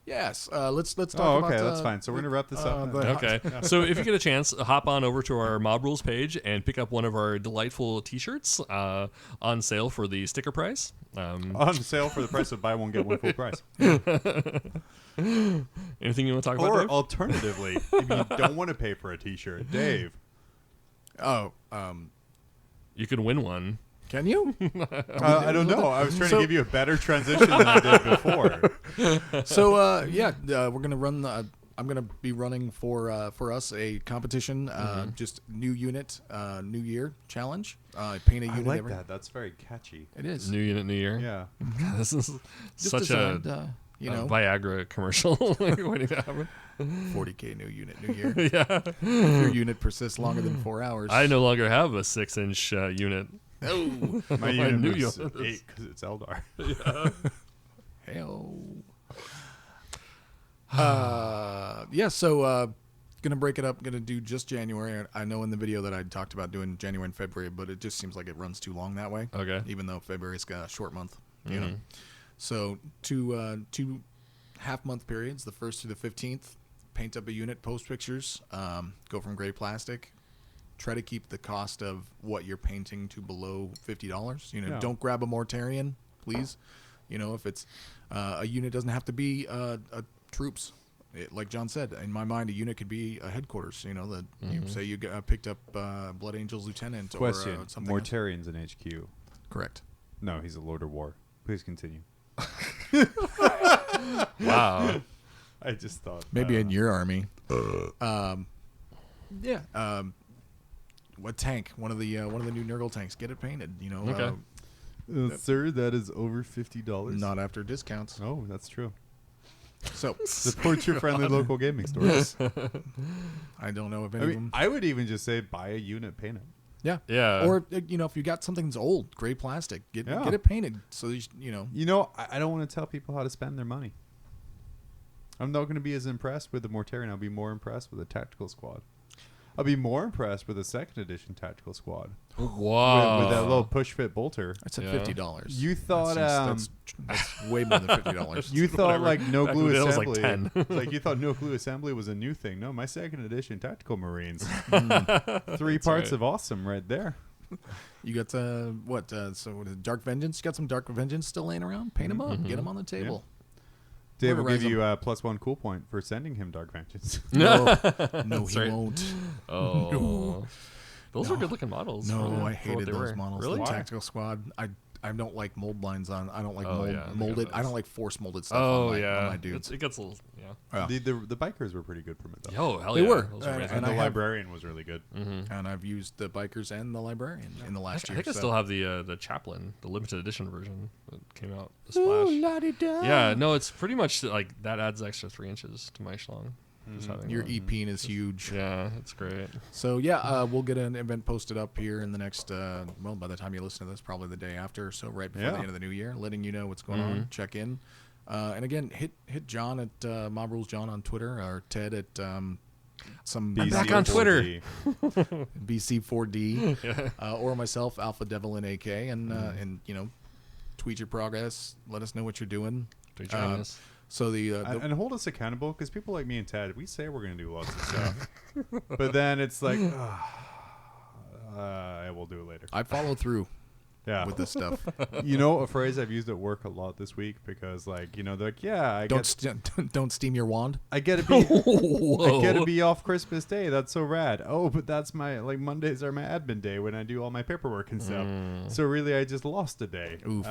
Yes. Let's talk Oh, about. okay, that's fine. So we're gonna wrap this up. then. Okay. So if you get a chance, hop on over to our Mob Rules page and pick up one of our delightful T-shirts on sale for the sticker price. On sale for the price of buy one get one full price. Anything you want to talk about, Or Dave? alternatively, if you don't want to pay for a T-shirt, Dave. You can win one. Can you? I don't know. I was trying to give you a better transition than I did before. So we're gonna run. I'm gonna be running for us a competition. Just new unit, new year challenge. Paint a I unit. like every. that. That's very catchy. It is. New unit, new year. Yeah. This is Just such designed, a Viagra commercial waiting to happen. 40K new unit, new year. Yeah. If your unit persists longer than 4 hours. I no longer have a 6-inch unit. Oh, My I unit knew moves you- 8 because it's Eldar. hell. So gonna break it up. Gonna do just January. I know in the video that I talked about doing January and February, but it just seems like it runs too long that way. Okay. Even though February's got a short month, you know. So two half-month periods, the 1st through the 15th. Paint up a unit, post pictures. Go from gray plastic. Try to keep the cost of what you're painting to below $50. You know, Yeah. don't grab a Mortarian, please. You know, if it's a unit, doesn't have to be troops. Like John said, in my mind, a unit could be a headquarters. You know, that you say you picked up Blood Angels Lieutenant Question: or something. else. Mortarian's in HQ. Correct. No, he's a Lord of War. Please continue. Wow. I just thought Maybe in your army. Yeah. What tank? One of the new Nurgle tanks. Get it painted. You know. Okay. sir, that is over $50. Not after discounts. Oh, that's true. So Support your friendly local gaming stores. I don't know if any I of mean, them. I would even just say buy a unit, paint it. Yeah. Yeah. Or you know, if you got something that's old, gray plastic, get Yeah. it painted. So you know. You know, I don't want to tell people how to spend their money. I'm not going to be as impressed with the Mortarian. I'll be more impressed with a tactical squad. I'll be more impressed with a 2nd edition tactical squad. Wow. With that little push fit bolter. I said Yeah. $50. You thought that's way more than $50. you thought like no Back glue in the day, it was like assembly. 10. Like you thought no glue assembly was a new thing. No, my 2nd edition tactical marines. 3 parts right. of awesome right there. You got what? So what is it, Dark Vengeance? You got some Dark Vengeance still laying around? Paint them up. Get them on the table. Dave will give you a +1 cool point for sending him Dark Vengeance. No, he right. won't. Oh. No. Those are good-looking models. No, I for what hated they those were. models. Really? The Tactical Squad. I don't like mold lines on. I don't like yeah, molded. I don't like force molded stuff on my dudes. It gets a little, yeah. The bikers were pretty good from it, though. Yo, hell They yeah. were. Those are amazing. And the librarian was really good. And I've used the bikers and the librarian in the last year. I think I still have the Chaplain, the limited edition version that came out. The Splash. Yeah, no, it's pretty much like that adds extra 3 inches to my schlong. Your EP is huge. Yeah, it's great. So we'll get an event posted up here in the next. By the time you listen to this, probably the day after. So right before the end of the new year, letting you know what's going on. Check in, and again, hit John at Mob Rules John on Twitter, or Ted at some. I'm back on Twitter. BC4D, or myself, Alpha Devil in AK, and tweet your progress. Let us know what you're doing. Tweet your honest. So and hold us accountable, because people like me and Ted, we say we're going to do lots of stuff, but then it's like, we'll do it later. I follow through. With this stuff. A phrase I've used at work a lot this week, because they're like, don't steam your wand. I get to be off Christmas Day. That's so rad. Oh, but that's my Mondays are my admin day when I do all my paperwork and stuff. So really, I just lost a day. Oof.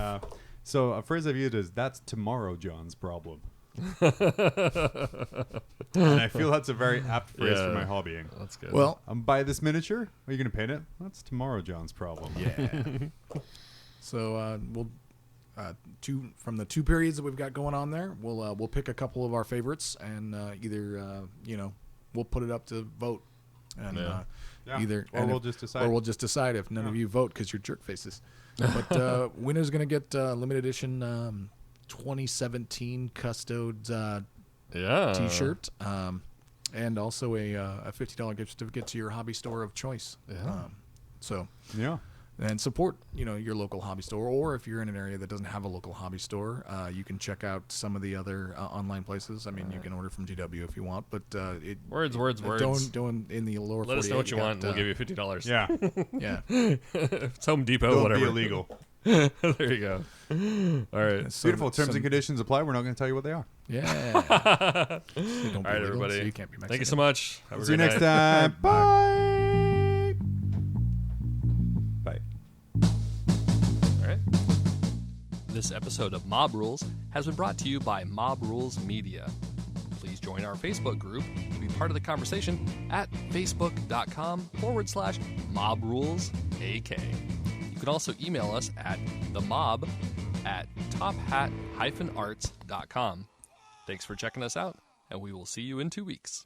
So a phrase I've used is, that's tomorrow John's problem. And I feel that's a very apt phrase for my hobbying. That's good. Well, buy this miniature. Are you going to paint it? That's tomorrow John's problem. Yeah. So we'll from the 2 periods that we've got going on there, we'll pick a couple of our favorites, and either we'll put it up to vote, and we'll just decide if none of you vote because you're jerk faces. But winner's going to get limited edition 2017 Custodes T-shirt, and also a $50 gift certificate to your hobby store of choice. And support your local hobby store, or if you're in an area that doesn't have a local hobby store, you can check out some of the other online places. I mean, you can order from GW if you want, but words. Don't in the lower. Let us know what you want. We'll give you $50. Yeah, yeah. It's Home Depot, Don't whatever. be illegal. There you go. All right. Beautiful. Terms and conditions apply. We're not going to tell you what they are. Yeah. All right, everybody. So you can't be Mexican. Thank you so much. Have a See you great next night. time. Bye. Bye. All right. This episode of Mob Rules has been brought to you by Mob Rules Media. Please join our Facebook group to be part of the conversation at facebook.com/MobRulesAK. You can also email us at themob@tophat-arts.com. Thanks for checking us out, and we will see you in 2 weeks.